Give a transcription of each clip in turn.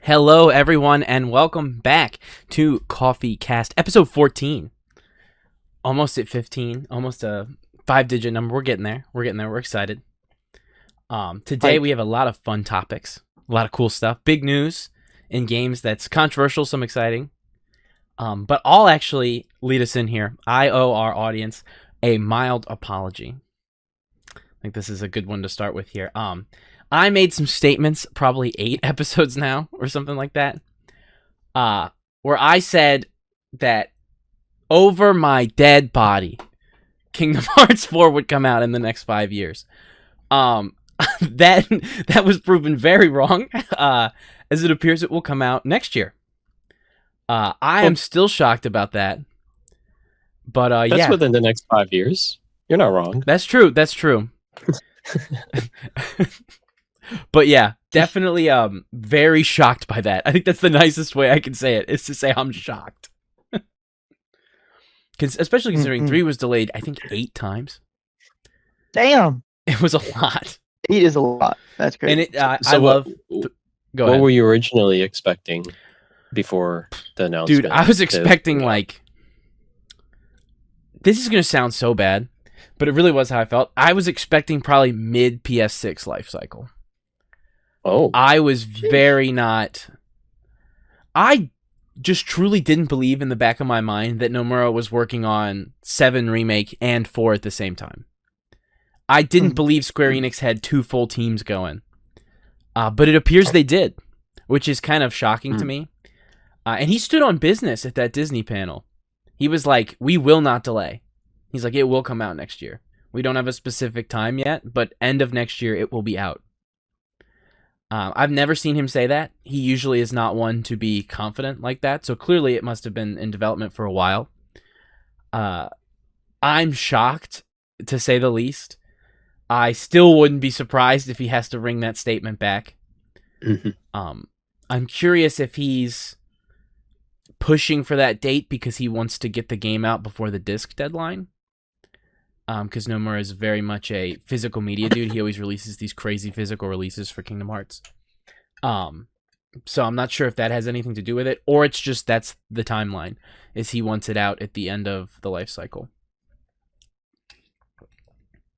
Hello, everyone, and welcome back to COFY Cast, episode 14. Almost at 15, almost a 5-digit number. We're getting there. We're excited. Today we have a lot of fun topics, a lot of cool stuff, big news in games that's controversial, some exciting. But I'll actually lead us in here. I owe our audience a mild apology. I think this is a good one to start with here. I made some statements, probably 8 episodes now, or something like that, where I said that over my dead body, Kingdom Hearts 4 would come out in the next 5 years. That was proven very wrong, as it appears it will come out next year. I am still shocked about that. But that's within the next 5 years. You're not wrong. That's true. But yeah, definitely very shocked by that. I think that's the nicest way I can say it, is to say I'm shocked. Especially considering 3 was delayed, I think 8 times. Damn. It was a lot. 8 is a lot. That's great. And it, Go what ahead. Were you originally expecting before the announcement? Dude, I was expecting this is going to sound so bad, but it really was how I felt. I was expecting probably mid PS6 life cycle. Oh. I was very not... I just truly didn't believe in the back of my mind that Nomura was working on 7 Remake and 4 at the same time. I didn't believe Square Enix had 2 full teams going. But it appears they did, which is kind of shocking to me. And he stood on business at that Disney panel. He was like, we will not delay. He's like, it will come out next year. We don't have a specific time yet, but end of next year, it will be out. I've never seen him say that. He usually is not one to be confident like that, so clearly it must have been in development for a while. I'm shocked, to say the least. I still wouldn't be surprised if he has to bring that statement back. I'm curious if he's pushing for that date because he wants to get the game out before the disc deadline. Because Nomura is very much a physical media dude. He always releases these crazy physical releases for Kingdom Hearts. So I'm not sure if that has anything to do with it, or it's just that's the timeline, is he wants it out at the end of the life cycle.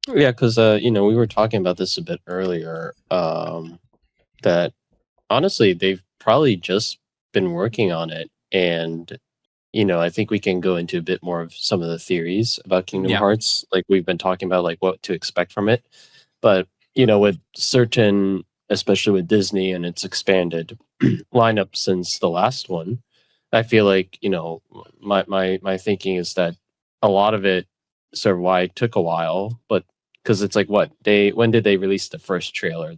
Yeah, because we were talking about this a bit earlier. That honestly, they've probably just been working on it, and I think we can go into a bit more of some of the theories about Kingdom Hearts, like we've been talking about, like what to expect from it. But with certain, especially with Disney and its expanded lineup since the last one, I feel like my thinking is that a lot of it sort of why it took a while, but because it's like when did they release the first trailer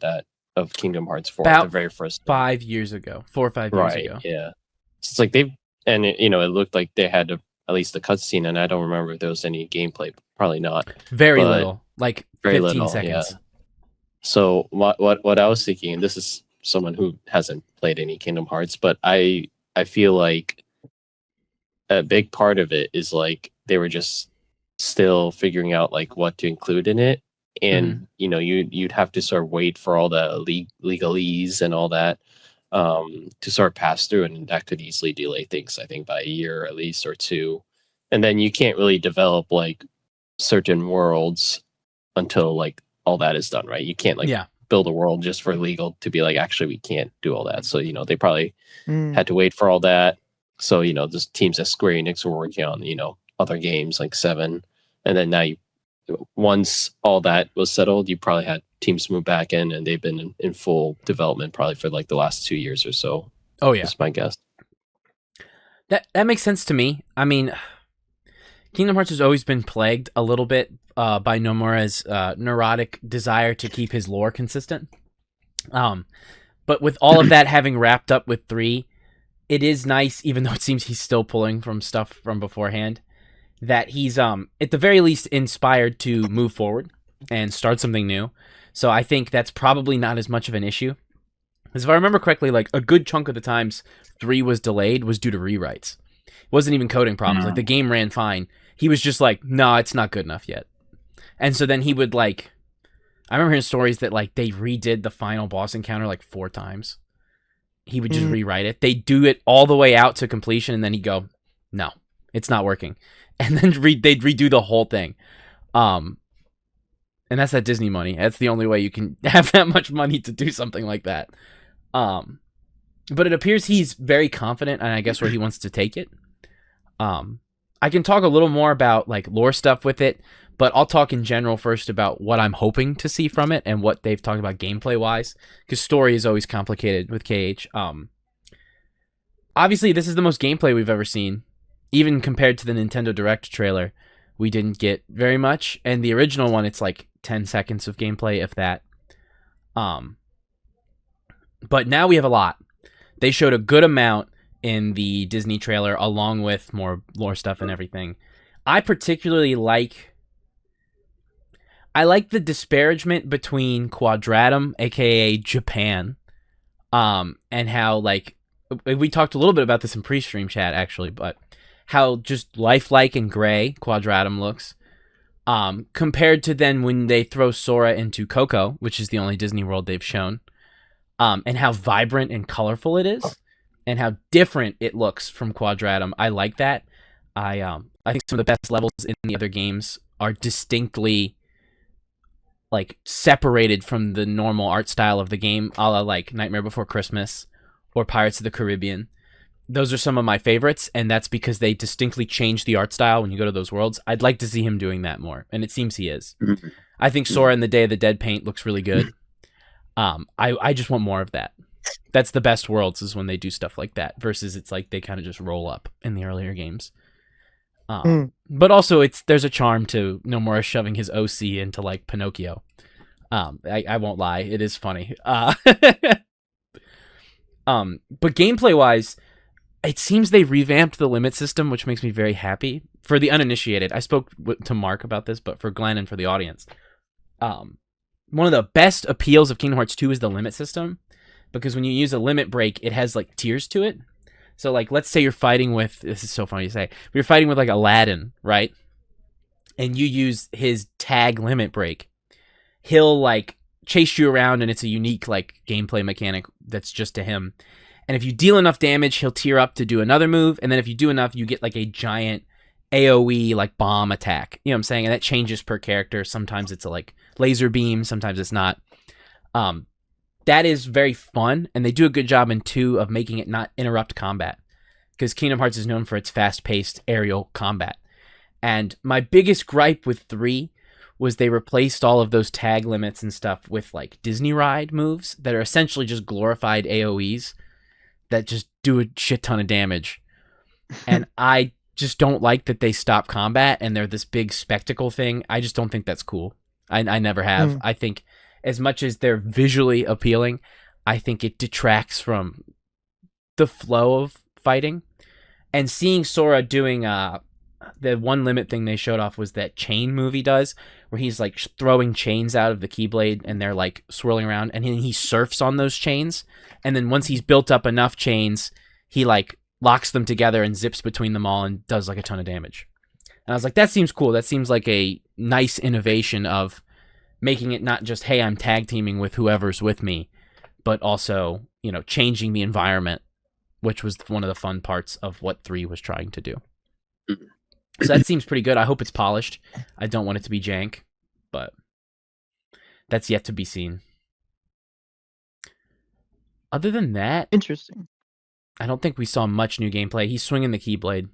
of Kingdom Hearts 4? About the very first 5 years ago, 4 or 5 years ago. Yeah, so it's like they've. And it looked like they had at least the cutscene, and I don't remember if there was any gameplay. Probably not. Very little, like very 15 little, seconds. Yeah. So what I was thinking, and this is someone who hasn't played any Kingdom Hearts, but I feel like a big part of it is like they were just still figuring out like what to include in it, and you'd have to sort of wait for all the legalese and all that. To sort of pass through, and that could easily delay things, I think, by a year at least or 2. And then you can't really develop like certain worlds until like all that is done, right? You can't build a world just for legal to be like, actually we can't do all that. So they probably had to wait for all that. So the teams at Square Enix were working on other games like 7, and then now once all that was settled, you probably had teams move back in, and they've been in full development probably for like the last 2 years or so. Oh yeah, that's my guess. That makes sense to me. I mean, Kingdom Hearts has always been plagued a little bit by Nomura's neurotic desire to keep his lore consistent. But with all of that having wrapped up with 3, it is nice, even though it seems he's still pulling from stuff from beforehand, that he's at the very least inspired to move forward and start something new. So I think that's probably not as much of an issue. Because if I remember correctly, like a good chunk of the times 3 was delayed was due to rewrites. It wasn't even coding problems. Like the game ran fine. He was just like, no, it's not good enough yet. And so then he would like, I remember hearing stories that like they redid the final boss encounter like 4 times. he would just rewrite it. They do it all the way out to completion, and then he'd go, no, it's not working. And then they'd redo the whole thing. And that's that Disney money. That's the only way you can have that much money to do something like that. But it appears he's very confident, and I guess where he wants to take it. I can talk a little more about like lore stuff with it, but I'll talk in general first about what I'm hoping to see from it and what they've talked about gameplay wise, because story is always complicated with KH. Obviously, this is the most gameplay we've ever seen, even compared to the Nintendo Direct trailer. We didn't get very much, and the original one, it's like 10 seconds of gameplay, if that. But now we have a lot. They showed a good amount in the Disney trailer, along with more lore stuff and everything. I particularly like the disparagement between Quadratum, aka Japan, and how, like, we talked a little bit about this in pre-stream chat actually, but how just lifelike and gray Quadratum looks, compared to then when they throw Sora into Coco, which is the only Disney World they've shown, and how vibrant and colorful it is, and how different it looks from Quadratum. I like that. I think some of the best levels in the other games are distinctly like separated from the normal art style of the game, a la like Nightmare Before Christmas or Pirates of the Caribbean. Those are some of my favorites, and that's because they distinctly change the art style when you go to those worlds. I'd like to see him doing that more, and it seems he is. I think Sora in the Day of the Dead paint looks really good. I just want more of that. That's the best worlds, is when they do stuff like that, versus it's like they kind of just roll up in the earlier games. But also there's a charm to Nomura shoving his OC into like Pinocchio. I won't lie, it is funny. But gameplay wise, it seems they revamped the limit system, which makes me very happy. For the uninitiated, I spoke to Mark about this, but for Glenn and for the audience, one of the best appeals of Kingdom Hearts 2 is the limit system, because when you use a limit break, it has like tiers to it. So like, let's say you're fighting with, this is so funny to say, you're fighting with like Aladdin, right? And you use his tag limit break. He'll like chase you around, and it's a unique like gameplay mechanic that's just to him. And if you deal enough damage, he'll tier up to do another move. And then if you do enough, you get like a giant AoE like bomb attack. You know what I'm saying? And that changes per character. Sometimes it's a like laser beam, sometimes it's not. That is very fun, and they do a good job in 2 of making it not interrupt combat, because Kingdom Hearts is known for its fast-paced aerial combat. And my biggest gripe with 3 was they replaced all of those tag limits and stuff with like Disney Ride moves that are essentially just glorified AoEs that just do a shit ton of damage. And I just don't like that they stop combat and they're this big spectacle thing. I just don't think that's cool. I never have. I think as much as they're visually appealing, I think it detracts from the flow of fighting. And seeing Sora doing the one limit thing they showed off was that chain move he does, where he's like throwing chains out of the Keyblade and they're like swirling around, and he surfs on those chains. And then once he's built up enough chains, he like locks them together and zips between them all and does like a ton of damage. And I was like, that seems cool. That seems like a nice innovation of making it not just, hey, I'm tag teaming with whoever's with me, but also, you know, changing the environment, which was one of the fun parts of what 3 was trying to do. So that seems pretty good. I hope it's polished. I don't want it to be jank, but that's yet to be seen. Other than that, Interesting. I don't think we saw much new gameplay. He's swinging the Keyblade.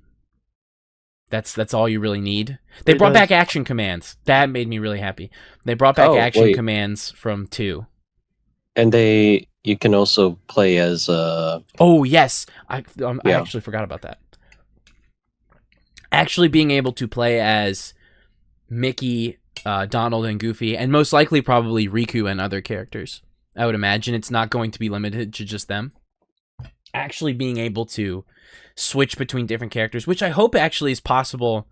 That's all you really need. They brought back action commands. That made me really happy. They brought back action commands from 2. And you can also play as Oh yes, I actually forgot about that. Actually being able to play as Mickey, Donald, and Goofy, and most likely probably Riku and other characters. I would imagine it's not going to be limited to just them. Actually being able to switch between different characters, which I hope actually is possible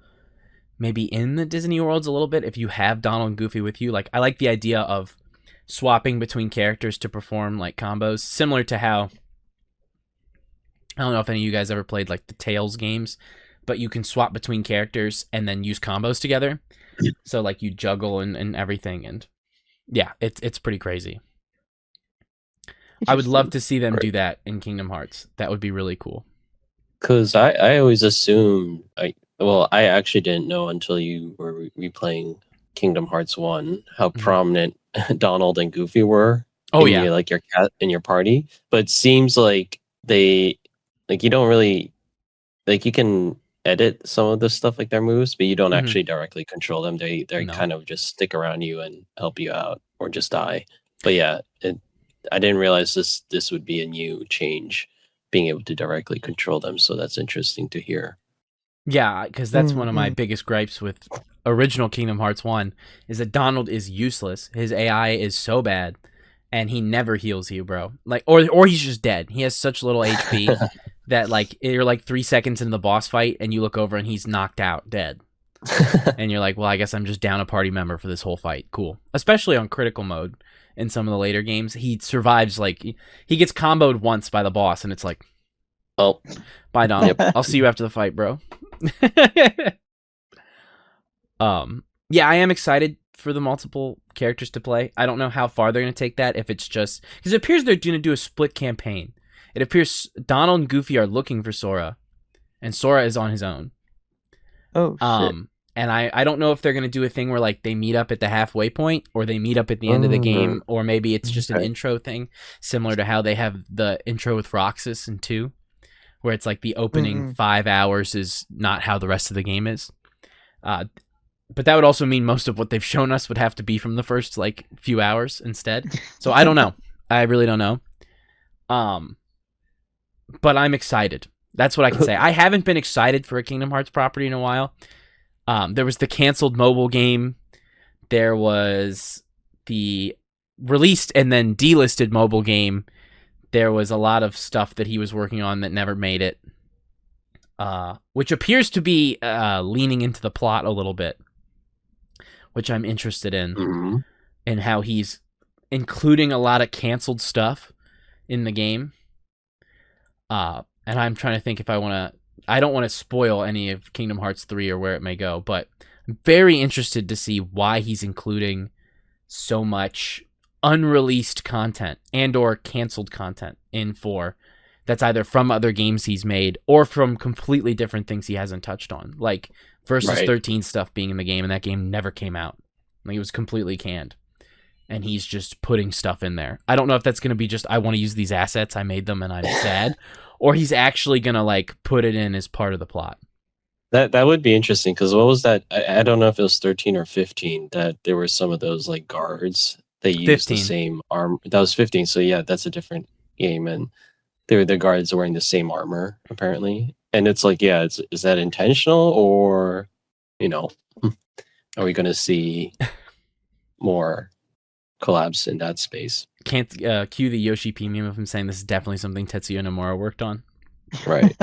maybe in the Disney worlds a little bit, if you have Donald and Goofy with you. Like, I like the idea of swapping between characters to perform like combos, similar to how, I don't know if any of you guys ever played like the Tails games, but you can swap between characters and then use combos together. So like you juggle and everything, and yeah, it's pretty crazy. I would love Interesting. to see them Right. do that in Kingdom Hearts. That would be really cool. Because I always assumed I actually didn't know until you were replaying Kingdom Hearts 1 how prominent Donald and Goofy were Oh in yeah. your cat in your party. But it seems like they you don't really you can edit some of the stuff like their moves, but you don't Mhm. actually directly control them. They No. kind of just stick around you and help you out or just die. But yeah, I didn't realize this would be a new change, being able to directly control them. So that's interesting to hear. Yeah, because that's one of my Mm. biggest gripes with original Kingdom Hearts 1 is that Donald is useless. His AI is so bad, and he never heals you, bro. Like, or he's just dead. He has such little HP that like you're like 3 seconds into the boss fight, and you look over and he's knocked out, dead. And you're like, well, I guess I'm just down a party member for this whole fight. Cool. Especially on critical mode in some of the later games, he survives. Like he gets comboed once by the boss, and it's like, Oh, bye, Donald. I'll see you after the fight, bro. Yeah, I am excited for the multiple characters to play. I don't know how far they're going to take that, if it's just because it appears they're going to do a split campaign. It appears Donald and Goofy are looking for Sora, and Sora is on his own. Oh shit. And I don't know if they're going to do a thing where like they meet up at the halfway point, or they meet up at the end of the game, or maybe it's just an Okay. intro thing, similar to how they have the intro with Roxas in 2, where it's like the opening 5 hours is not how the rest of the game is. But that would also mean most of what they've shown us would have to be from the first like few hours instead. So I don't know. I really don't know. But I'm excited. That's what I can say. I haven't been excited for a Kingdom Hearts property in a while. There was the canceled mobile game. There was the released and then delisted mobile game. There was a lot of stuff that he was working on that never made it, which appears to be leaning into the plot a little bit, which I'm interested in, and how he's including a lot of canceled stuff in the game. And I'm trying to think if I don't want to spoil any of Kingdom Hearts 3 or where it may go, but I'm very interested to see why he's including so much unreleased content and or canceled content in 4 that's either from other games he's made or from completely different things he hasn't touched on, like Versus 13 stuff being in the game, and that game never came out. Like, it was completely canned, and he's just putting stuff in there. I don't know if that's going to be just, I want to use these assets, I made them and I'm sad, or he's actually going to like put it in as part of the plot. That would be interesting, because what was that? I don't know if it was 13 or 15 that there were some of those like guards that used 15. the same armor. That was 15, so yeah, that's a different game, and the guards wearing the same armor apparently, and it's like, yeah, is that intentional, or are we going to see more collabs in that space? Can't cue the Yoshi P meme of him saying this is definitely something Tetsuya Nomura worked on. Right.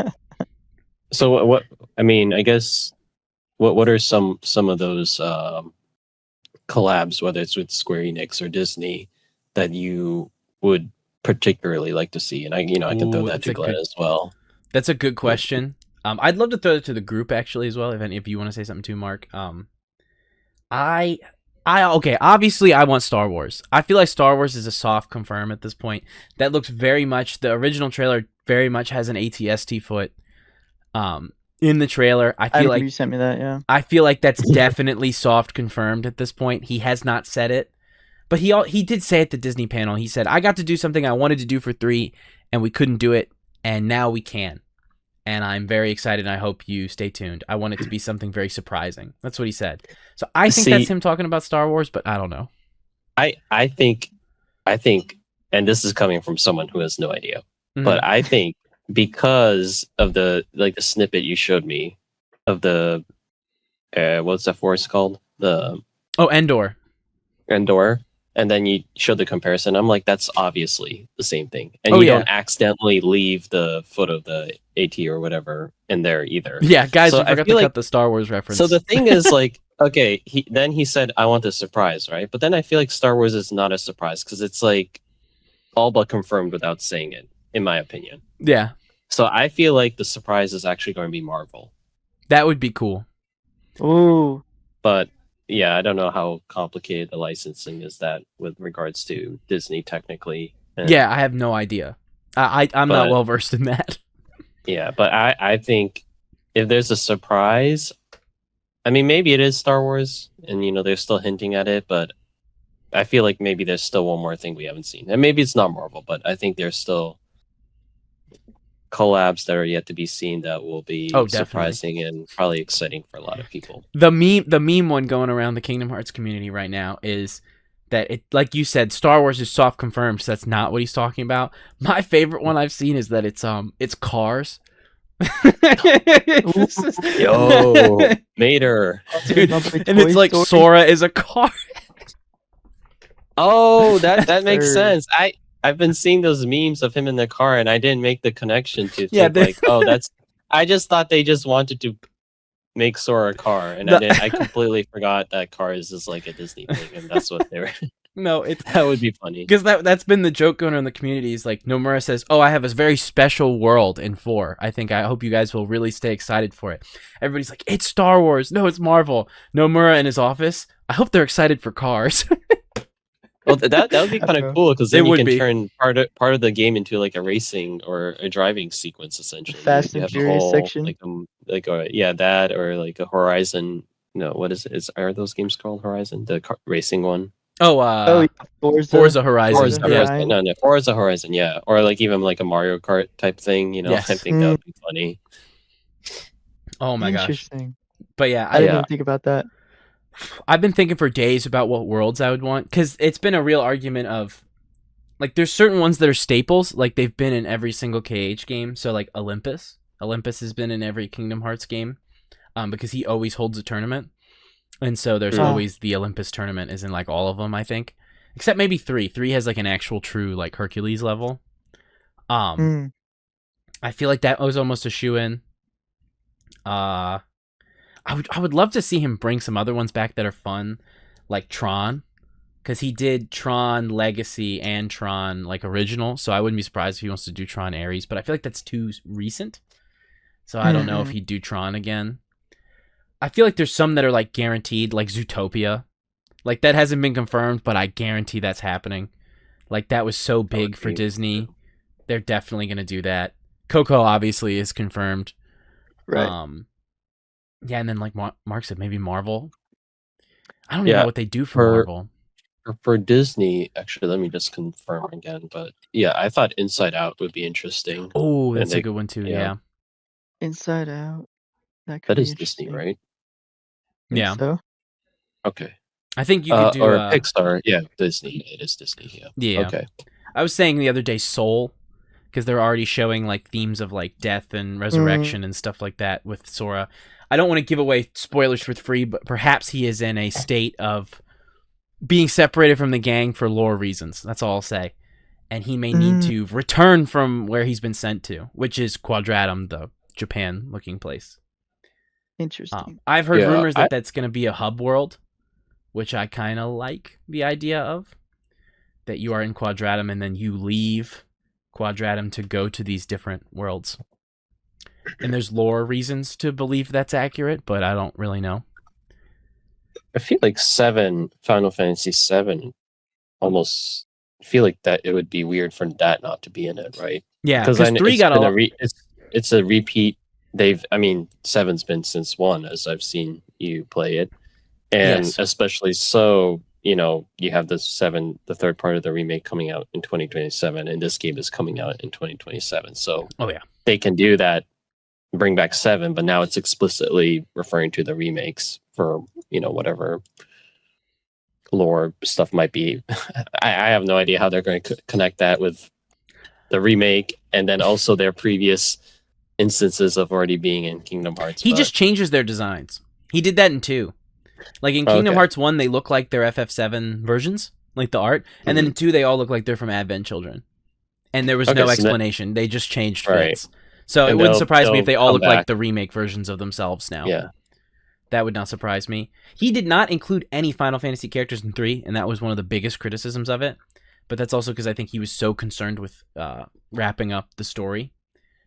So what I mean, I guess what are some of those collabs, whether it's with Square Enix or Disney, that you would particularly like to see? And I can throw that to Glenn as well. That's a good question. I'd love to throw it to the group actually as well, if you want to say something too, Mark. Okay, obviously I want Star Wars. I feel like Star Wars is a soft confirm at this point. That looks very much, the original trailer very much has an ATST foot in the trailer. I feel like you sent me that, yeah. I feel like that's definitely soft confirmed at this point. He has not said it, but he did say at the Disney panel, he said, I got to do something I wanted to do for 3 and we couldn't do it, and now we can. And I'm very excited, and I hope you stay tuned. I want it to be something very surprising. That's what he said. So I think that's him talking about Star Wars, but I don't know. I think, and this is coming from someone who has no idea, but I think because of the snippet you showed me of the what's that forest called? Endor. And then you showed the comparison. I'm like, that's obviously the same thing. And you don't accidentally leave the foot of the AT or whatever in there either. Yeah, guys, we forgot to cut the Star Wars reference. So the thing is, like, okay, he said, I want the surprise, right? But then I feel like Star Wars is not a surprise, because it's like all but confirmed without saying it, in my opinion. Yeah. So I feel like the surprise is actually going to be Marvel. That would be cool. Ooh. But yeah, I don't know how complicated the licensing is that with regards to Disney technically And, Yeah, I have no idea. I'm not But- well versed in that. yeah, but I think if there's a surprise, I mean, maybe it is Star Wars, and they're still hinting at it, but I feel like maybe there's still one more thing we haven't seen, and maybe it's not Marvel, but I think there's still collabs that are yet to be seen that will be surprising and probably exciting for a lot of people. The meme one going around the Kingdom Hearts community right now is that it, like you said, Star Wars is soft confirmed, so that's not what he's talking about. My favorite one I've seen is that it's Cars. Yo, Mater. Dude, and it's like Sora is a car. Oh, that makes sense. I've been seeing those memes of him in the car, and I didn't make the connection to think like, oh, that's. I just thought they just wanted to make Sora a car, and I completely forgot that Cars is like a Disney thing, and that's what they were. No, that would be funny because that's been the joke going on in the community. Is like Nomura says, "Oh, I have a very special world in 4. I hope you guys will really stay excited for it." Everybody's like, "It's Star Wars." No, it's Marvel. Nomura in his office. I hope they're excited for Cars. Well, that would be kind of cool because then you can turn part of the game into like a racing or a driving sequence essentially. Fast and Furious section. That or like a Horizon. No, what is it? Are those games called Horizon? The racing one. Forza Horizon. No, Forza Horizon. Yeah, or like even like a Mario Kart type thing. Yes. I think that would be funny. Oh my gosh! Interesting. But yeah, I didn't even think about that. I've been thinking for days about what worlds I would want, because it's been a real argument of, like, there's certain ones that are staples, like they've been in every single KH game. So like Olympus has been in every Kingdom Hearts game, because he always holds a tournament, and so there's always the Olympus tournament is in like all of them, I think, except maybe 3. 3 has like an actual true like Hercules level. I feel like that was almost a shoe-in. I would love to see him bring some other ones back that are fun, like Tron, because he did Tron Legacy and Tron like original, so I wouldn't be surprised if he wants to do Tron Ares, but I feel like that's too recent, so I don't know if he'd do Tron again. I feel like there's some that are like guaranteed, like Zootopia, like that hasn't been confirmed, but I guarantee that's happening. Like that was so big for Disney, they're definitely gonna do that. Coco obviously is confirmed, right? Yeah, and then like Mark said, maybe Marvel. I don't even know what they do for Marvel. For Disney, actually, let me just confirm again. But yeah, I thought Inside Out would be interesting. Oh, that's a good one too. Yeah. Inside Out. That is Disney, right? Yeah. So? Okay. I think you could do or Pixar. Yeah, Disney. It is Disney. Yeah. Yeah. Okay. I was saying the other day, Soul, because they're already showing like themes of like death and resurrection and stuff like that with Sora. I don't want to give away spoilers for free, but perhaps he is in a state of being separated from the gang for lore reasons. That's all I'll say. And he may need to return from where he's been sent to, which is Quadratum, the Japan-looking place. Interesting. I've heard rumors that that's going to be a hub world, which I kind of like the idea of. That you are in Quadratum and then you leave Quadratum to go to these different worlds. And there's lore reasons to believe that's accurate, but I don't really know. I feel like Final Fantasy 7, almost feel like that it would be weird for that not to be in it, right? Yeah, because 3 got it's a repeat. 7's been since 1, as I've seen you play it, and especially so. You have the third part of the remake coming out in 2027, and this game is coming out in 2027. So, they can do that. Bring back 7, but now it's explicitly referring to the remakes for whatever lore stuff might be. I have no idea how they're going to connect that with the remake and then also their previous instances of already being in Kingdom Hearts. He just changes their designs. He did that in 2. Like in Kingdom Hearts 1, they look like their FF7 versions, like the art, and then in 2 they all look like they're from Advent Children, and there was no explanation. They just changed fits. So it wouldn't surprise me if they all look like the remake versions of themselves now. Yeah. That would not surprise me. He did not include any Final Fantasy characters in 3, and that was one of the biggest criticisms of it. But that's also because I think he was so concerned with wrapping up the story,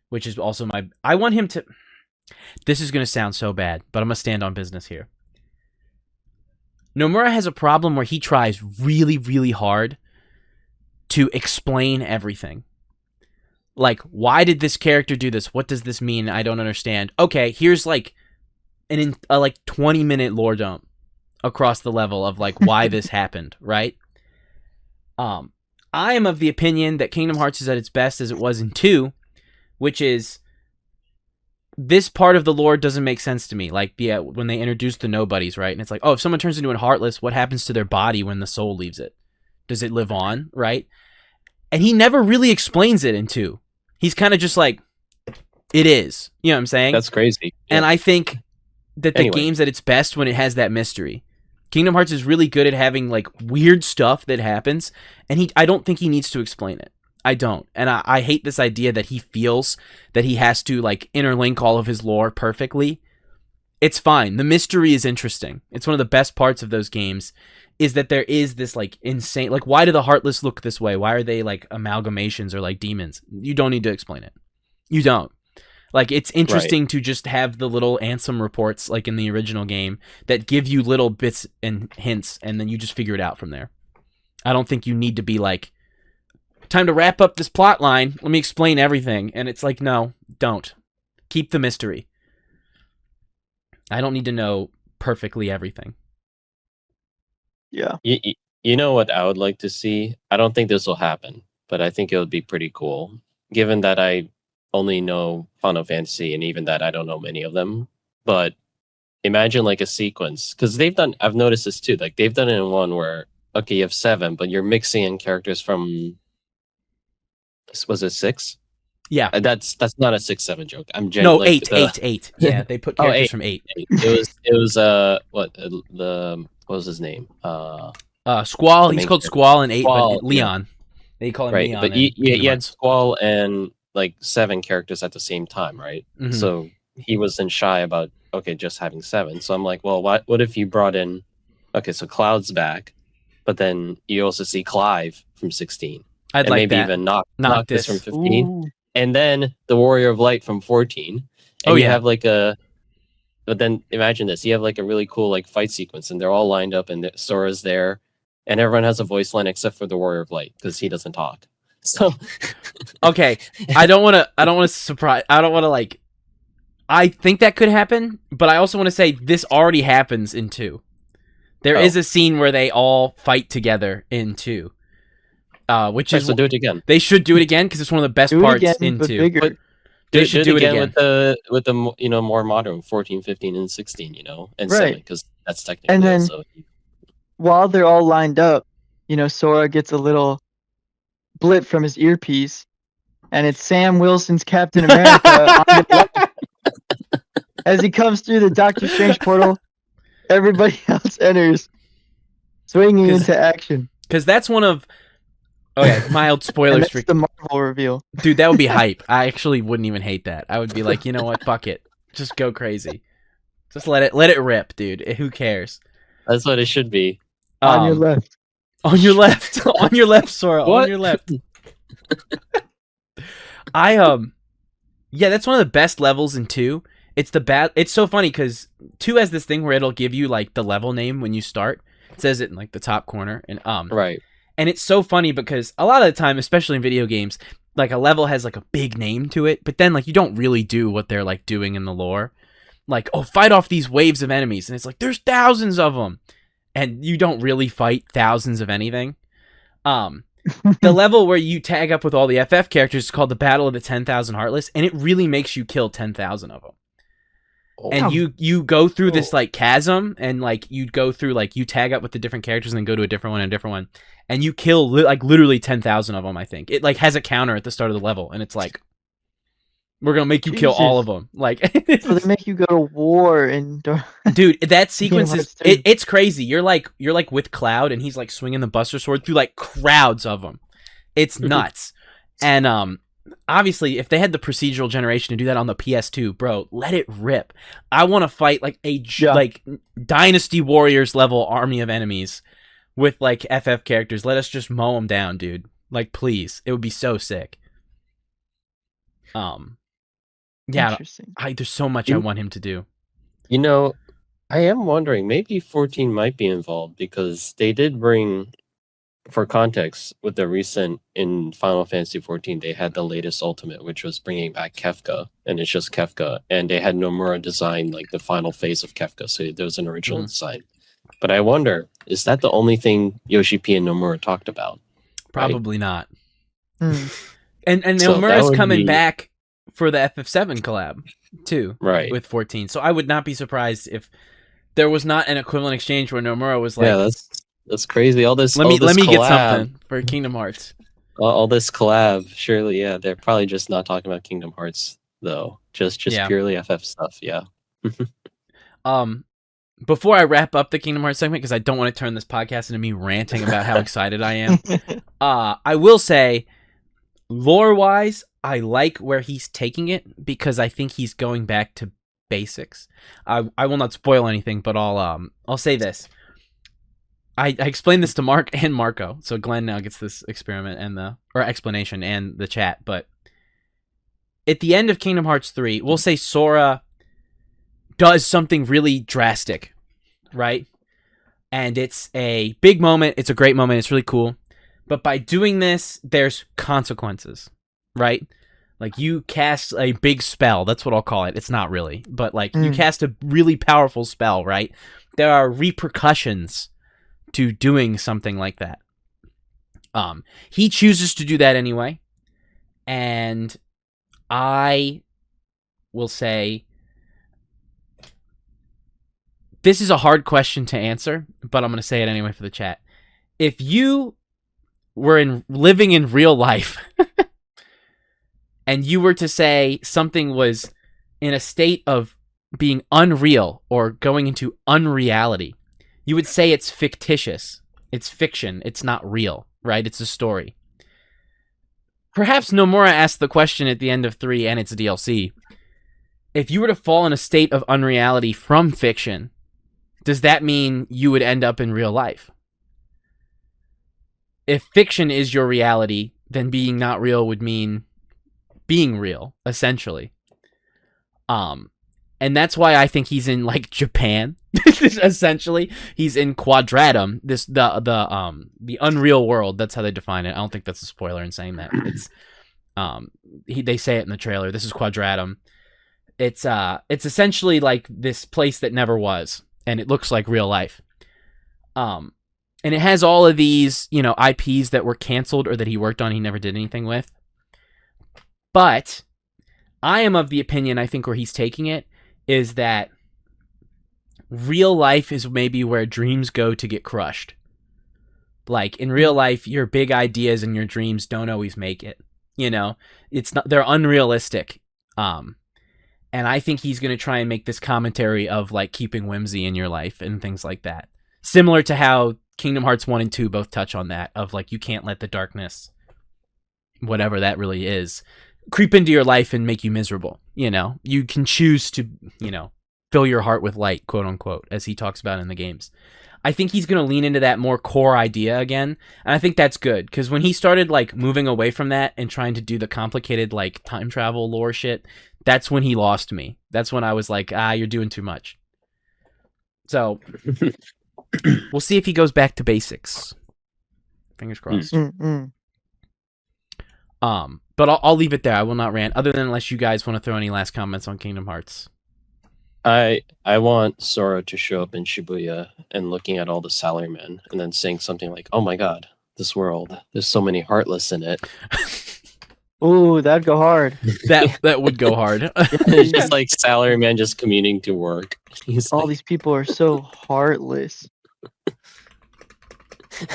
which is also I want him to... This is going to sound so bad, but I'm going to stand on business here. Nomura has a problem where he tries really, really hard to explain everything. Like, why did this character do this? What does this mean? I don't understand. Okay, here's like a 20-minute lore dump across the level of like why this happened, right? I am of the opinion that Kingdom Hearts is at its best as it was in 2, which is this part of the lore doesn't make sense to me. Like, when they introduce the nobodies, right? And it's like, oh, if someone turns into a Heartless, what happens to their body when the soul leaves it? Does it live on, right? And he never really explains it in 2. He's kind of just like, it is. You know what I'm saying? That's crazy. Yeah. And I think that the game's at its best when it has that mystery. Kingdom Hearts is really good at having like weird stuff that happens, and I don't think he needs to explain it. I don't. And I hate this idea that he feels that he has to like interlink all of his lore perfectly. It's fine. The mystery is interesting. It's one of the best parts of those games, is that there is this like insane, like, why do the Heartless look this way? Why are they like amalgamations or like demons? You don't need to explain it. You don't. Like, it's interesting to just have the little Ansem reports like in the original game that give you little bits and hints, and then you just figure it out from there. I don't think you need to be like, time to wrap up this plot line. Let me explain everything. And it's like, no, don't. Keep the mystery. I don't need to know perfectly everything. Yeah. You know what I would like to see? I don't think this will happen, but I think it would be pretty cool, given that I only know Final Fantasy, and even that I don't know many of them. But imagine like a sequence, because I've noticed this too, like they've done it in one where, okay, you have 7, but you're mixing in characters from, was it 6? Yeah. That's not a 6-7 joke. I'm no, like, 8. Yeah, they put characters from 8. It was what was his name? Squall. He's called Squall in 8, Squall, but Leon. Yeah. They call him right, Leon. but you had Squall and like 7 characters at the same time, right? Mm-hmm. So he wasn't shy about just having 7. So I'm like, well, what if you brought in, so Cloud's back, but then you also see Clive from 16. I'd like maybe that. even Noctis from 15. Ooh. And then the Warrior of Light from 14. And you have like but then imagine this, you have like a really cool like fight sequence, and they're all lined up, and Sora's there, and everyone has a voice line except for the Warrior of Light, because he doesn't talk. So okay, I don't want to like, I think that could happen, but I also want to say this already happens in 2. There is a scene where they all fight together in 2. Which is, so do it again. They should do it again, because it's one of the best parts in 2. But they should do it again with the more modern 14, 15, and 16, and 7, because that's technically. And then while they're all lined up, Sora gets a little blip from his earpiece, and it's Sam Wilson's Captain America as he comes through the Doctor Strange portal. Everybody else enters, swinging into action. Because that's one of mild spoilers for the Marvel reveal. Dude, that would be hype. I actually wouldn't even hate that. I would be like, you know what, fuck it, just go crazy, just let it rip, dude. Who cares? That's what it should be. On your left. On your left. On your left, Sora. What? On your left. Yeah, that's one of the best levels in 2. It's so funny because 2 has this thing where it'll give you like the level name when you start. It says it in like the top corner, and right. And it's so funny because a lot of the time, especially in video games, like a level has like a big name to it, but then like you don't really do what they're like doing in the lore. Like, oh, fight off these waves of enemies, and it's like there's thousands of them. And you don't really fight thousands of anything. The level where you tag up with all the FF characters is called the Battle of the 10,000 Heartless, and it really makes you kill 10,000 of them. Oh. And you go through this like chasm, and like you go through like you tag up with the different characters and then go to a different one and a different one, and you kill like literally 10,000 of them. I think it like has a counter at the start of the level, and it's like, we're gonna make you kill all of them. Like, so they make you go to war and. Dude, that sequence is it's crazy. You're like with Cloud, and he's like swinging the Buster Sword through like crowds of them. It's nuts. And obviously, if they had the procedural generation to do that on the PS2, bro, let it rip. I want to fight like like Dynasty Warriors level army of enemies with like FF characters. Let us just mow them down, dude. Like, please, it would be so sick. Yeah, there's so much I want him to do. I am wondering, maybe 14 might be involved, because they did bring for context, with the recent in Final Fantasy 14, they had the latest ultimate, which was bringing back Kefka, and it's just Kefka, and they had Nomura design like the final phase of Kefka, so there was an original design. But I wonder, is that the only thing Yoshi P and Nomura talked about? Probably not. Hmm. And So that Nomura's would coming be- back for the FF7 collab too, Right. with 14. So I would not be surprised if there was not an equivalent exchange where Nomura was like, Yeah, that's crazy. All this. let me collab, get something for Kingdom Hearts. all this collab. Surely, yeah, they're probably just not talking about Kingdom Hearts though. Just Yeah. purely FF stuff. Yeah. Before I wrap up the Kingdom Hearts segment, because I don't want to turn this podcast into me ranting about how excited I am, I will say, lore-wise, I like where he's taking it because I think he's going back to basics. I will not spoil anything, but I'll say this. I explained this to Mark and Marco, so Glenn now gets this experiment and explanation and the chat. But at the end of Kingdom Hearts 3, we'll say Sora does something really drastic, right? And it's a big moment. It's a great moment. It's really cool. But by doing this, there's consequences, right? Like, you cast a big spell. That's what I'll call it. It's not really. But, like, you cast a really powerful spell, right? There are repercussions to doing something like that. He chooses to do that anyway. And I will say, this is a hard question to answer, but I'm going to say it anyway for the chat. If you were living in real life and you were to say something was in a state of being unreal or going into unreality, you would say it's fictitious. It's fiction. It's not real, right? It's a story. Perhaps Nomura asked the question at the end of 3 and its DLC. If you were to fall in a state of unreality from fiction, does that mean you would end up in real life? If fiction is your reality, then being not real would mean being real, essentially. And that's why I think he's in, like, Japan. Essentially, he's in Quadratum, the unreal world. That's how they define it. I don't think that's a spoiler in saying that. It's they say it in the trailer. This is Quadratum. It's essentially like this place that never was, and it looks like real life. And it has all of these, IPs that were canceled or that he worked on he never did anything with. But I am of the opinion, I think where he's taking it is that real life is maybe where dreams go to get crushed. Like, in real life, your big ideas and your dreams don't always make it. They're unrealistic. And I think he's going to try and make this commentary of, like, keeping whimsy in your life and things like that. Similar to how Kingdom Hearts 1 and 2 both touch on that, of, like, you can't let the darkness, whatever that really is, creep into your life and make you miserable. You can choose to, fill your heart with light, quote unquote, as he talks about in the games. I think he's going to lean into that more core idea again. And I think that's good, because when he started, like, moving away from that and trying to do the complicated, like, time travel lore shit, that's when he lost me. That's when I was like, you're doing too much. So we'll see if he goes back to basics. Fingers crossed. But I'll leave it there. I will not rant, other than unless you guys want to throw any last comments on Kingdom Hearts. I want Sora to show up in Shibuya and looking at all the salarymen and then saying something like, "Oh my God, this world! There's so many heartless in it." Ooh, that'd go hard. That would go hard. It's just like salaryman just commuting to work. He's All like, these people are so heartless.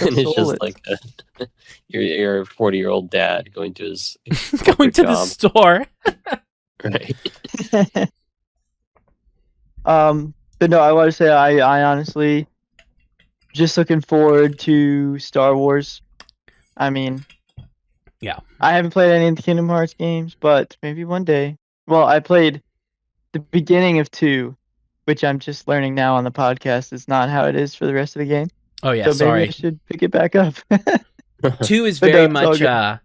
and it's just like your 40-year-old dad going to his going to the job. store. Right. But no, I want to say I honestly just looking forward to Star Wars. I mean, yeah, I haven't played any of the Kingdom Hearts games, but maybe one day. Well, I played the beginning of 2, which I'm just learning now on the podcast is not how it is for the rest of the game. Oh yeah, So sorry. maybe I should pick it back up. 2 is But very no, it's all much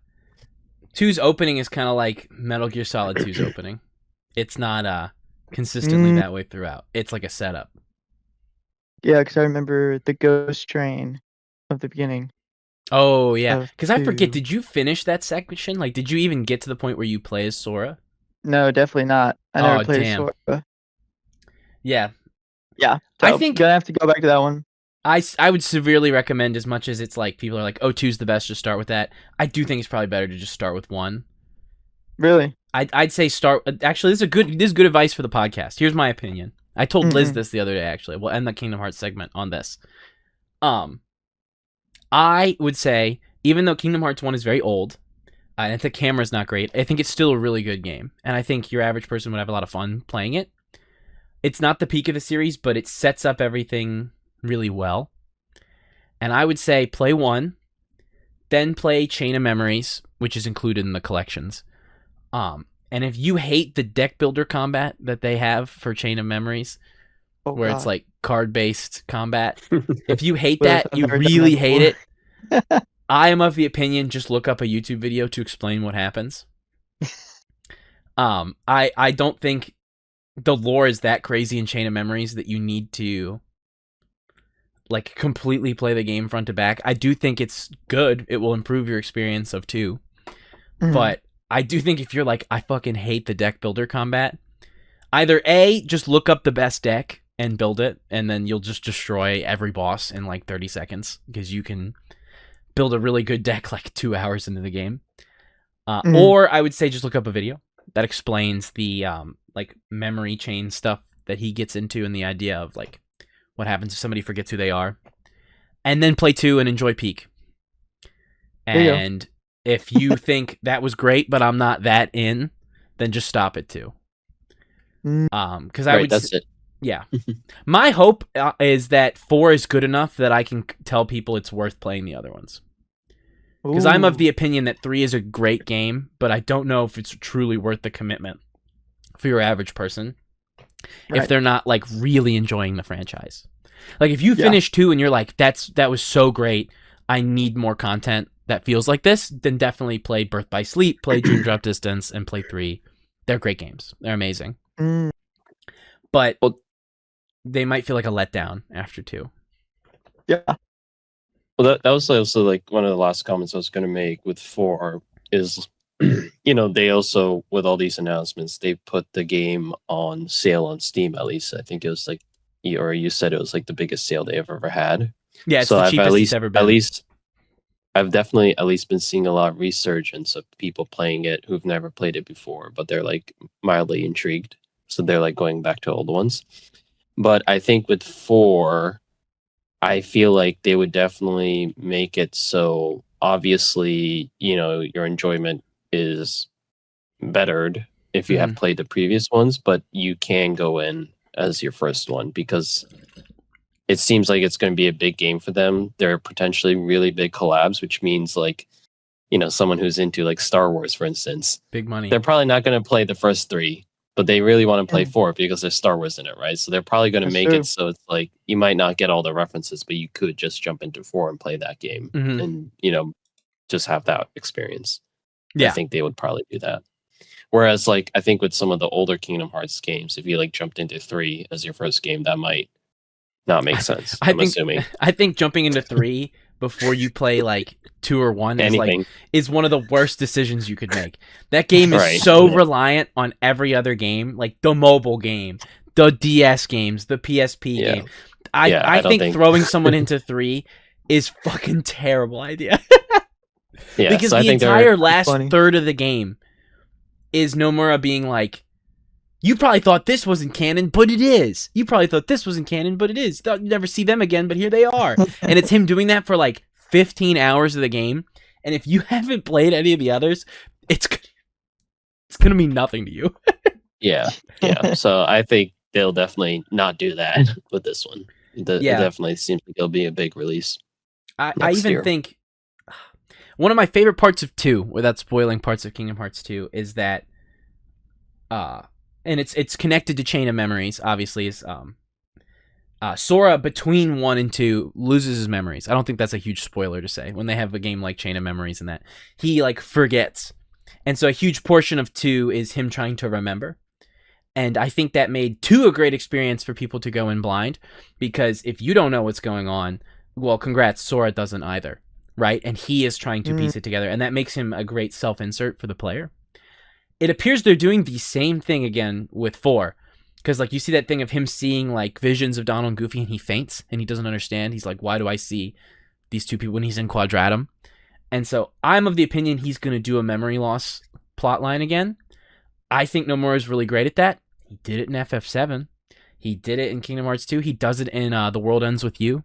2's opening is kind of like Metal Gear Solid 2's opening. It's not consistently that way throughout. It's like a setup. Yeah, because I remember the ghost train of the beginning. Oh yeah, of because I forget. 2. Did you finish that section? Like, did you even get to the point where you play as Sora? No, definitely not. I never Oh played damn. Sora. Yeah, Yeah, I so think gonna have to go back to that one. I would severely recommend, as much as it's like people are like, oh, 2's the best, just start with that. I do think it's probably better to just start with 1. Really? I'd say start. Actually, this is good advice for the podcast. Here's my opinion. I told Liz this the other day. Actually, we'll end the Kingdom Hearts segment on this. I would say, even though Kingdom Hearts 1 is very old, and the camera's not great, I think it's still a really good game, and I think your average person would have a lot of fun playing it. It's not the peak of the series, but it sets up everything really well. And I would say play 1, then play Chain of Memories, which is included in the collections. And if you hate the deck builder combat that they have for Chain of Memories, where it's like card-based combat, if you hate that, you really hate it. I am of the opinion, just look up a YouTube video to explain what happens. I don't think the lore is that crazy in Chain of Memories that you need to like completely play the game front to back. I do think it's good. It will improve your experience of 2. But I do think if you're like, I fucking hate the deck builder combat, either A, just look up the best deck and build it, and then you'll just destroy every boss in like 30 seconds, because you can build a really good deck like 2 hours into the game. Or I would say just look up a video that explains the like memory chain stuff that he gets into, and the idea of like what happens if somebody forgets who they are, and then play 2 and enjoy Peak. And if you think that was great, but I'm not that in, then just stop at 2. Because I would. That's it. Yeah. My hope is that 4 is good enough that I can tell people it's worth playing the other ones. Because I'm of the opinion that 3 is a great game, but I don't know if it's truly worth the commitment for your average person if they're not like really enjoying the franchise. Like if you finish 2 and you're like, that was so great, I need more content that feels like this, then definitely play Birth by Sleep, play Dream Drop Distance, and play 3. They're great games. They're amazing. But they might feel like a letdown after 2. Yeah. Well, that was also like one of the last comments I was going to make with 4 is, they also, with all these announcements, they put the game on sale on Steam, at least. I think it was like, or you said it was like the biggest sale they've ever had. Yeah, it's the cheapest it's ever been. I've definitely at least been seeing a lot of resurgence of people playing it who've never played it before, but they're like mildly intrigued. So they're like going back to old ones. But I think with 4, I feel like they would definitely make it so obviously, your enjoyment is bettered if you have played the previous ones, but you can go in as your first one because it seems like it's going to be a big game for them. There are potentially really big collabs, which means like, someone who's into like Star Wars, for instance, big money. They're probably not going to play the first 3, but they really want to play 4 because there's Star Wars in it, right? So they're probably going to make it so it's like you might not get all the references, but you could just jump into 4 and play that game and, just have that experience. Yeah. I think they would probably do that. Whereas like, I think with some of the older Kingdom Hearts games, if you like jumped into 3 as your first game, that might not make sense. I'm assuming. I think jumping into 3 before you play like 2 or 1 is one of the worst decisions you could make. That game is so reliant on every other game, like the mobile game, the DS games, the PSP game. I think throwing someone into 3 is fucking terrible idea. Because the entire last third of the game is Nomura being like, you probably thought this wasn't canon, but it is. You probably thought this wasn't canon, but it is. Thought you'd never see them again, but here they are. And it's him doing that for like 15 hours of the game. And if you haven't played any of the others, it's going to mean nothing to you. Yeah. So I think they'll definitely not do that with this one. It definitely seems like it'll be a big release. I even think one of my favorite parts of 2, without spoiling parts of Kingdom Hearts 2, is that and it's connected to Chain of Memories, obviously, is Sora between 1 and 2 loses his memories. I don't think that's a huge spoiler to say when they have a game like Chain of Memories and that. He like forgets. And so a huge portion of 2 is him trying to remember. And I think that made 2 a great experience for people to go in blind, because if you don't know what's going on, well, congrats, Sora doesn't either. right? And he is trying to piece it together, and that makes him a great self-insert for the player. It appears they're doing the same thing again with 4. Because, like, you see that thing of him seeing, like, visions of Donald and Goofy, and he faints, and he doesn't understand. He's like, why do I see these two people when he's in Quadratum? And so I'm of the opinion he's going to do a memory loss plotline again. I think Nomura is really great at that. He did it in FF7. He did it in Kingdom Hearts 2. He does it in The World Ends With You.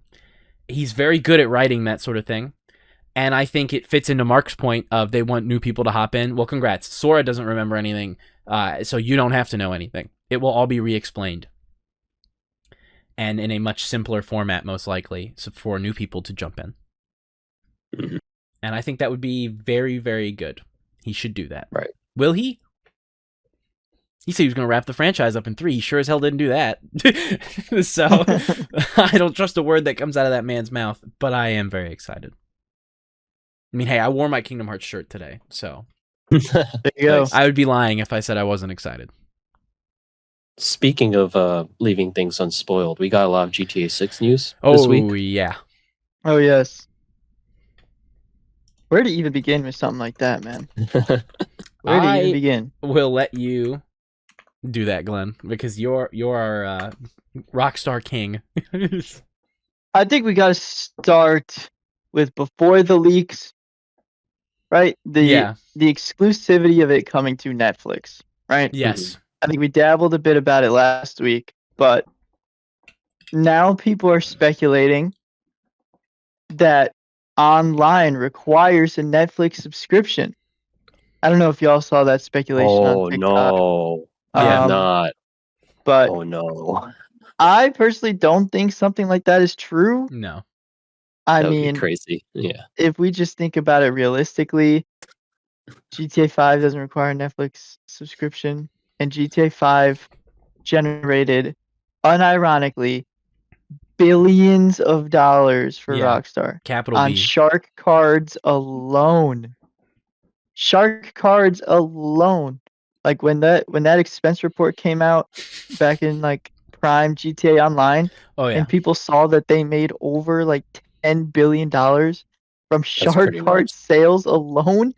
He's very good at writing that sort of thing. And I think it fits into Mark's point of they want new people to hop in. Well, congrats. Sora doesn't remember anything, so you don't have to know anything. It will all be re-explained. And in a much simpler format, most likely, so for new people to jump in. Mhm. And I think that would be very, very good. He should do that. Right. Will he? He said he was going to wrap the franchise up in 3. He sure as hell didn't do that. So I don't trust a word that comes out of that man's mouth, but I am very excited. I mean, hey, I wore my Kingdom Hearts shirt today, so There you go. Nice. I would be lying if I said I wasn't excited. Speaking of leaving things unspoiled, we got a lot of GTA 6 news this week. Oh, yeah. Oh yes. Where to even begin with something like that, man? Where to even begin? We'll let you do that, Glenn, because you're our Rockstar King. I think we got to start with before the leaks, right? The exclusivity of it coming to Netflix, right? Yes. I think we dabbled a bit about it last week, but now people are speculating that online requires a Netflix subscription. I don't know if y'all saw that speculation on TikTok. No. I have not. But Oh no. I personally don't think something like that is true. No. I That would mean, be crazy. Yeah. if we just think about it realistically, GTA 5 doesn't require a Netflix subscription, and GTA 5 generated, unironically, billions of dollars for Rockstar Capital on B. shark cards alone. Shark cards alone. Like when that expense report came out back in like prime GTA Online, Oh yeah. and people saw that they made over like $10 billion from shark pretty card nuts. sales alone.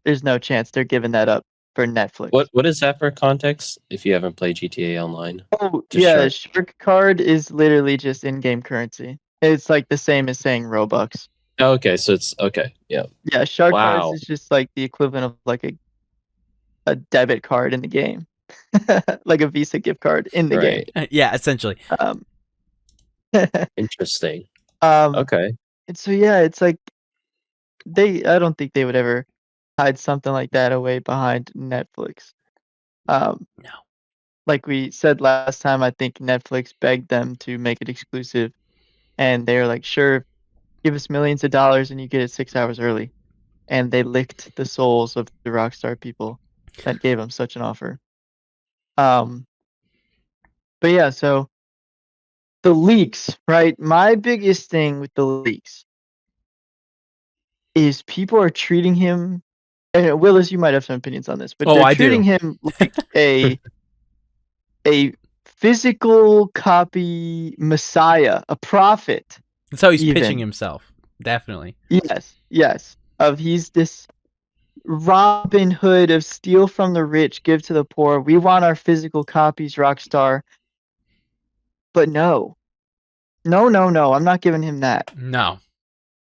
There's no chance they're giving that up for Netflix. What is that for context? If you haven't played GTA Online, Oh Just yeah, shark? shark card is literally just in-game currency. It's like the same as saying Robux. oh, okay, so it's okay. Yeah. Yeah, shark cards Wow. is just like the equivalent of like a debit card in the game. Like a Visa gift card in the game. Right. Yeah, essentially. Interesting. Um, Okay. and so yeah, it's like I don't think they would ever hide something like that away behind Netflix. No. Like we said last time, I think Netflix begged them to make it exclusive, and they were like, "Sure, give us millions of dollars, and you get it 6 hours early." And they licked the souls of the Rockstar people that gave them such an offer. But yeah, so the leaks, right? My biggest thing with the leaks is people are treating him, and Willis, you might have some opinions on this, but they're I treating do. him like a physical copy messiah, a prophet. That's how he's even. pitching himself. Definitely. Yes. He's this Robin Hood of steal from the rich, give to the poor. We want our physical copies, Rockstar. But no. I'm not giving him that. No.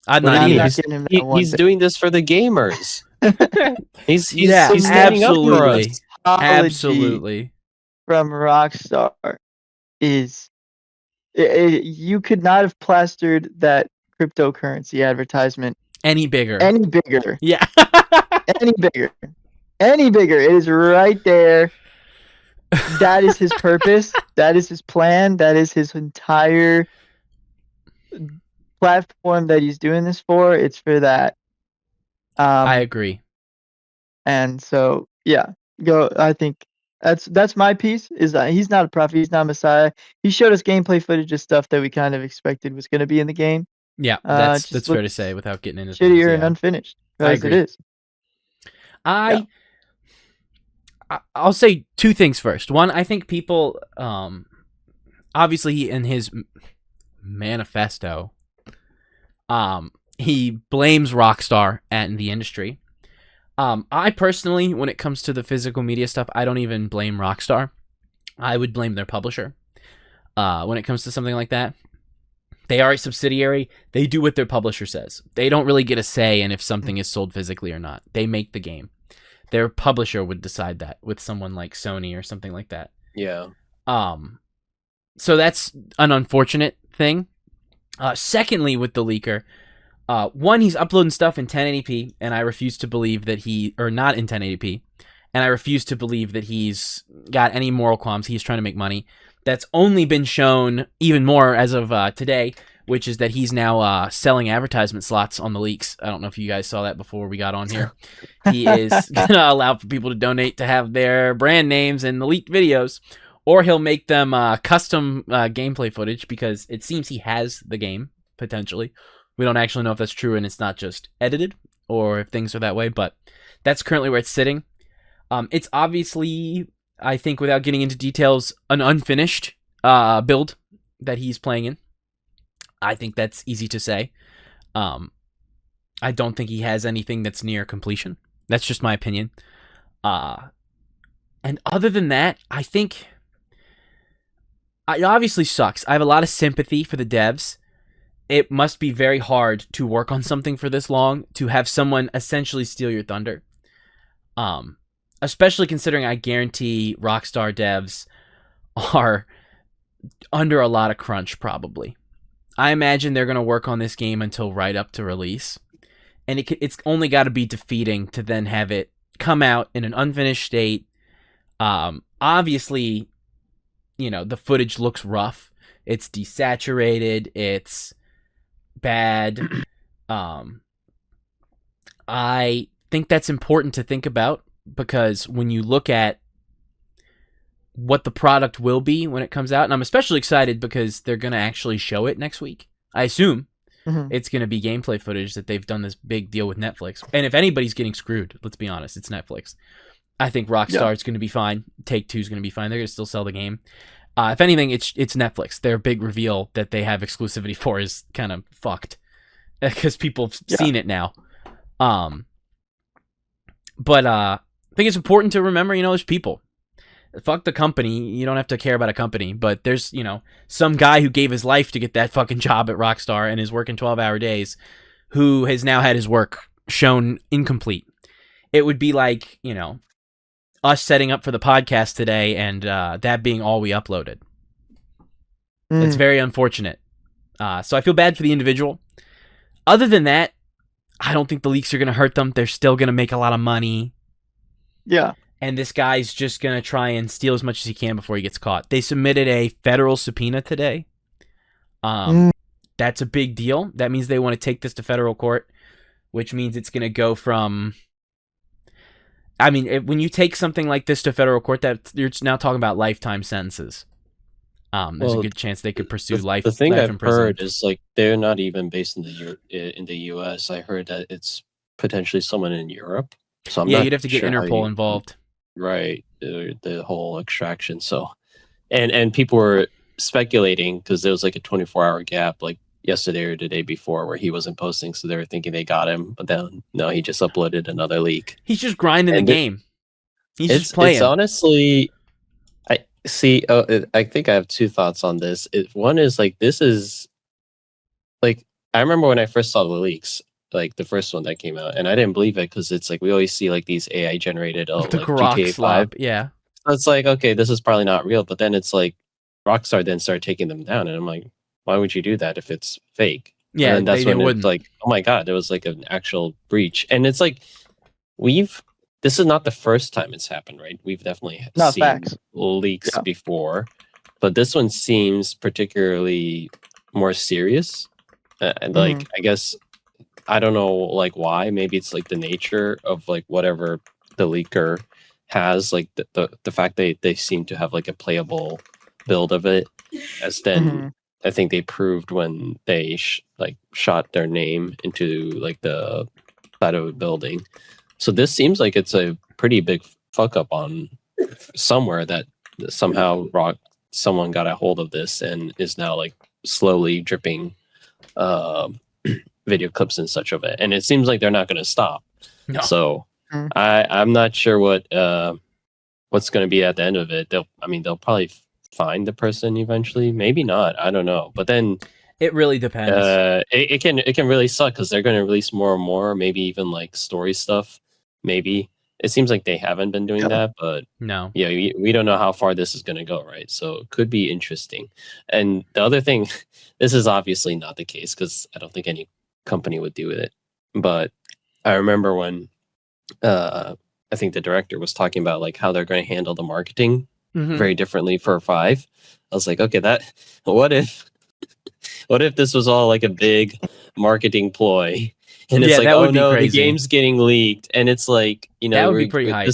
I'm What do not you mean? either. giving him that one He's bit. doing this for the gamers. He's Yeah, standing up for absolutely. us. Apology Absolutely. from Rockstar is you could not have plastered that cryptocurrency advertisement Any bigger. any bigger. Yeah. Any bigger. It is right there. That is his purpose. That is his plan. That is his entire platform that he's doing this for. It's for that. I agree. And so, yeah, I think that's my piece. Is that he's not a prophet. He's not a messiah. He showed us gameplay footage of stuff that we kind of expected was going to be in the game. Yeah, that's just fair to looks say without getting into shittier things, and yeah. unfinished. I As it agree. is. I'll say two things first. One, I think people, obviously in his manifesto, he blames Rockstar and the industry. I personally, when it comes to the physical media stuff, I don't even blame Rockstar. I would blame their publisher. When it comes to something like that, they are a subsidiary. They do what their publisher says. They don't really get a say in if something is sold physically or not. They make the game. Their publisher would decide that with someone like Sony or something like that. Yeah. So that's an unfortunate thing. Secondly, with the leaker, one, he's uploading stuff in 1080p, and I refuse to believe that not in 1080p, and I refuse to believe that he's got any moral qualms. He's trying to make money. That's only been shown even more as of today, which is that he's now selling advertisement slots on the leaks. I don't know if you guys saw that before we got on here. He is going to allow for people to donate to have their brand names in the leaked videos, or he'll make them custom gameplay footage, because it seems he has the game, potentially. We don't actually know if that's true and it's not just edited, or if things are that way, but that's currently where it's sitting. It's obviously, I think, without getting into details, an unfinished build that he's playing in. I think that's easy to say. I don't think he has anything that's near completion. That's just my opinion. And other than that, I think it obviously sucks. I have a lot of sympathy for the devs. It must be very hard to work on something for this long, to have someone essentially steal your thunder. Especially considering I guarantee Rockstar devs are under a lot of crunch, probably. I imagine they're going to work on this game until right up to release. And it's only got to be defeating to then have it come out in an unfinished state. Obviously, the footage looks rough. It's desaturated. It's bad. I think that's important to think about, because when you look at what the product will be when it comes out, and I'm especially excited because they're going to actually show it next week. I assume it's going to be gameplay footage that they've done this big deal with Netflix. And if anybody's getting screwed, let's be honest, it's Netflix. I think Rockstar's going to be fine. Take-Two's going to be fine. They're going to still sell the game. If anything, it's Netflix. Their big reveal that they have exclusivity for is kind of fucked, because people have seen it now. But I think it's important to remember, there's people. Fuck the company. You don't have to care about a company, but there's, some guy who gave his life to get that fucking job at Rockstar and is working 12-hour days, who has now had his work shown incomplete. It would be like, us setting up for the podcast today and that being all we uploaded. It's very unfortunate. So I feel bad for the individual. Other than that, I don't think the leaks are going to hurt them. They're still going to make a lot of money. Yeah. And this guy's just going to try and steal as much as he can before he gets caught. They submitted a federal subpoena today. That's a big deal. That means they want to take this to federal court, which means it's going to go from... when you take something like this to federal court, that you're now talking about lifetime sentences. There's a good chance they could pursue life. The thing life I've in prison. heard is they're not even based in the U.S. I heard that it's potentially someone in Europe. So I'm not you'd have to get sure Interpol involved. Right, the whole extraction. So, and people were speculating because there was a 24-hour gap, yesterday or the day before, where he wasn't posting, so they were thinking they got him, but then no, he just uploaded another leak. He's just grinding the game. He's just playing. It's honestly, I see. I think I have two thoughts on this. One is this is I remember when I first saw the leaks, the first one that came out, and I didn't believe it because it's we always see these AI generated the GTA 5. Yeah. So it's okay, this is probably not real, but then it's Rockstar then started taking them down, and I'm like, why would you do that if it's fake? Yeah, and that's when wouldn't. It's oh my god, there was an actual breach. And it's this is not the first time it's happened, right? We've definitely seen leaks before, but this one seems particularly more serious. And I guess I don't know why. Maybe it's the nature of whatever the leaker has, the fact they seem to have a playable build of it, as then I think they proved when they shot their name into the side of a building. So this seems like it's a pretty big fuck up on somewhere, that somehow someone got a hold of this and is now slowly dripping video clips and such of it, and it seems like they're not going to stop. No. So Mm. I'm not sure what's going to be at the end of it. They'll probably find the person eventually. Maybe not. I don't know. But then It really depends. it can really suck because they're going to release more and more. Maybe even like story stuff. Maybe it seems like they haven't been doing that, but No. yeah, we don't know how far this is going to go, right? So it could be interesting. And the other thing, this is obviously not the case because I don't think any company would do it. But I remember when I think the director was talking about like how they're going to handle the marketing Mhm. very differently for 5. I was like, okay, what if this was all like a big marketing ploy? And it's Yeah, like, that oh would be no, the crazy. game's getting leaked, and it's like, That would be pretty hype.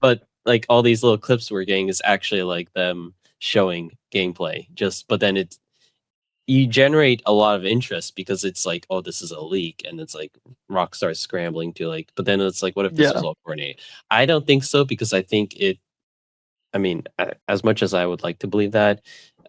But like all these little clips we're getting is actually like them showing gameplay. But then you generate a lot of interest because it's like, oh, this is a leak, and it's like Rockstar scrambling to like. But then it's like, what if this was all coordinated? I don't think so because I think as much as I would like to believe that,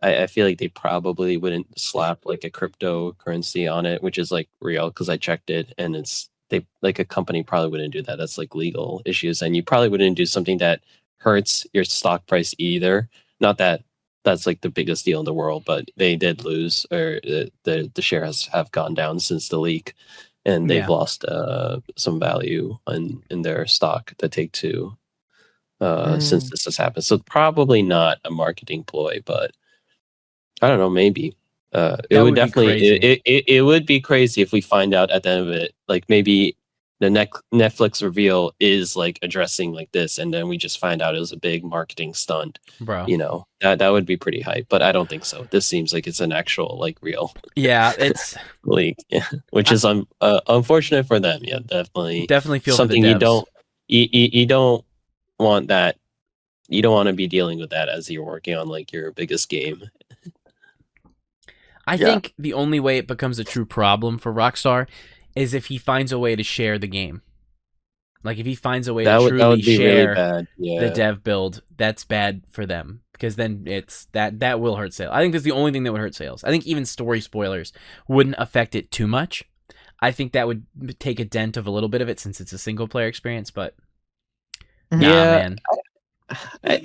I feel like they probably wouldn't slap like a cryptocurrency on it, which is like real because I checked it, and a company probably wouldn't do that. That's like legal issues, and you probably wouldn't do something that hurts your stock price either. Not that that's like the biggest deal in the world, but they did lose, or the shares have gone down since the leak, and they've lost some value in their stock, the Take-Two, since this has happened. So probably not a marketing ploy, but I don't know, maybe. It would definitely it would be crazy if we find out at the end of it, like maybe the Netflix reveal is like addressing like this, and then we just find out it was a big marketing stunt. Bro. You know, that would be pretty hype, but I don't think so. This seems like it's an actual like real it's leak, which is unfortunate for them. Yeah, definitely feel something for the you devs. you don't want that. You don't want to be dealing with that as you're working on like your biggest game. I think the only way it becomes a true problem for Rockstar is if he finds a way to share the game. Like if he finds a way to truly share the dev build, that's bad for them because then it's that will hurt sales. I think that's the only thing that would hurt sales. I think even story spoilers wouldn't affect it too much. I think that would take a dent of a little bit of it since it's a single player experience, but man. I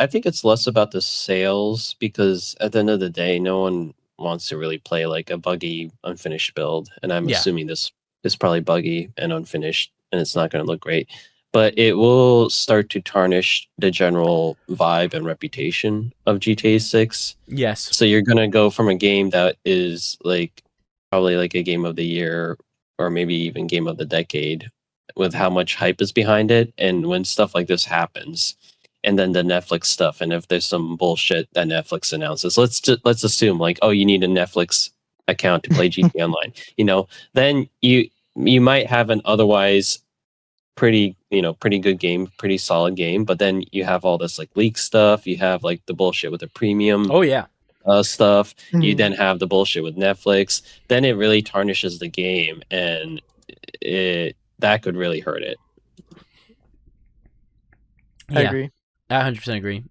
think it's less about the sales because at the end of the day, no one wants to really play like a buggy, unfinished build, and I'm assuming this is probably buggy and unfinished, and it's not going to look great. But it will start to tarnish the general vibe and reputation of GTA 6. Yes. So you're going to go from a game that is like probably like a game of the year or maybe even game of the decade with how much hype is behind it, and when stuff like this happens. And then the Netflix stuff, and if there's some bullshit that Netflix announces, let's assume like, oh, you need a Netflix account to play GTA Online, then you might have an otherwise pretty good game, pretty solid game, but then you have all this like leak stuff, you have like the bullshit with the premium stuff, you then have the bullshit with Netflix, then it really tarnishes the game, and that could really hurt it. I agree. I 100% agree.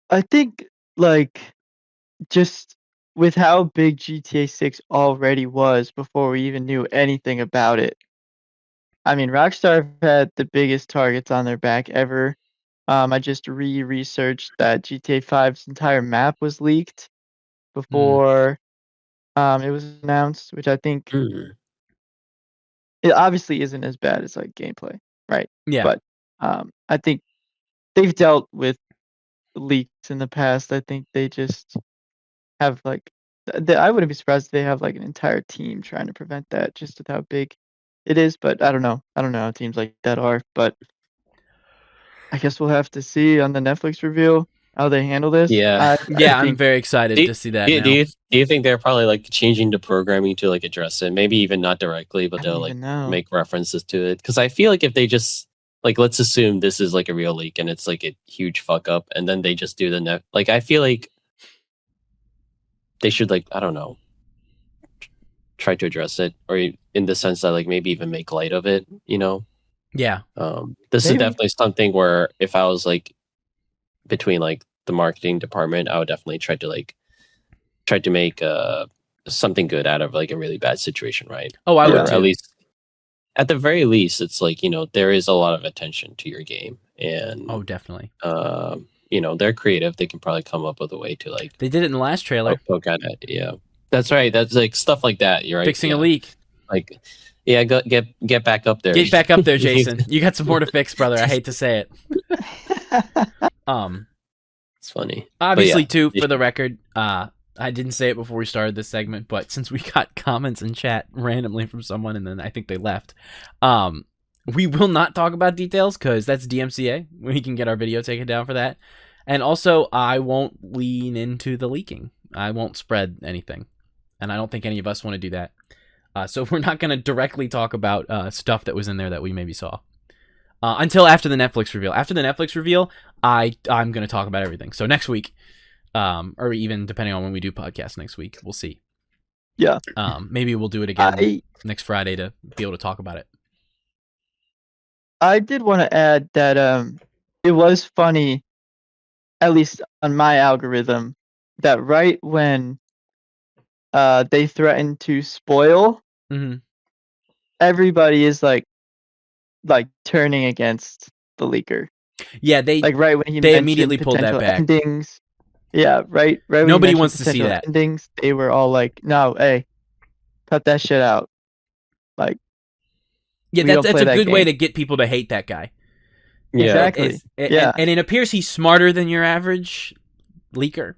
I think, like, just with how big GTA 6 already was before we even knew anything about it. I mean, Rockstar had the biggest targets on their back ever. I just researched that GTA 5's entire map was leaked before it was announced, which I think it obviously isn't as bad as like gameplay, right? Yeah. But I think they've dealt with leaks in the past. I think they just have like I wouldn't be surprised if they have like an entire team trying to prevent that just with how big it is, but I don't know how teams like that are, but I guess we'll have to see on the Netflix reveal how they handle this. I'm very excited to see that. Do you think they're probably like changing the programming to like address it? Maybe even not directly, but they'll like make references to it. Because I feel like if they just like, let's assume this is like a real leak and it's like a huge fuck up, and then they just do like, I feel like they should like, I don't know, try to address it, or in the sense that like maybe even make light of it, Yeah. This is definitely something where if I was like between like the marketing department, I would definitely try to make something good out of like a really bad situation, right? Oh, I Or would at too. least, at the very least, it's like, there is a lot of attention to your game, and Oh, definitely. they're creative. They can probably come up with a way to like They did it in the last trailer. poke at it. Yeah, that's right. That's like stuff like that. You're right. Fixing a Yeah. leak. Like, yeah, get back up there. Get back up there, Jason. You got some more to fix, brother. I hate to say it. It's funny. Obviously, yeah. too, for the record, I didn't say it before we started this segment, but since we got comments in chat randomly from someone, and then I think they left, we will not talk about details because that's DMCA. We can get our video taken down for that. And also, I won't lean into the leaking. I won't spread anything. And I don't think any of us want to do that. So we're not going to directly talk about stuff that was in there that we maybe saw. Until after the Netflix reveal. After the Netflix reveal, I'm going to talk about everything. So next week, or even depending on when we do podcast next week, we'll see. Yeah. Maybe we'll do it again next Friday to be able to talk about it. I did want to add that it was funny, at least on my algorithm, that right when they threatened to spoil, everybody is like turning against the leaker. Yeah, they right when they immediately pulled that back. Endings. Yeah, right. When nobody wants to see that. Endings. They were all like, "No, hey, cut that shit out." Like, yeah, that's a good way to get people to hate that guy. Yeah, exactly. And it appears he's smarter than your average leaker.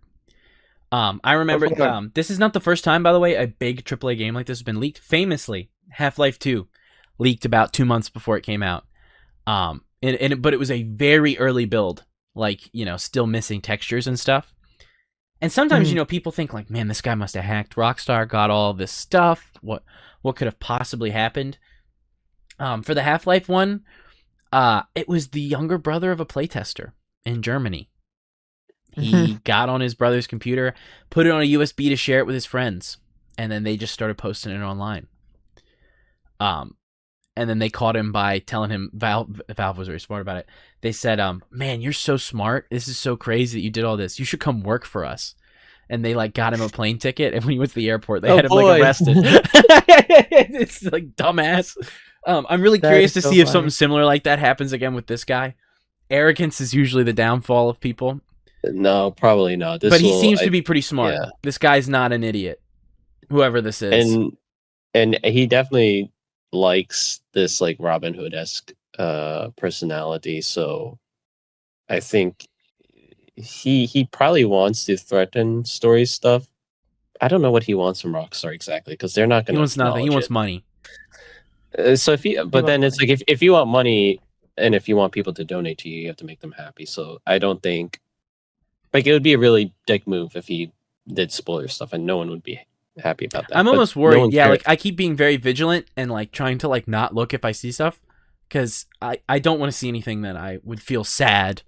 I remember this is not the first time, by the way, a big AAA game like this has been leaked. Famously, Half-Life 2 leaked about 2 months before it came out. But it was a very early build, like, still missing textures and stuff. And sometimes, people think like, man, this guy must have hacked. Rockstar got all this stuff. What could have possibly happened? For the Half-Life one, it was the younger brother of a playtester in Germany. He got on his brother's computer, put it on a USB to share it with his friends, and then they just started posting it online. And then they caught him by telling him, Valve was very smart about it. They said, man, you're so smart. This is so crazy that you did all this. You should come work for us. And they got him a plane ticket. And when he went to the airport, they had him arrested. It's like dumbass. I'm really curious to see if something similar like that happens again with this guy. Arrogance is usually the downfall of people. No, probably not. But he seems to be pretty smart. Yeah. This guy's not an idiot. Whoever this is. And he definitely likes this like Robin Hood-esque personality, so I think he probably wants to threaten story stuff. I don't know what he wants from Rockstar exactly, because they're not going to. He wants nothing. He wants money. So then it's like if you want money and if you want people to donate to you, you have to make them happy. So I don't think it would be a really dick move if he did spoiler stuff, and no one would be happy about that. I'm almost worried. Yeah, I keep being very vigilant and trying to not look if I see stuff, because I don't want to see anything that I would feel sad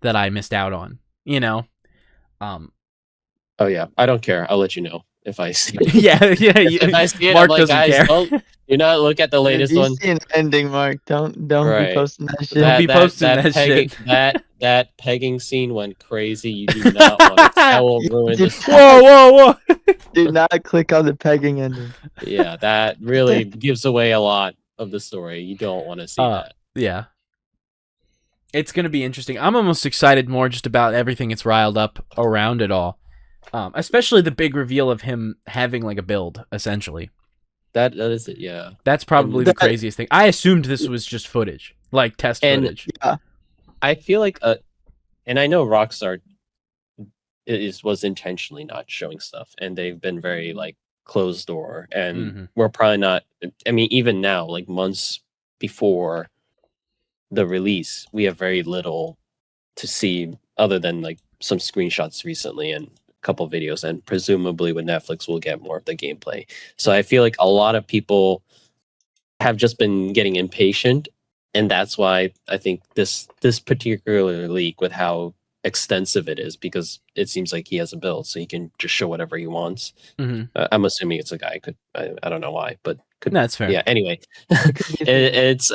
that I missed out on. Oh yeah, I don't care. I'll let you know if I see it. yeah. If I see it, Mark I'm like, doesn't guys, care. Do not look at the latest one. If you see an ending, Mark, don't be posting that shit. Don't be posting that shit. That pegging scene went crazy. You do not want that will ruin this. Whoa! Do not click on the pegging ending. Yeah, that really gives away a lot of the story. You don't want to see that. Yeah. It's going to be interesting. I'm almost excited more just about everything it's riled up around it all. Especially the big reveal of him having a build, essentially. That is it, yeah. That's probably the craziest thing. I assumed this was just footage, test footage. Yeah. I feel like, and I know Rockstar was intentionally not showing stuff, and they've been very closed door, and we're probably not. I mean, even now, months before the release, we have very little to see other than some screenshots recently and a couple videos, and presumably with Netflix we'll get more of the gameplay. So I feel like a lot of people have just been getting impatient, and that's why I think this particular leak, with how extensive it is, because it seems like he has a build, so he can just show whatever he wants. I'm assuming it's a guy. I don't know why, but that's fair. Yeah. Anyway, it's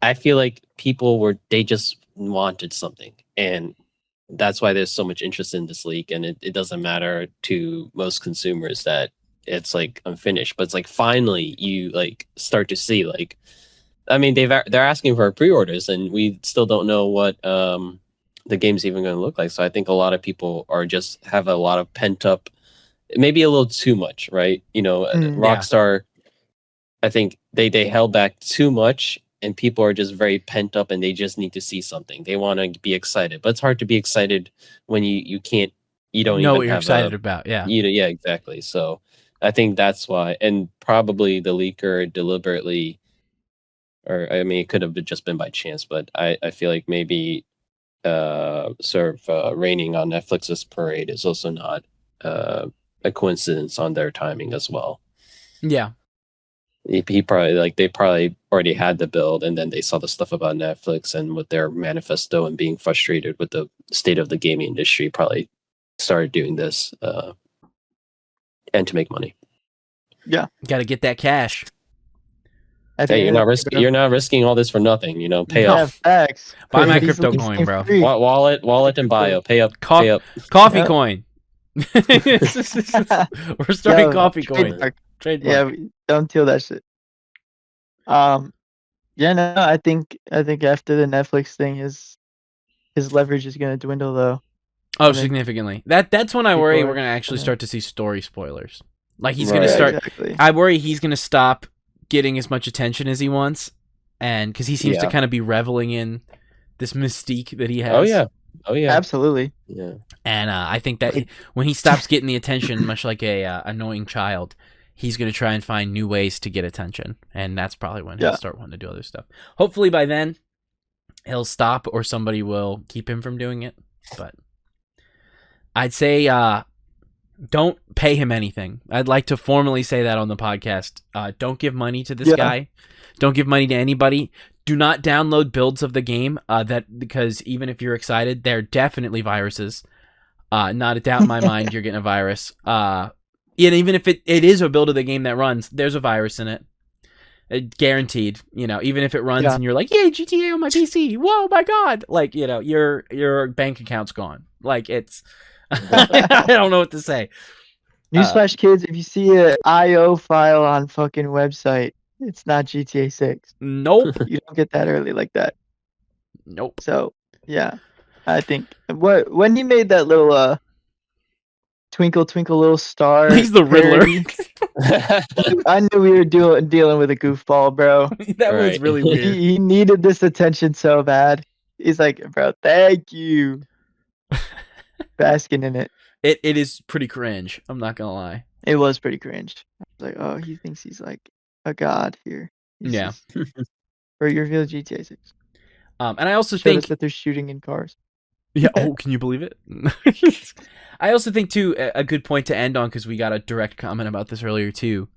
I feel like people they just wanted something, and that's why there's so much interest in this leak, and it doesn't matter to most consumers that it's like unfinished, but it's like finally you like start to see like, I mean they're asking for pre-orders, and we still don't know what the game's even going to look like. So I think a lot of people are just have a lot of pent up, maybe a little too much, right? You know, Rockstar, I think they held back too much, and people are just very pent up, and they just need to see something. They want to be excited, but it's hard to be excited when you can't, you don't know even what you're have excited about. Yeah, yeah, exactly. So I think that's why, and probably the leaker deliberately, or I mean, it could have just been by chance, but I feel like maybe sort of raining on Netflix's parade is also not a coincidence on their timing as well. Yeah. He probably like they probably already had the build, and then they saw the stuff about Netflix and with their manifesto and being frustrated with the state of the gaming industry, probably started doing this and to make money. Yeah, got to get that cash. Hey, you're not risking all this for nothing. You know, pay up. Facts. Buy my crypto coin, bro. Wallet and bio. Pay up. Pay up. Coffee coin. We're starting coffee coin. Trademark. Yeah, don't steal that shit. Yeah, no, I think after the Netflix thing, his leverage is gonna dwindle though. Oh, significantly. That's when I worry we're gonna actually start to see story spoilers. Like he's gonna start. Exactly. I worry he's gonna stop getting as much attention as he wants, and because he seems to kind of be reveling in this mystique that he has. Oh yeah, absolutely. Yeah. And I think that when he stops getting the attention, much like a annoying child, he's going to try and find new ways to get attention, and that's probably when he'll start wanting to do other stuff. Hopefully by then he'll stop, or somebody will keep him from doing it. But I'd say don't pay him anything. I'd like to formally say that on the podcast. Don't give money to this guy. Don't give money to anybody. Do not download builds of the game because even if you're excited, they're definitely viruses. Not a doubt in my mind you're getting a virus. And even if it is a build of the game that runs, there's a virus in it. Guaranteed. You know, even if it runs and you're like, yay, GTA on my PC. Whoa, my God. Like, you know, your bank account's gone. Like, it's... I don't know what to say. Newsflash, kids, if you see an IO file on fucking website, it's not GTA 6. Nope. You don't get that early like that. Nope. So, yeah. I think when he made that little Twinkle Twinkle Little Star, he's the Riddler. I knew we were dealing with a goofball, bro. That was really weird. He needed this attention so bad. He's like, bro, thank you. Basking in it. It is pretty cringe. I'm not gonna lie. It was pretty cringe. I was like, oh, he thinks he's like a god here. Or you reveal GTA 6. And I also think that they're shooting in cars. Yeah. Oh, can you believe it? I also think too a good point to end on, because we got a direct comment about this earlier too.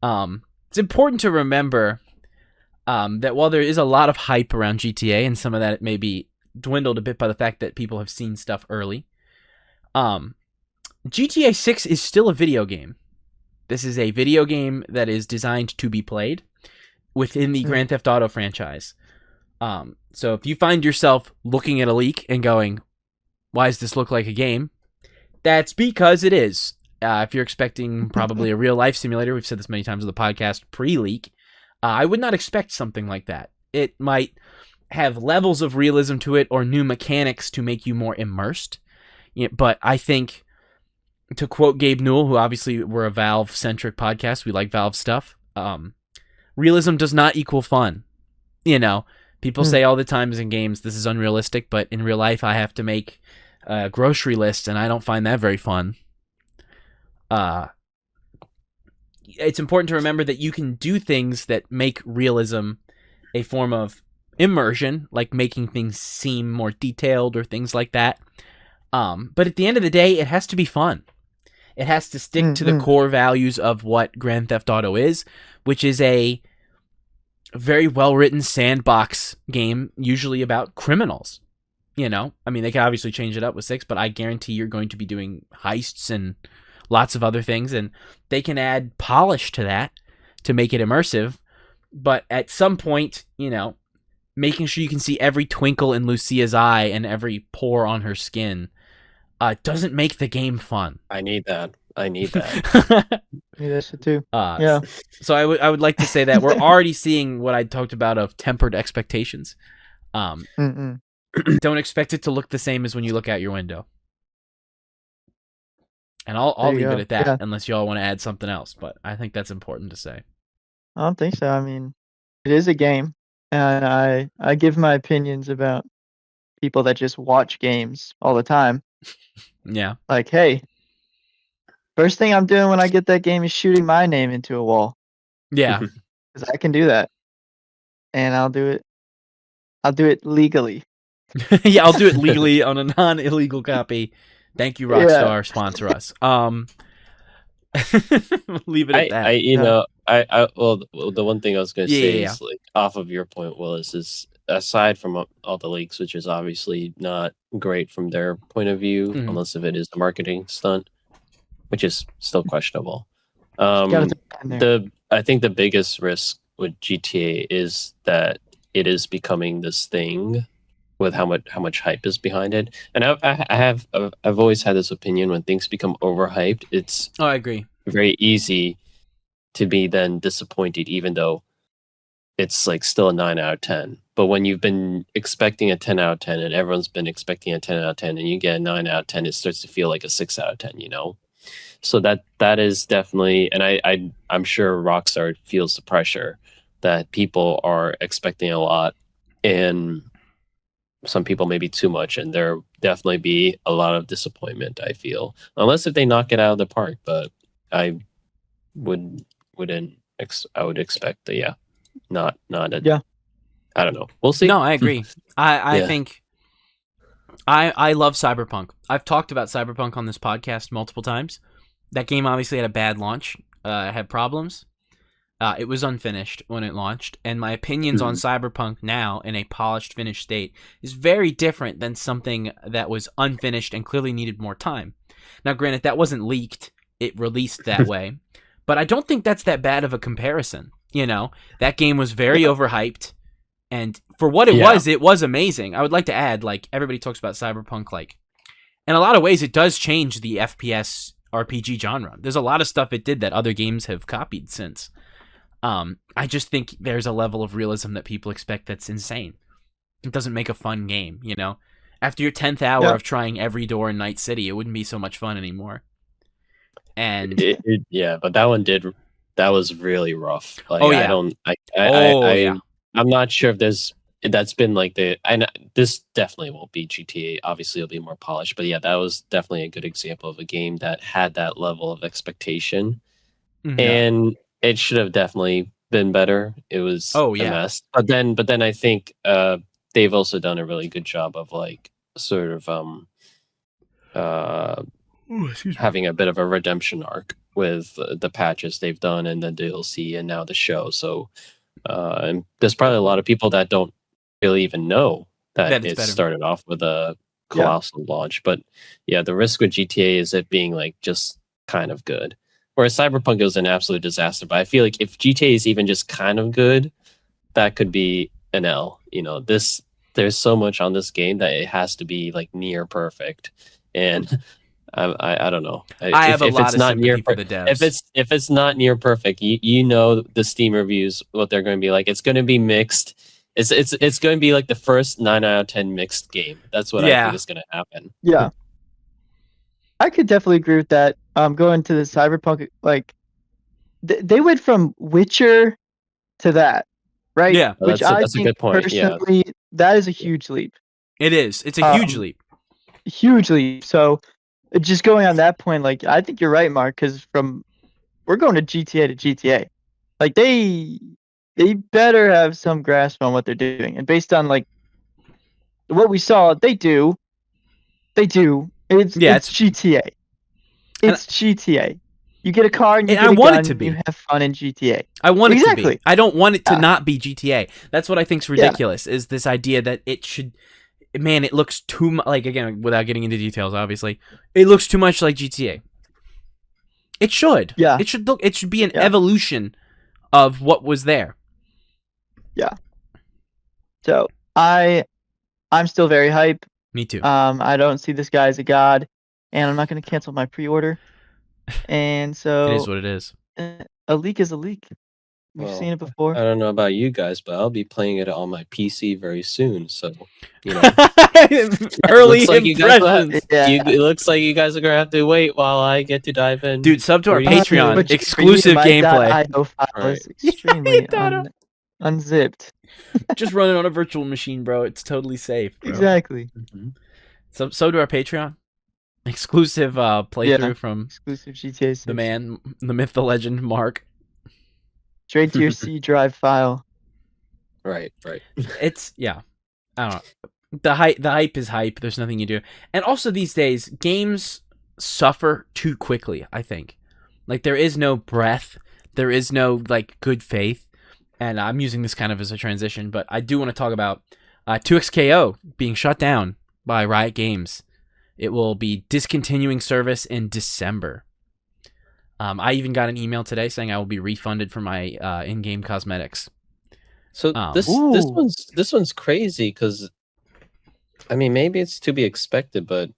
It's important to remember that while there is a lot of hype around GTA, and some of that may be dwindled a bit by the fact that people have seen stuff early, GTA 6 is still a video game. This is a video game that is designed to be played within the Grand Theft Auto franchise. So if you find yourself looking at a leak and going, why does this look like a game? That's because it is. If you're expecting probably a real life simulator, we've said this many times on the podcast, pre-leak, I would not expect something like that. It might have levels of realism to it or new mechanics to make you more immersed. But I think, to quote Gabe Newell, who obviously we're a Valve-centric podcast, we like Valve stuff, realism does not equal fun. You know, people say all the times in games, this is unrealistic, but in real life I have to make a grocery list, and I don't find that very fun. It's important to remember that you can do things that make realism a form of immersion, like making things seem more detailed or things like that. But at the end of the day, it has to be fun. It has to stick to the core values of what Grand Theft Auto is, which is a very well-written sandbox game, usually about criminals. You know, I mean, they can obviously change it up with 6, but I guarantee you're going to be doing heists and lots of other things, and they can add polish to that to make it immersive. But at some point, you know, making sure you can see every twinkle in Lucia's eye and every pore on her skin doesn't make the game fun. I need that. Yeah, that shit too. Yeah. So I would like to say that we're already seeing what I talked about of tempered expectations. Mm-mm. Don't expect it to look the same as when you look out your window. And I'll There you leave go. it at that, Yeah. unless y'all want to add something else. But I think that's important to say. I don't think so. I mean, it is a game, and I give my opinions about people that just watch games all the time. Yeah. Like, hey, first thing I'm doing when I get that game is shooting my name into a wall, Yeah. because I can do that, and I'll do it. I'll do it legally. Yeah, I'll do it legally on a non-illegal copy. Thank you, Rockstar. Sponsor us. Leave it at that. Well, the one thing I was going to say is, like, off of your point, Willis, is aside from all the leaks, which is obviously not great from their point of view, unless if it is a marketing stunt, which is still questionable. I think the biggest risk with GTA is that it is becoming this thing with how much hype is behind it. And I've always had this opinion: when things become overhyped, it's I agree. Very easy to be then disappointed, even though it's like still a 9 out of 10. But when you've been expecting a 10 out of 10 and everyone's been expecting a 10 out of 10 and you get a 9 out of 10, it starts to feel like a 6 out of 10, you know? So that is definitely, and I'm sure Rockstar feels the pressure that people are expecting a lot, and some people maybe too much, and there definitely be a lot of disappointment, I feel, unless if they knock it out of the park. But I would expect that, not I don't know. We'll see. No, I agree. I think I love Cyberpunk. I've talked about Cyberpunk on this podcast multiple times. That game obviously had a bad launch. Had problems. It was unfinished when it launched, and my opinions on Cyberpunk now in a polished, finished state is very different than something that was unfinished and clearly needed more time. Now, granted, that wasn't leaked. It released that way. But I don't think that's that bad of a comparison. You know, that game was very overhyped, and for what it was amazing. I would like to add, like, everybody talks about Cyberpunk, like, in a lot of ways, it does change the FPS RPG genre. There's a lot of stuff it did that other games have copied since. I just think there's a level of realism that people expect that's insane. It doesn't make a fun game, you know? After your 10th hour of trying every door in Night City, it wouldn't be so much fun anymore. And but that was really rough. Like, I'm not sure if that's been like this definitely won't be GTA. Obviously it'll be more polished, but that was definitely a good example of a game that had that level of expectation. And it should have definitely been better. It was a mess. But then I think they've also done a really good job of, like, sort of having a bit of a redemption arc with the patches they've done and the DLC and now the show. So and there's probably a lot of people that don't really even know that it started off with a colossal launch. But the risk with GTA is it being, like, just kind of good. Whereas Cyberpunk was an absolute disaster. But I feel like if GTA is even just kind of good, that could be an L. You know, there's so much on this game that it has to be, like, near perfect. And I don't know. I have a lot of sympathy for the devs. If it's not near perfect, you know the Steam reviews, what they're going to be like. It's going to be mixed. It's going to be like the first 9 out of 10 mixed game. That's what I think is going to happen. Yeah, I could definitely agree with that. Going to the Cyberpunk, like, they went from Witcher to that, right? Yeah, which that's a good point. Personally, that is a huge leap. It is. It's a huge leap. Huge leap. So, just going on that point, like, I think you're right, Mark, because we're going to GTA to GTA. Like, they better have some grasp on what they're doing. And based on, like, what we saw, they do. It's GTA. It's GTA. You get a car and you get a gun and you have fun in GTA. I want it to be. I don't want it to not be GTA. That's what I think's ridiculous, is this idea that it should... Man, it looks too much... Like, again, without getting into details, obviously, it looks too much like GTA. It should. Yeah. It should be an evolution of what was there. Yeah. So I'm still very hype. Me too. I don't see this guy as a god, and I'm not going to cancel my pre-order. And It is so what it is. a leak is a leak. We've Well, seen it before. I don't know about you guys, but I'll be playing it on my PC very soon. So, you know, Early looks like you guys will have- impressions. Yeah. it looks like you guys are gonna have to wait while I get to dive in. Dude, sub to our pretty soon. Patreon. Which for you, Exclusive my gameplay. .io file Right. is extremely Data. unzipped. Just run it on a virtual machine, bro. It's totally safe, bro. Exactly. Mhm. So to our Patreon. Exclusive playthrough from Exclusive GTA 6. the man, the myth, the legend, Mark. Straight to your C drive file. Right. It's I don't know. The hype is hype. There's nothing you do. And also these days, games suffer too quickly, I think. Like there is no breath. There is no like good faith. And I'm using this kind of as a transition, but I do want to talk about 2XKO being shut down by Riot Games. It will be discontinuing service in December. I even got an email today saying I will be refunded for my in-game cosmetics. So this one's crazy because, I mean, maybe it's to be expected, but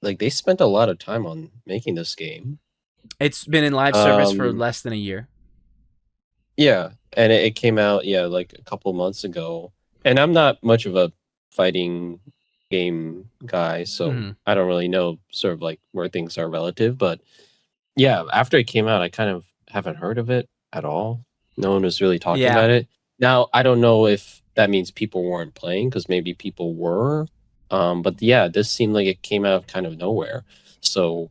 like they spent a lot of time on making this game. It's been in live service for less than a year. Yeah, and it came out like a couple months ago. And I'm not much of a fighting game guy, so I don't really know sort of like where things are relative. But yeah, after it came out, I kind of haven't heard of it at all. No one was really talking about it. Now, I don't know if that means people weren't playing, because maybe people were. But yeah, this seemed like it came out of kind of nowhere. So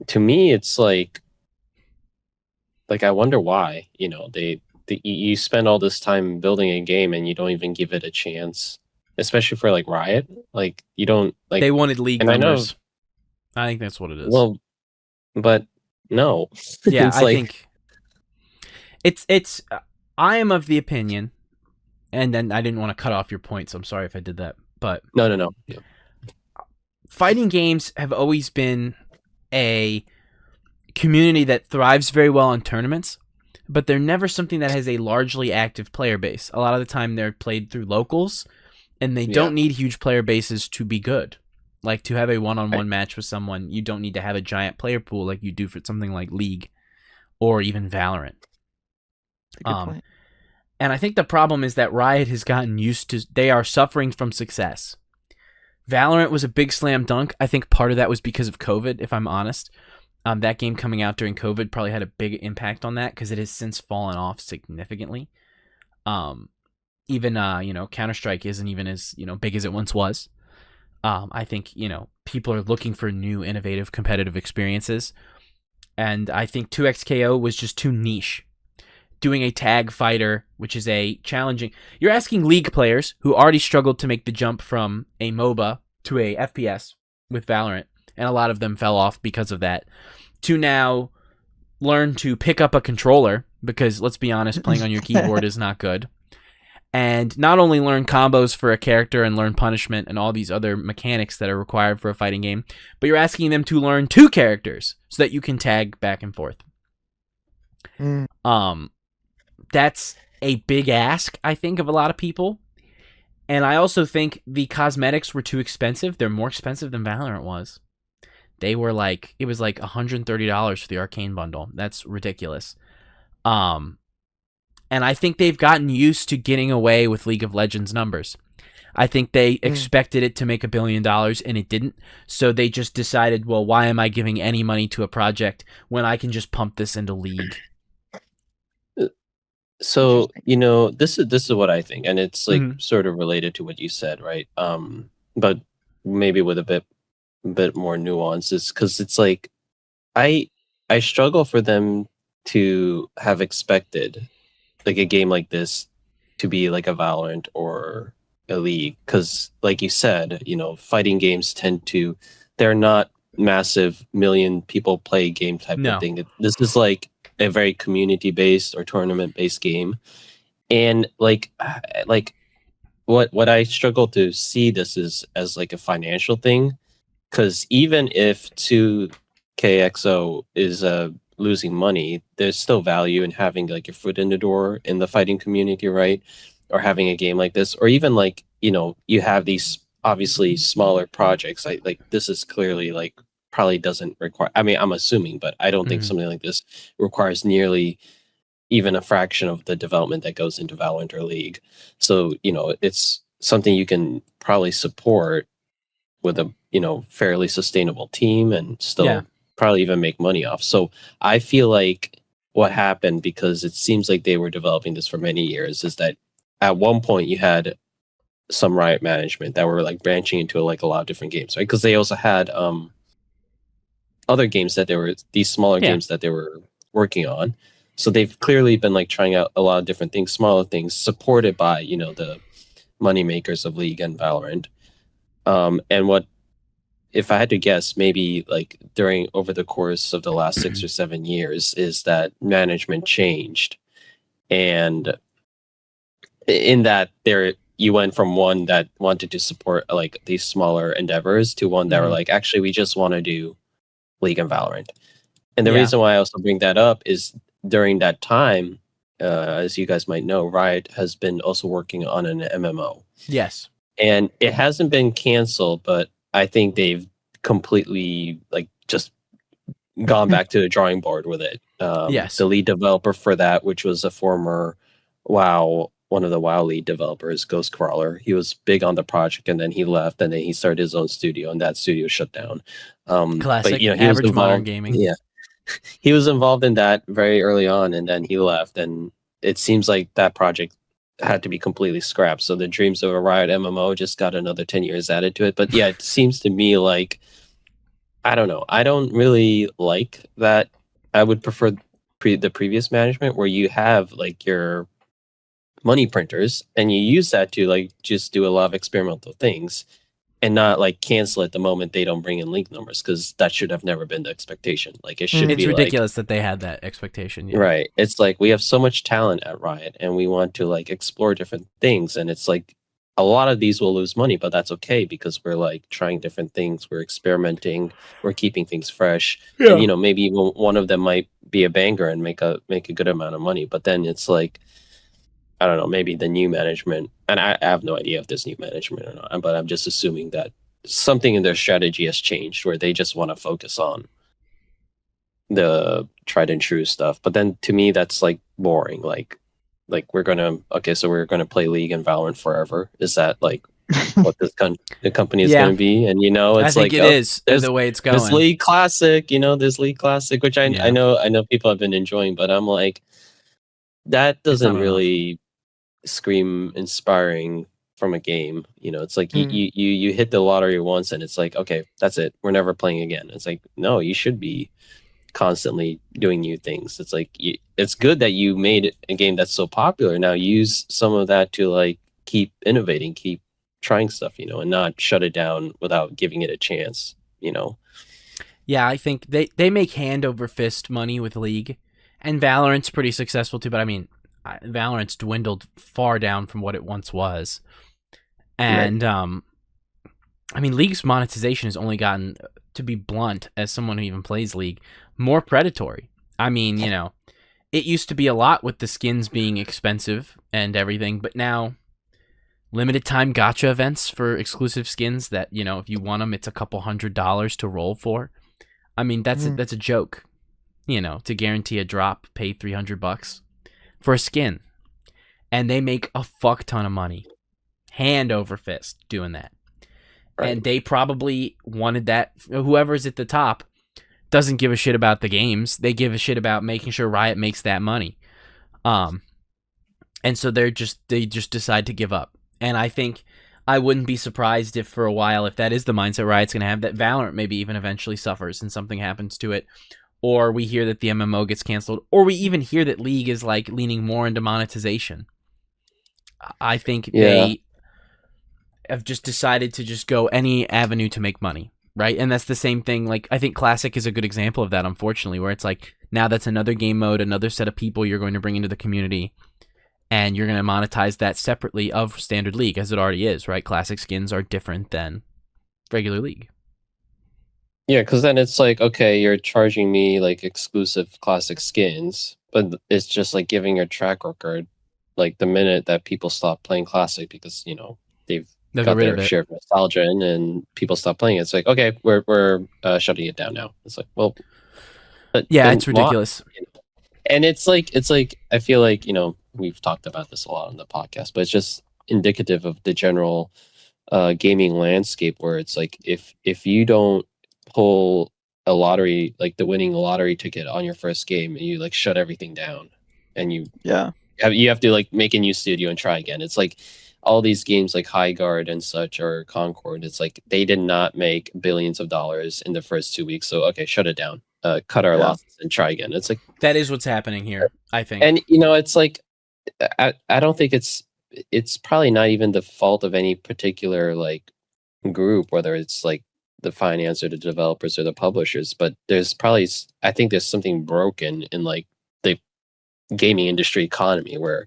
to me, it's like I wonder why, you spend all this time building a game and you don't even give it a chance, especially for like Riot. Like you don't like they wanted league and numbers. I think that's what it is. Well, but no. Yeah, It's I like- think it's I am of the opinion, and then I didn't want to cut off your point, so I'm sorry if I did that. But No. Yeah. fighting games have always been a community that thrives very well in tournaments, but they're never something that has a largely active player base. A lot of the time they're played through locals, and they don't need huge player bases to be good. Like to have a one-on-one match with someone, you don't need to have a giant player pool like you do for something like League or even Valorant. That's a good point. And I think the problem is that Riot has gotten used to, they are suffering from success. Valorant was a big slam dunk. I think part of that was because of COVID, if I'm honest. That game coming out during COVID probably had a big impact on that because it has since fallen off significantly. Even Counter-Strike isn't even as big as it once was. I think people are looking for new, innovative, competitive experiences, and I think 2XKO was just too niche. Doing a tag fighter, which is a challenging. You're asking League players who already struggled to make the jump from a MOBA to a FPS with Valorant, and a lot of them fell off because of that, to now learn to pick up a controller, because let's be honest, playing on your keyboard is not good. And not only learn combos for a character and learn punishment and all these other mechanics that are required for a fighting game, but you're asking them to learn 2 characters so that you can tag back and forth. That's a big ask, I think, of a lot of people. And I also think the cosmetics were too expensive. They're more expensive than Valorant was. They were it was like $130 for the Arcane bundle. That's ridiculous. And I think they've gotten used to getting away with League of Legends numbers. I think they expected it to make $1 billion and it didn't. So they just decided, well, why am I giving any money to a project when I can just pump this into League? So this is what I think, and it's like sort of related to what you said, right? But maybe with a bit more nuances, because it's like I struggle for them to have expected like a game like this to be like a Valorant or a League, because like you said, fighting games they're not massive million people play game type of thing. This is like a very community-based or tournament-based game, and like what I struggle to see this is as like a financial thing, because even if 2KXO is losing money, there's still value in having like your foot in the door in the fighting community, right? or having a game like this, or even like, you know, you have these obviously smaller projects. Like this is clearly like probably doesn't require. I mean, I'm assuming, but I don't think Mhm. something like this requires nearly even a fraction of the development that goes into Valorant or League. So, you know, it's something you can probably support with a, you know, fairly sustainable team and still Yeah. probably even make money off. So I feel like what happened, because it seems like they were developing this for many years, is that at one point you had some Riot management that were like branching into like a lot of different games, right? Because they also had other games that they were, these smaller Yeah. games that they were working on. So they've clearly been like trying out a lot of different things, smaller things, supported by, you know, the money makers of League and Valorant. And what, if I had to guess, maybe like during over the course of the last 6 or 7 years, is that management changed, and in that there you went from one that wanted to support like these smaller endeavors to one that were Mhm. like, actually, we just want to do League and Valorant. And the Yeah. reason why I also bring that up is during that time, as you guys might know, Riot has been also working on an MMO. Yes. And it hasn't been canceled, but I think they've completely like just gone back to the drawing board with it. Yes. The lead developer for that, which was a former one of the WoW lead developers, Ghost Crawler, he was big on the project, and then he left, and then he started his own studio, and that studio shut down. But Classic. you know, he was Average modern involved. gaming. Yeah, he was involved in that very early on, and then he left, and it seems like that project had to be completely scrapped. So the dreams of a Riot MMO just got another 10 years added to it. But yeah, it seems to me like, I don't know. I don't really like that. I would prefer the previous management, where you have like your money printers and you use that to like just do a lot of experimental things, and not like cancel it the moment they don't bring in link numbers, because that should have never been the expectation. Like it should It's be like, ridiculous that they had that expectation. Yeah. right. It's like we have so much talent at Riot and we want to like explore different things. And it's like a lot of these will lose money, but that's okay, because we're like trying different things. We're experimenting. We're keeping things fresh. And you know, maybe even one of them might be a banger and make a good amount of money. But then it's like, I don't know, maybe the new management, and I have no idea if there's new management or not, but I'm just assuming that something in their strategy has changed, where they just want to focus on the tried and true stuff. But then to me, that's like boring. Like we're gonna play League and Valorant forever. Is that like what the company is Yeah. gonna be? And you know, I it's think like, it oh, is the way it's this going. League Classic, you know, this League Classic, which I Yeah. know people have been enjoying, but I'm like, that It's not doesn't enough. really scream inspiring from a game. You know, it's like you hit the lottery once and it's like, okay, that's it, we're never playing again. It's like, no, you should be constantly doing new things. It's like, it's good that you made a game that's so popular. Now use some of that to like keep innovating, keep trying stuff, you know, and not shut it down without giving it a chance, you know. Yeah, I think they make hand over fist money with League, and Valorant's pretty successful too. But I mean, Valorant's dwindled far down from what it once was, and I mean, League's monetization has only gotten, to be blunt, as someone who even plays League, more predatory. I mean, you know, it used to be a lot with the skins being expensive and everything, but now limited time gacha events for exclusive skins that, you know, if you want them, it's a couple $100 to roll for. I mean, that's a joke. You know, to guarantee a drop, pay $300 for a skin, and they make a fuck ton of money, hand over fist, doing that. Right. And they probably wanted that. Whoever's at the top doesn't give a shit about the games. They give a shit about making sure Riot makes that money. And so they just decide to give up. And I think I wouldn't be surprised if for a while, if that is the mindset Riot's going to have, that Valorant maybe even eventually suffers and something happens to it. Or we hear that the MMO gets canceled. Or we even hear that League is like leaning more into monetization. I think they have just decided to just go any avenue to make money, right? And that's the same thing. Like, I think Classic is a good example of that, unfortunately, where it's like, now that's another game mode, another set of people you're going to bring into the community, and you're going to monetize that separately of standard League, as it already is, right? Classic skins are different than regular League. Yeah, because then it's like, okay, you're charging me like exclusive classic skins, but it's just like giving your track record like the minute that people stop playing Classic because they've They'll got get rid their of it. share of nostalgia and people stop playing it, it's like, okay, we're shutting it down now. It's like, well, but Yeah, then it's why? ridiculous. And it's like I feel like we've talked about this a lot on the podcast, but it's just indicative of the general gaming landscape where it's like if you don't pull a lottery, like the winning lottery ticket on your first game, and you like shut everything down, and you have to like make a new studio and try again. It's like all these games like High Guard and such or Concord. It's like they did not make billions of dollars in the first 2 weeks, so okay, shut it down, cut our losses and try again. It's like that is what's happening here, I think. and it's like I don't think it's probably not even the fault of any particular like group, whether it's like the finance or the developers or the publishers, but I think there's something broken in like the gaming industry economy where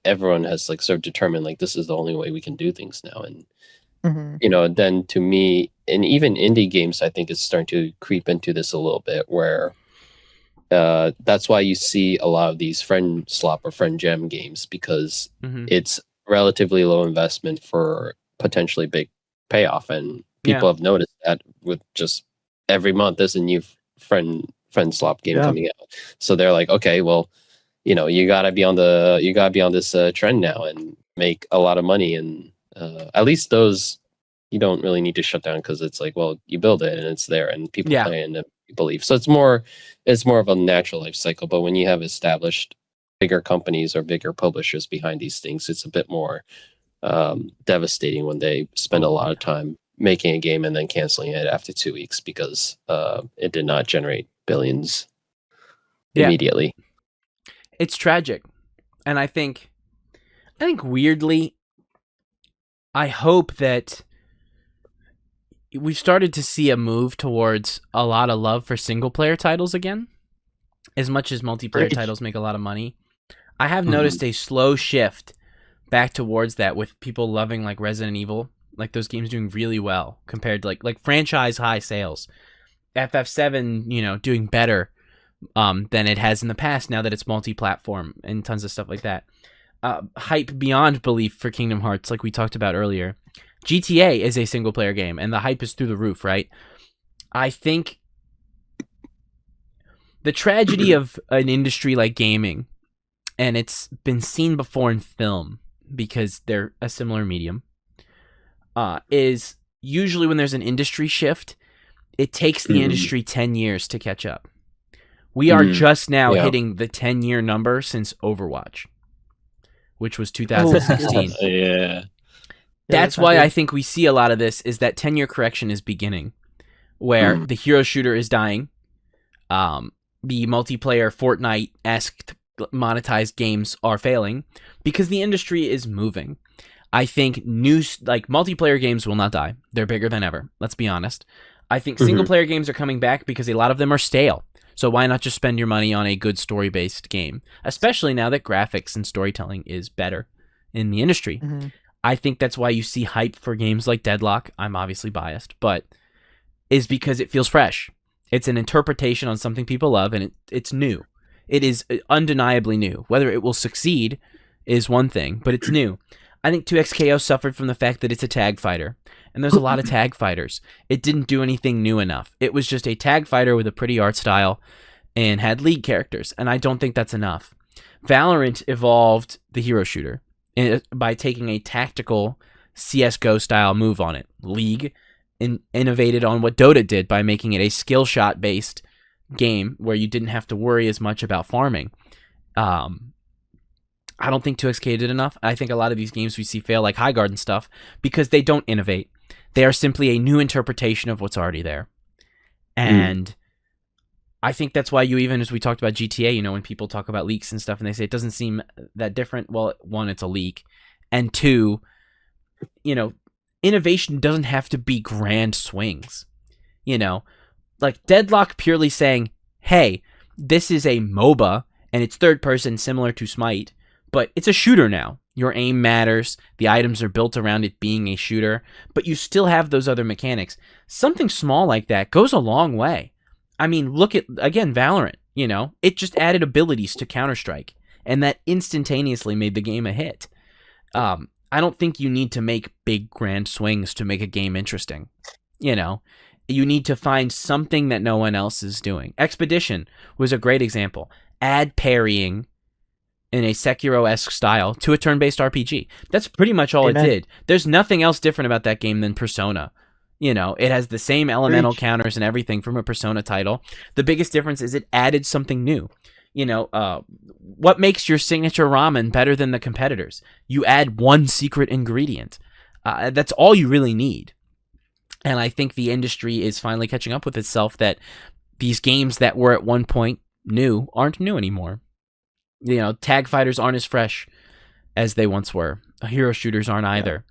everyone has like sort of determined like this is the only way we can do things now. And then to me, and even indie games, I think is starting to creep into this a little bit where that's why you see a lot of these friend slop or friend gem games, because it's relatively low investment for potentially big payoff, and people have noticed that with just every month there's a new friend slop game coming out, so they're like, okay, well, you gotta be on this trend now and make a lot of money, and at least those you don't really need to shut down because it's like, well, you build it and it's there and people play and people leave. So it's more of a natural life cycle. But when you have established bigger companies or bigger publishers behind these things, it's a bit more devastating when they spend a lot of time making a game and then canceling it after 2 weeks because it did not generate billions immediately. It's tragic. And I think weirdly, I hope that we've started to see a move towards a lot of love for single player titles again, as much as multiplayer titles make a lot of money. I have noticed a slow shift back towards that, with people loving like Resident Evil, like those games doing really well compared to like franchise high sales. FF7, doing better than it has in the past now that it's multi-platform and tons of stuff like that. Hype beyond belief for Kingdom Hearts, like we talked about earlier. GTA is a single player game and the hype is through the roof, right? I think the tragedy of an industry like gaming, and it's been seen before in film because they're a similar medium, is usually when there's an industry shift, it takes the industry 10 years to catch up. We are just now hitting the 10-year number since Overwatch, which was 2016. Yeah. That's why I think we see a lot of this, is that 10-year correction is beginning, where the hero shooter is dying. The multiplayer Fortnite-esque monetized games are failing because the industry is moving. I think multiplayer games will not die. They're bigger than ever. Let's be honest. I think single-player games are coming back because a lot of them are stale. So why not just spend your money on a good story-based game, especially now that graphics and storytelling is better in the industry. I think that's why you see hype for games like Deadlock. I'm obviously biased, but is because it feels fresh. It's an interpretation on something people love, and it's new. It is undeniably new. Whether it will succeed is one thing, but it's new. I think 2XKO suffered from the fact that it's a tag fighter, and there's a lot of tag fighters. It didn't do anything new enough. It was just a tag fighter with a pretty art style and had league characters, and I don't think that's enough. Valorant evolved the hero shooter by taking a tactical CSGO style move on it. League innovated on what Dota did by making it a skill shot based game where you didn't have to worry as much about farming. I don't think 2XK did enough. I think a lot of these games we see fail, like High Guard and stuff, because they don't innovate. They are simply a new interpretation of what's already there. And I think that's why even as we talked about GTA, when people talk about leaks and stuff and they say it doesn't seem that different, well, one, it's a leak. And two, innovation doesn't have to be grand swings. Like Deadlock purely saying, hey, this is a MOBA and it's third person similar to Smite, but it's a shooter now. Your aim matters. The items are built around it being a shooter, but you still have those other mechanics. Something small like that goes a long way. I mean, look at, again, Valorant, it just added abilities to Counter-Strike. and that instantaneously made the game a hit. I don't think you need to make big grand swings to make a game interesting. You know, you need to find something that no one else is doing. Expedition was a great example. Add parrying in a Sekiro-esque style to a turn-based RPG. That's pretty much all Amen. it did. There's nothing else different about that game than Persona. You know, it has the same elemental Preach. counters and everything from a Persona title. The biggest difference is it added something new. You know, what makes your signature ramen better than the competitors? You add one secret ingredient. That's all you really need. And I think the industry is finally catching up with itself that these games that were at one point new aren't new anymore. You know, tag fighters aren't as fresh as they once were. Hero shooters aren't either.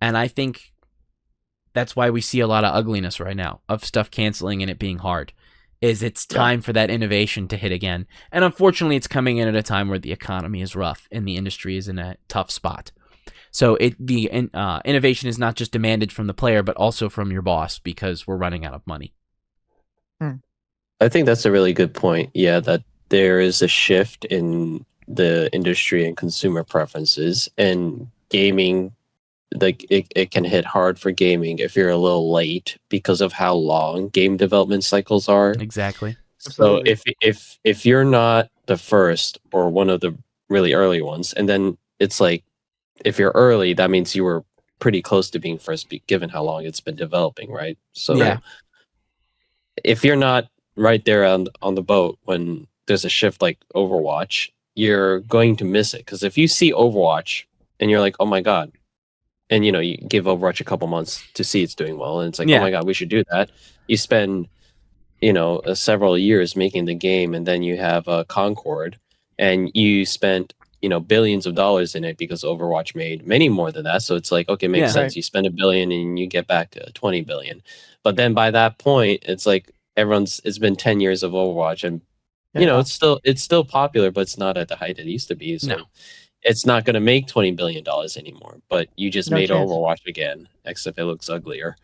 And I think that's why we see a lot of ugliness right now of stuff canceling and it being hard. Is it's time for that innovation to hit again. And unfortunately, it's coming in at a time where the economy is rough and the industry is in a tough spot. So the innovation is not just demanded from the player, but also from your boss because we're running out of money. I think that's a really good point. Yeah, that there is a shift in the industry and consumer preferences, and gaming, like it can hit hard for gaming if you're a little late because of how long game development cycles are. Exactly. So Absolutely. if you're not the first or one of the really early ones, and then it's like if you're early, that means you were pretty close to being first, given how long it's been developing, right? So Yeah. if you're not right there on the boat when there's a shift like Overwatch, you're going to miss it. Because if you see Overwatch and you're like, oh my god, and you know you give Overwatch a couple months to see it's doing well, and it's like, oh my god, we should do that. You spend several years making the game, and then you have Concord, and you spent billions of dollars in it because Overwatch made many more than that. So it's like, okay, makes sense. Right. You spend $1 billion and you get back 20 billion. But then by that point, it's like it's been 10 years of Overwatch, and it's still popular, but it's not at the height it used to be. So it's not going to make $20 billion anymore. But you just made chance. Overwatch again, except it looks uglier.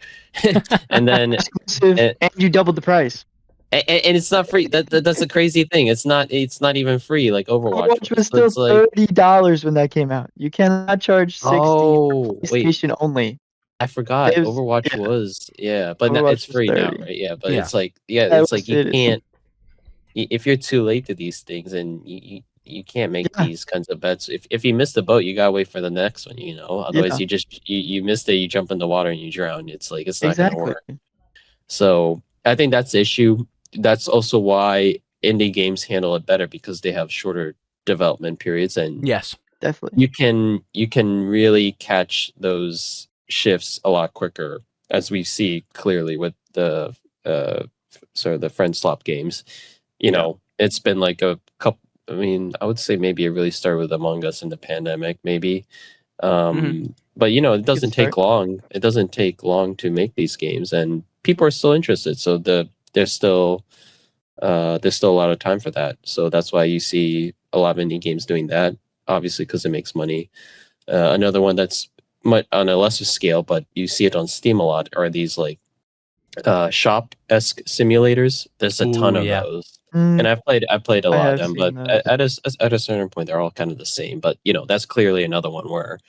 And then and you doubled the price. And it's not free. That's a crazy thing. It's not even free like Overwatch. Overwatch was still $30 when that came out. You cannot charge $60 for PlayStation only. I forgot. Overwatch was but now it's free now, right? Yeah, but it's like it's like you can't. If you're too late to these things, and you can't make these kinds of bets. If you miss the boat, you gotta wait for the next one. Otherwise you missed it. You jump in the water and you drown. It's like it's not gonna work. So I think that's the issue. That's also why indie games handle it better because they have shorter development periods, and yes, definitely you can really catch those shifts a lot quicker, as we see clearly with the sort of the friend swap games. It's been like a couple. I mean, I would say maybe it really started with Among Us in the pandemic, maybe. But it doesn't take long. It doesn't take long to make these games, and people are still interested. So there's still a lot of time for that. So that's why you see a lot of indie games doing that, obviously because it makes money. Another one that's on a lesser scale, but you see it on Steam a lot, are these like shop-esque simulators. There's a ton of those. And I've played a lot of them, but at a certain point they're all kind of the same. But that's clearly another one where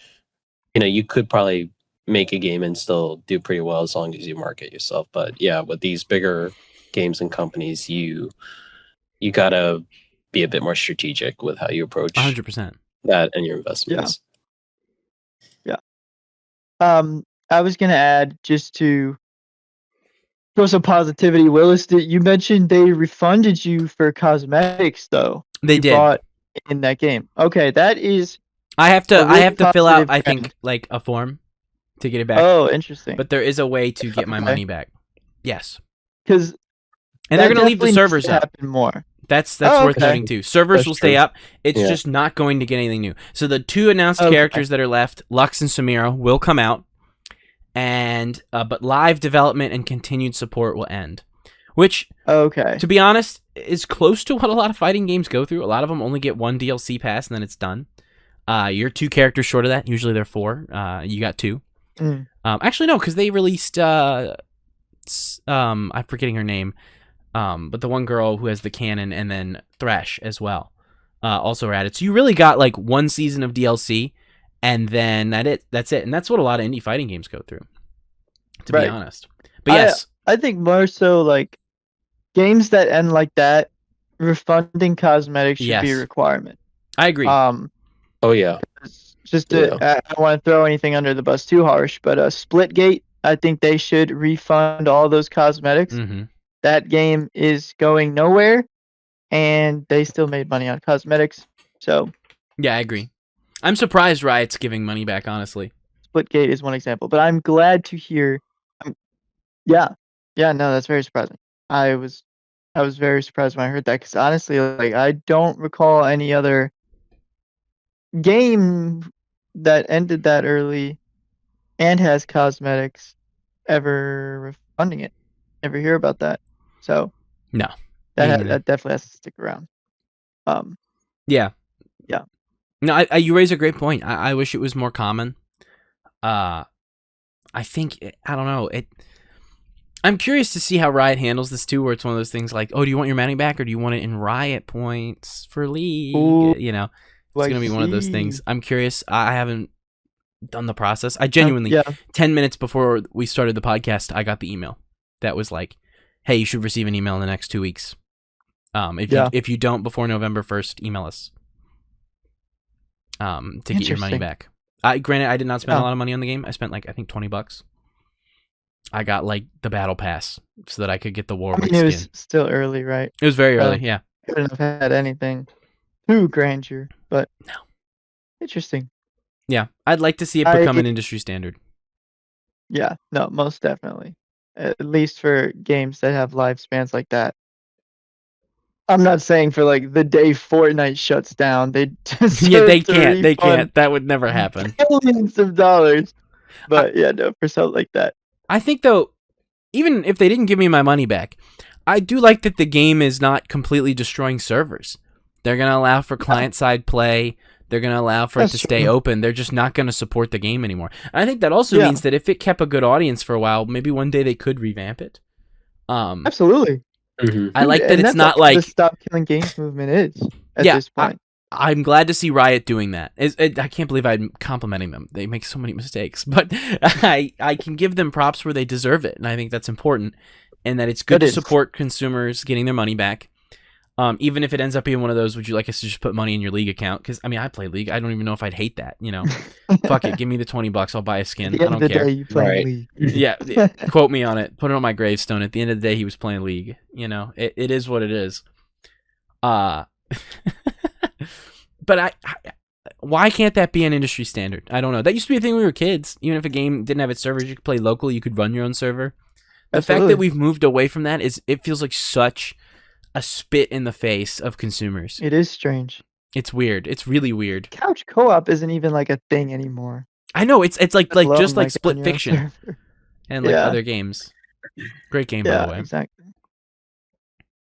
you could probably make a game and still do pretty well as long as you market yourself. But with these bigger games and companies, you gotta be a bit more strategic with how you approach 100% that and your investments. I was gonna add, just to throw some positivity, Willis, you mentioned they refunded you for cosmetics, though. They did. Bought in that game. Okay, that is. I have to fill out, I think, like a form to get it back. Oh, interesting. But there is a way to get my money back. Yes. Because. And they're going to leave the servers up. More. That's worth noting too. Servers will stay up. It's just not going to get anything new. So the two announced characters that are left, Lux and Samira, will come out, and but live development and continued support will end. Which, to be honest, is close to what a lot of fighting games go through. A lot of them only get one DLC pass and then it's done. You're 2 characters short of that. Usually they're 4. You got 2. Actually, no, because they released. I'm forgetting her name. But the one girl who has the cannon, and then Thresh as well. also are added. So you really got like one season of DLC, and then that's it. And that's what a lot of indie fighting games go through, to be Right. honest. But yes, I think more so like games that end like that, refunding cosmetics should be a Yes. requirement. I agree. Oh yeah. Just to, I don't want to throw anything under the bus too harsh, but Splitgate, I think they should refund all those cosmetics. Mm-hmm. That game is going nowhere, and they still made money on cosmetics. So Yeah, I agree. I'm surprised Riot's giving money back, honestly. Splitgate is one example, but I'm glad to hear. Yeah, no, that's very surprising. I was very surprised when I heard that, because honestly, like, I don't recall any other game that ended that early and has cosmetics ever refunding it. Never hear about that. So No. that definitely has to stick around. Yeah. Yeah. No, you raise a great point. I wish it was more common. I think I don't know. I'm curious to see how Riot handles this too, where it's one of those things like, oh, do you want your money back, or do you want it in Riot points for League? Ooh, You know, it's gonna be one of those things. I'm curious. I haven't done the process. I genuinely, 10 minutes before we started the podcast, I got the email that was like, hey, you should receive an email in the next 2 weeks. If you don't before November 1st, email us. To get your money back. Granted, I did not spend a lot of money on the game. I spent like I think $20. I got like the battle pass so that I could get the Warwick skin. It was still early, right? It was very early, yeah. Couldn't have had anything too grandeur, but no. Interesting. Yeah, I'd like to see it become an industry standard. Yeah, no, most definitely. At least for games that have lifespans like that. I'm not saying for like the day Fortnite shuts down, they they can't. That would never happen. Billions of dollars. But no, for something like that. I think though, even if they didn't give me my money back, I do like that the game is not completely destroying servers. They're gonna allow for client-side play. They're gonna allow for it to stay open. They're just not gonna support the game anymore. And I think that also means that if it kept a good audience for a while, maybe one day they could revamp it. Absolutely. Mm-hmm. I like that it's not like the stop killing games movement is at this point. I'm glad to see Riot doing that. I can't believe I'm complimenting them. They make so many mistakes, but I can give them props where they deserve it, and I think that's important. And that it's good to support consumers getting their money back, even if it ends up being one of those. Would you like us to just put money in your League account? Because I mean, I play League. I don't even know if I'd hate that. You know, fuck it. Give me the $20. I'll buy a skin. I don't care. You play League. Yeah, quote me on it. Put it on my gravestone. At the end of the day, he was playing League. You know, it is what it is. But why can't that be an industry standard? I don't know. That used to be a thing when we were kids. Even if a game didn't have its servers, you could play local. You could run your own server. The fact that we've moved away from that it feels like such a spit in the face of consumers. It is strange. It's weird. It's really weird. Couch co-op isn't even like a thing anymore. I know. It's like just like Split Fiction and like other games. Great game, by the way. Exactly.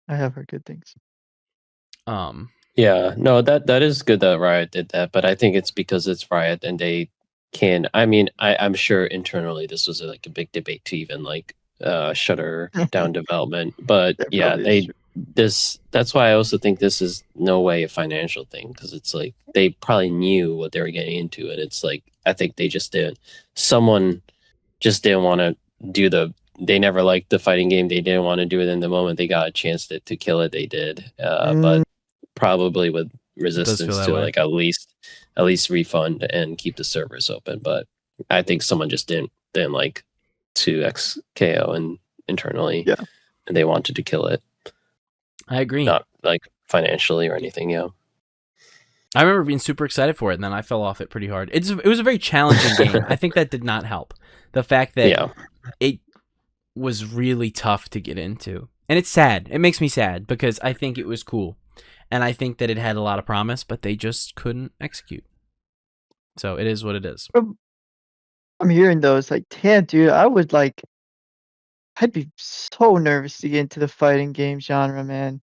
I have heard good things. Yeah, no, that is good that Riot did that, but I think it's because it's Riot and they can. I mean, I'm sure internally this was like a big debate to even like shutter down development, but that's why I also think this is no way a financial thing, because it's like they probably knew what they were getting into, and it's like I think they just didn't. Someone just didn't want to do they never liked the fighting game. They didn't want to do it in the moment they got a chance to kill it. They did, but probably with resistance to like at least refund and keep the servers open. But I think someone just didn't like to XKO and internally, and they wanted to kill it. I agree. Not like financially or anything. Yeah. I remember being super excited for it, and then I fell off it pretty hard. It was a very challenging game. I think that did not help. The fact that it was really tough to get into. And it's sad. It makes me sad because I think it was cool. And I think that it had a lot of promise, but they just couldn't execute. So it is what it is. I'm hearing those like, damn, dude, I'd be so nervous to get into the fighting game genre, man.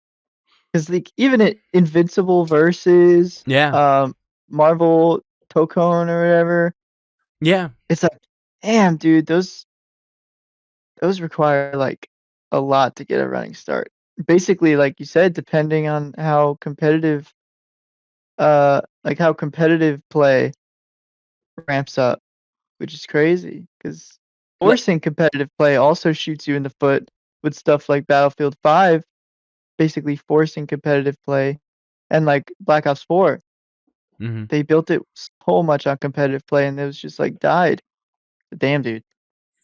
Because like even Invincible versus Marvel Tokon or whatever. Yeah. It's like, damn, dude, those require like a lot to get a running start. Basically, like you said, depending on how competitive like how competitive play ramps up, which is crazy because forcing competitive play also shoots you in the foot with stuff like Battlefield 5, basically forcing competitive play, and like Black Ops 4, Mm-hmm. they built it so much on competitive play, and it was just like died. Damn, dude,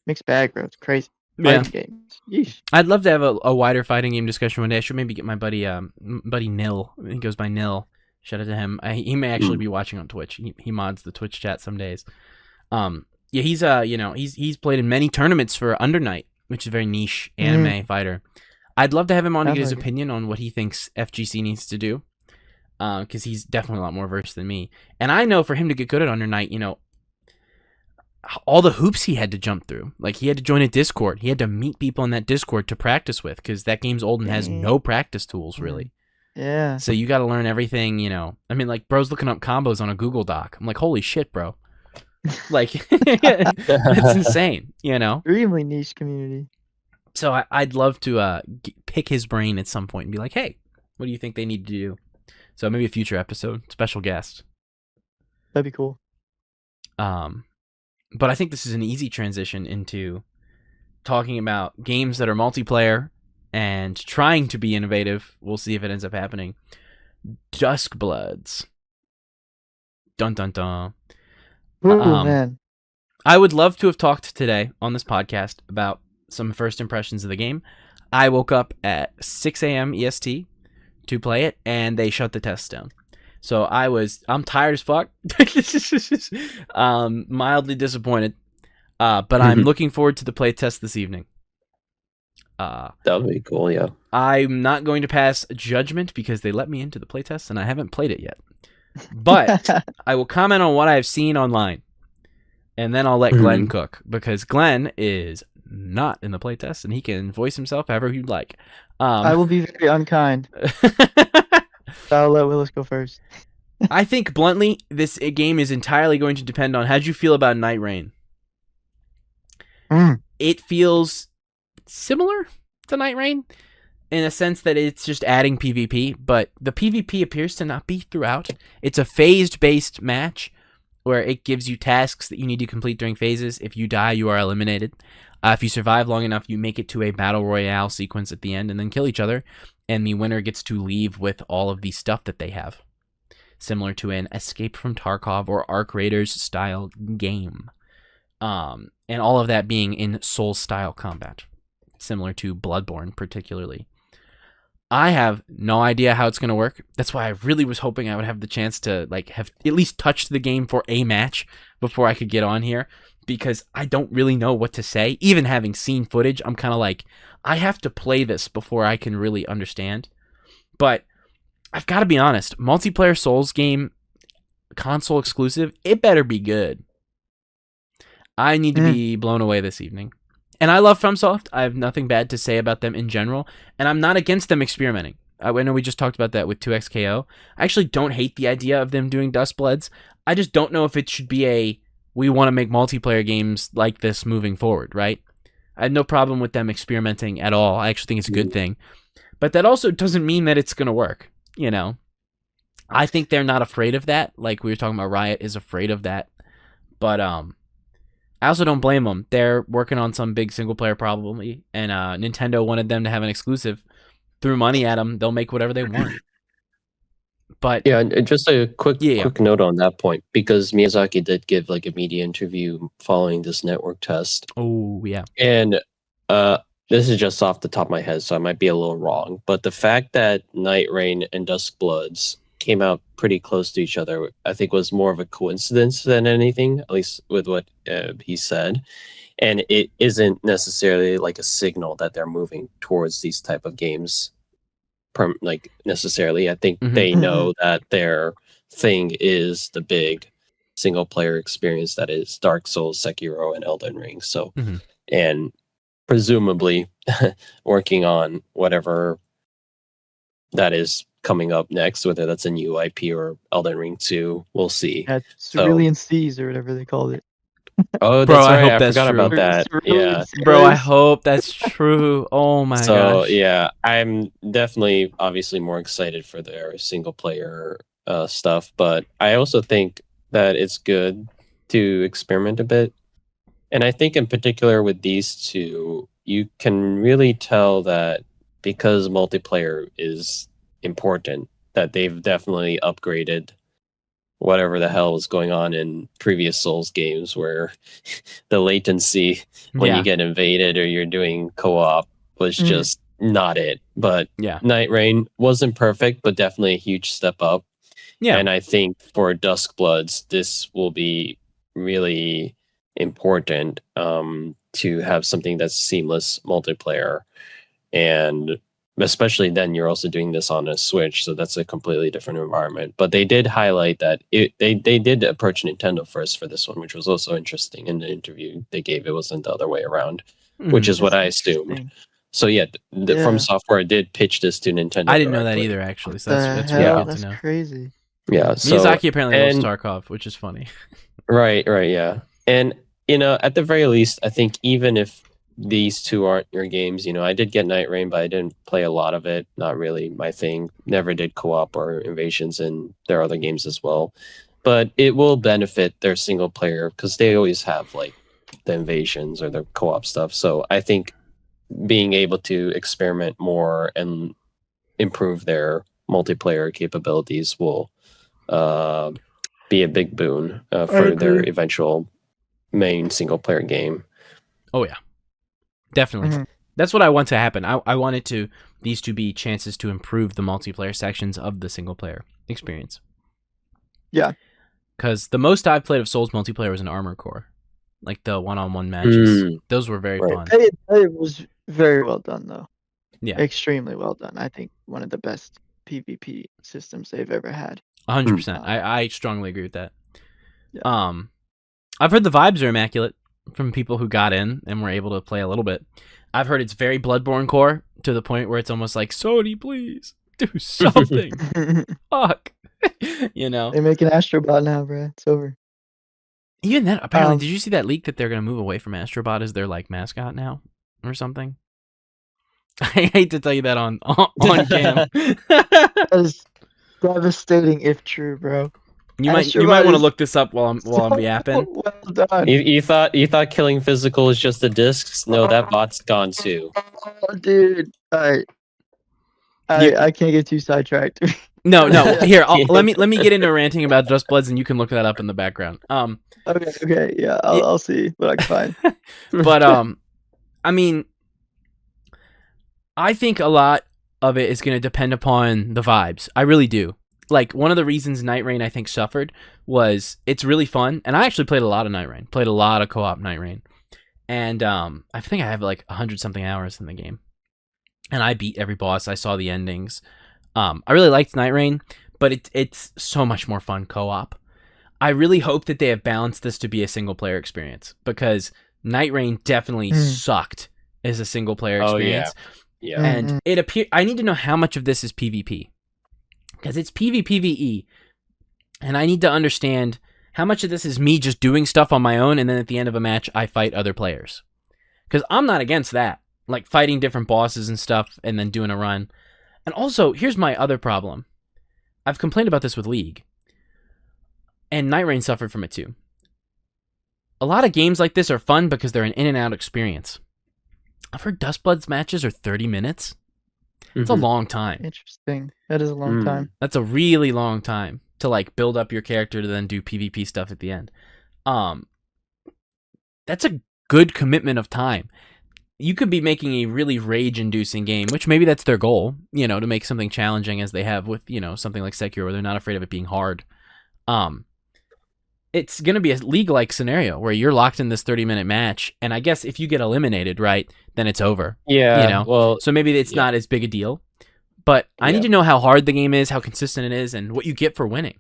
mixed bag, bro. It's crazy. Yeah. Fighting games. Yeesh. I'd love to have a wider fighting game discussion one day. I should maybe get my buddy Nil. He goes by Nil. Shout out to him. He may actually be watching on Twitch. He mods the Twitch chat some days. Yeah, he's he's played in many tournaments for Under Night, which is a very niche anime fighter. I'd love to have him on to get his opinion on what he thinks FGC needs to do, because he's definitely a lot more versed than me. And I know for him to get good at Under Night, all the hoops he had to jump through. Like, he had to join a Discord. He had to meet people in that Discord to practice with, because that game's old and has no practice tools, really. Yeah. So you got to learn everything, I mean, like, bro's looking up combos on a Google Doc. I'm like, holy shit, bro. Like, it's insane, Extremely niche community. So I'd love to pick his brain at some point and be like, hey, what do you think they need to do? So maybe a future episode, special guest. That'd be cool. But I think this is an easy transition into talking about games that are multiplayer and trying to be innovative. We'll see if it ends up happening. Duskbloods. Dun dun dun. Ooh, man. I would love to have talked today on this podcast about some first impressions of the game. I woke up at 6 a.m. EST to play it, and they shut the tests down. So I'm tired as fuck. Mildly disappointed. But I'm looking forward to the play test this evening. That would be cool, yeah. I'm not going to pass judgment because they let me into the play test and I haven't played it yet. But I will comment on what I've seen online. And then I'll let Glenn cook, because Glenn is not in the play test and he can voice himself however he'd like. I will be very unkind. I'll let Willis go first. I think, bluntly, this game is entirely going to depend on how'd you feel about Night Rain. It feels similar to Night Rain in a sense that it's just adding PvP, but the PvP appears to not be throughout. It's a phased-based match where it gives you tasks that you need to complete during phases. If you die, you are eliminated. If you survive long enough, you make it to a battle royale sequence at the end and then kill each other, and the winner gets to leave with all of the stuff that they have. Similar to an Escape from Tarkov or Arc Raiders style game. And all of that being in Souls-style combat. Similar to Bloodborne, particularly. I have no idea how it's going to work. That's why I really was hoping I would have the chance to have at least touched the game for a match before I could get on here, because I don't really know what to say. Even having seen footage, I'm kind of like, I have to play this before I can really understand. But I've got to be honest, multiplayer Souls game, console exclusive, it better be good. I need to be blown away this evening. And I love FromSoft. I have nothing bad to say about them in general, and I'm not against them experimenting. I know we just talked about that with 2XKO. I actually don't hate the idea of them doing Duskbloods. I just don't know if it should be we want to make multiplayer games like this moving forward, right? I have no problem with them experimenting at all. I actually think it's a good thing. But that also doesn't mean that it's going to work, I think they're not afraid of that. Like we were talking about, Riot is afraid of that. But I also don't blame them. They're working on some big single player probably, and Nintendo wanted them to have an exclusive. Threw money at them, they'll make whatever they want. But yeah, and just a quick note on that point, because Miyazaki did give a media interview following this network test. Oh yeah, and this is just off the top of my head, so I might be a little wrong. But the fact that Night Rain and Duskbloods came out pretty close to each other, I think was more of a coincidence than anything, at least with what he said. And it isn't necessarily a signal that they're moving towards these type of games necessarily. I think they know that their thing is the big single player experience that is Dark Souls, Sekiro, and Elden Ring. So, and presumably working on whatever that is coming up next, whether that's a new IP or Elden Ring 2, we'll see. Yeah, Cerulean Seas or whatever they called it. Oh, bro, that's right. I hope I that's forgot true. about that. Yeah, bro, I hope that's true. Oh my gosh. So yeah, I'm definitely obviously more excited for their single player stuff, but I also think that it's good to experiment a bit. And I think in particular with these two, you can really tell that because multiplayer is important, that they've definitely upgraded whatever the hell was going on in previous Souls games where the latency when you get invaded or you're doing co-op was just not it. But Night Rain wasn't perfect, but definitely a huge step up. Yeah. And I think for Duskbloods, this will be really important to have something that's seamless multiplayer. And especially then you're also doing this on a Switch, so that's a completely different environment. But they did highlight that they did approach Nintendo first for this one, which was also interesting in the interview they gave. It wasn't the other way around, which is what I assumed. So yeah, From Software did pitch this to Nintendo. I didn't know that either, actually. So that's really good to know. That's crazy. Yeah, so, Miyazaki apparently loves Tarkov, which is funny. Right, yeah. And at the very least, I think even if these two aren't your games, I did get Night Rain, but I didn't play a lot of it. Not really my thing. Never did co-op or invasions in their other games as well. But it will benefit their single player because they always have like the invasions or the co-op stuff. So I think being able to experiment more and improve their multiplayer capabilities will be a big boon for their eventual main single player game. Oh yeah. Definitely. That's what I want to happen. I wanted these to be chances to improve the multiplayer sections of the single player experience. Yeah. Because the most I've played of Souls multiplayer was in Armored Core. Like the one-on-one matches. Those were very fun. It was very well done, though. Yeah. Extremely well done. I think one of the best PvP systems they've ever had. 100%. I strongly agree with that. Yeah. I've heard the vibes are immaculate from people who got in and were able to play a little bit. I've heard it's very Bloodborne core to the point where it's almost like, Sony, please do something. Fuck. They make an Astrobot now, bro. It's over. Even that, apparently, did you see that leak that they're going to move away from Astrobot as their like mascot now or something? I hate to tell you that on cam. That is devastating if true, bro. You might want to look this up while I'm yapping. Well done. You thought killing physical is just the discs? No, that bot's gone too. Oh, dude. All right. I can't get too sidetracked. No. Here, let me get into ranting about Duskbloods, and you can look that up in the background. Okay. Yeah, I'll see what I can find. But I mean, I think a lot of it is going to depend upon the vibes. I really do. Like, one of the reasons Night Rain, I think, suffered was it's really fun. And I actually played a lot of Night Rain. Played a lot of co-op Night Rain. And I think I have like 100-something hours in the game. And I beat every boss. I saw the endings. I really liked Night Rain, but it's so much more fun co-op. I really hope that they have balanced this to be a single-player experience. Because Night Rain definitely sucked as a single-player experience. Yeah. And I need to know how much of this is PvP. Because it's PvPvE, and I need to understand how much of this is me just doing stuff on my own, and then at the end of a match, I fight other players. Because I'm not against that, like fighting different bosses and stuff, and then doing a run. And also, here's my other problem. I've complained about this with League, and Night Rain suffered from it too. A lot of games like this are fun because they're an in-and-out experience. I've heard Duskbloods matches are 30 minutes. It's a long time. Interesting. That is a long time. That's a really long time to like build up your character to then do PvP stuff at the end. That's a good commitment of time. You could be making a really rage-inducing game, which maybe that's their goal, to make something challenging as they have with, something like Sekiro, where they're not afraid of it being hard. It's going to be a League-like scenario where you're locked in this 30-minute match, and I guess if you get eliminated, right, then it's over. Yeah. Well, so maybe it's not as big a deal. But I need to know how hard the game is, how consistent it is, and what you get for winning.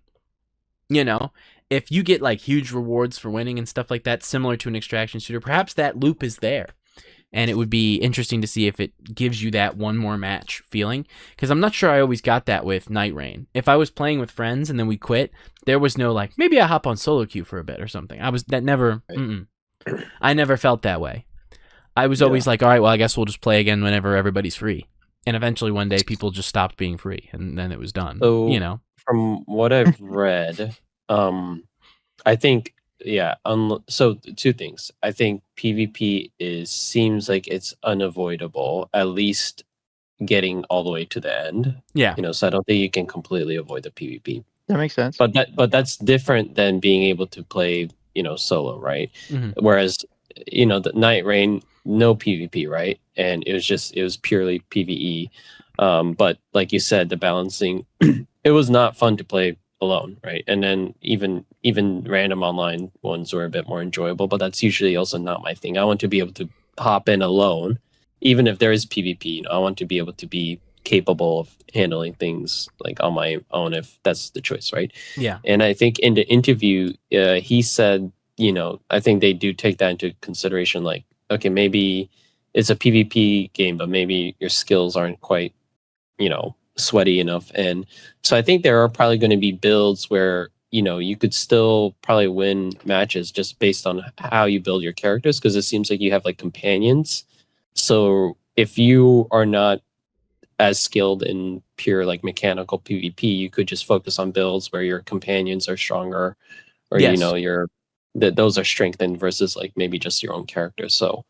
If you get like huge rewards for winning and stuff like that, similar to an extraction shooter, perhaps that loop is there. And it would be interesting to see if it gives you that one more match feeling. Because I'm not sure I always got that with Night Rain. If I was playing with friends and then we quit, there was no like, maybe I hop on solo queue for a bit or something. I never felt that way. I was always like, all right, well, I guess we'll just play again whenever everybody's free. And eventually one day people just stopped being free and then it was done. So from what I've read, I think so two things. I think PvP seems like it's unavoidable, at least getting all the way to the end. Yeah. So I don't think you can completely avoid the PvP. That makes sense. But that's different than being able to play, solo, right? Mhm. Whereas, the Night Rain, no PvP, right? And it was purely PvE. But like you said, the balancing, it was not fun to play alone, right? And then even random online ones were a bit more enjoyable, but that's usually also not my thing. I want to be able to hop in alone, even if there is PvP. I want to be able to be capable of handling things like on my own if that's the choice, right? Yeah. And I think in the interview, he said, I think they do take that into consideration. Like, okay, maybe it's a PvP game, but maybe your skills aren't quite, sweaty enough. And so I think there are probably going to be builds where, you could still probably win matches just based on how you build your characters, because it seems like you have like companions. So if you are not as skilled in pure like mechanical PvP, you could just focus on builds where your companions are stronger, or Yes. those are strengthened versus like maybe just your own character. So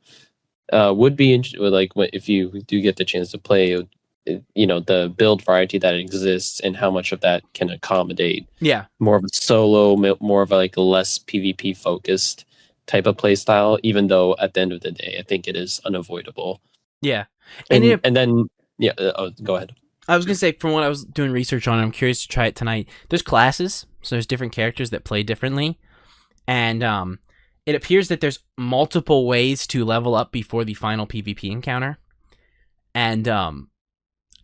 would be like if you do get the chance to play, the build variety that exists and how much of that can accommodate more of a solo, more of a, like less PvP focused type of play style, even though at the end of the day I think it is unavoidable. Yeah. And then go ahead. I was gonna say, from what I was doing research on it, I'm curious to try it tonight. There's classes, so there's different characters that play differently, and it appears that there's multiple ways to level up before the final PvP encounter. And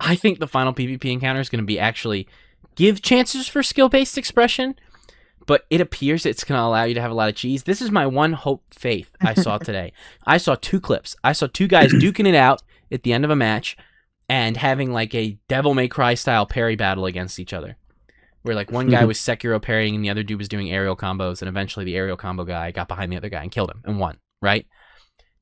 I think the final PvP encounter is going to be actually give chances for skill-based expression, but it appears it's going to allow you to have a lot of cheese. This is my one hope faith I saw today. I saw 2 clips. I saw 2 guys duking it out at the end of a match and having like a Devil May Cry style parry battle against each other, where like one guy was Sekiro parrying and the other dude was doing aerial combos, and eventually the aerial combo guy got behind the other guy and killed him and won, right?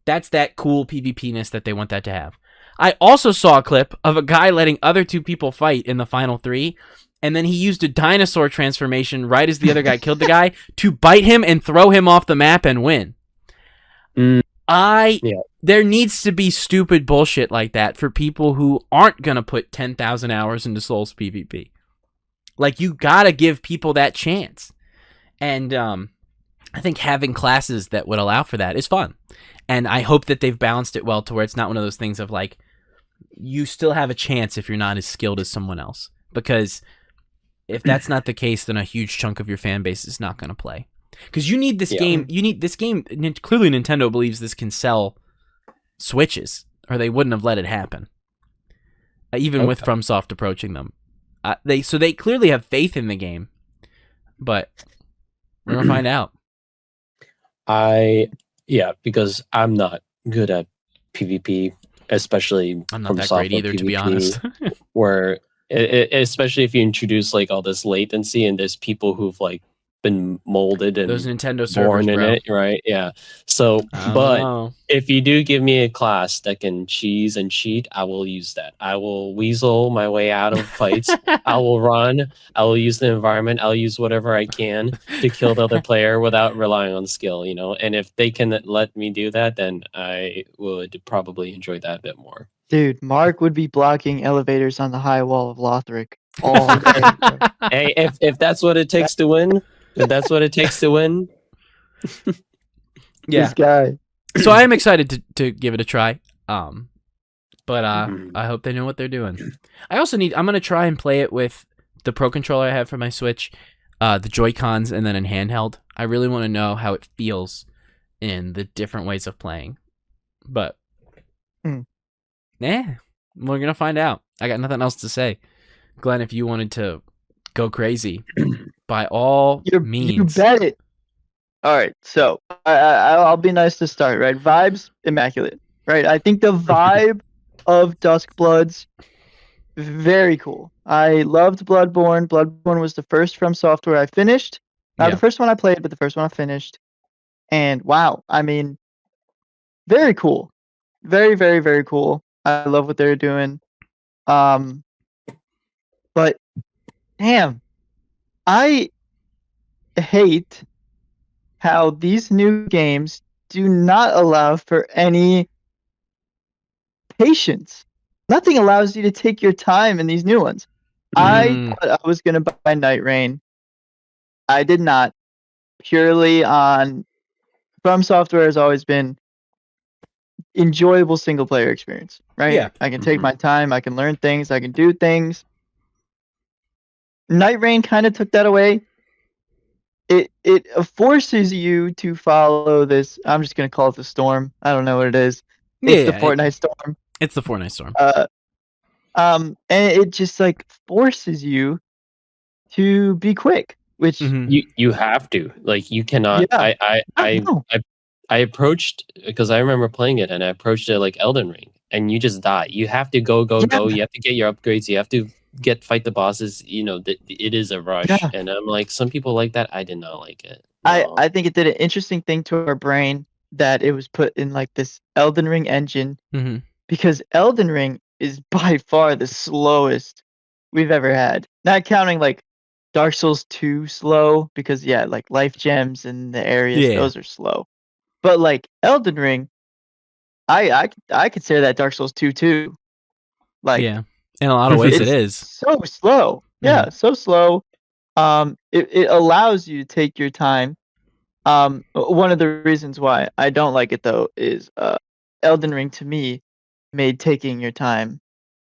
That's that cool PvP-ness that they want that to have. I also saw a clip of a guy letting other 2 people fight in the final 3, and then he used a dinosaur transformation right as the other guy killed the guy to bite him and throw him off the map and win. There needs to be stupid bullshit like that for people who aren't going to put 10,000 hours into Souls PvP. Like, you gotta give people that chance. And I think having classes that would allow for that is fun. And I hope that they've balanced it well to where it's not one of those things of like, you still have a chance if you're not as skilled as someone else. Because if that's not the case, then a huge chunk of your fan base is not going to play. Because you need this game. You need this game. Clearly, Nintendo believes this can sell Switches, or they wouldn't have let it happen. Even with FromSoft approaching them, they clearly have faith in the game. But we're gonna find out. Because I'm not good at PvP, especially I'm not that great either, PvP, to be honest. Where especially if you introduce like all this latency and there's people who've like been molded and those Nintendo servers, born in bro. it, right? Yeah. So, but if you do give me a class that can cheese and cheat, I will use that. I will weasel my way out of fights. I will run. I will use the environment. I'll use whatever I can to kill the other player without relying on skill, And if they can let me do that, then I would probably enjoy that a bit more. Dude, Mark would be blocking elevators on the high wall of Lothric all day. Hey, if that's what it takes to win. If that's what it takes to win. This guy. So I am excited to give it a try. But I hope they know what they're doing. I'm going to try and play it with the Pro Controller I have for my Switch, the Joy-Cons, and then in handheld. I really want to know how it feels in the different ways of playing. But, we're going to find out. I got nothing else to say. Glenn, if you wanted to go crazy, by all means. You bet it. All right, so I'll be nice to start, right? Vibes, immaculate, right? I think the vibe of Duskbloods, very cool. I loved Bloodborne. Bloodborne was the first from software I finished. Not the first one I played, but the first one I finished. And wow, I mean, very cool. Very, very, very cool. I love what they're doing. But damn, I hate how these new games do not allow for any patience. Nothing allows you to take your time in these new ones. I thought I was gonna buy Night Rain. I did not. Purely on From Software has always been enjoyable single player experience, right? Yeah. I can take my time, I can learn things, I can do things. Night Rain kind of took that away. It forces you to follow this. I'm just gonna call it the storm. I don't know what it is. It's the Fortnite storm. It's the Fortnite storm. And it just like forces you to be quick, which you have to, like, you cannot. Yeah. I approached, because I remember playing it, and I approached it like Elden Ring, and you just die. You have to go. You have to get your upgrades. You have to fight the bosses. You know, it is a rush, and I'm like, some people like that. I did not like it. No. I think it did an interesting thing to our brain that it was put in like this Elden Ring engine, because Elden Ring is by far the slowest we've ever had. Not counting like Dark Souls 2 slow, because like life gems and the areas, those are slow. But like Elden Ring, I consider that Dark Souls 2 too. Like, in a lot of ways it is so slow. Yeah, so slow. It allows you to take your time. One of the reasons why I don't like it though is Elden Ring to me made taking your time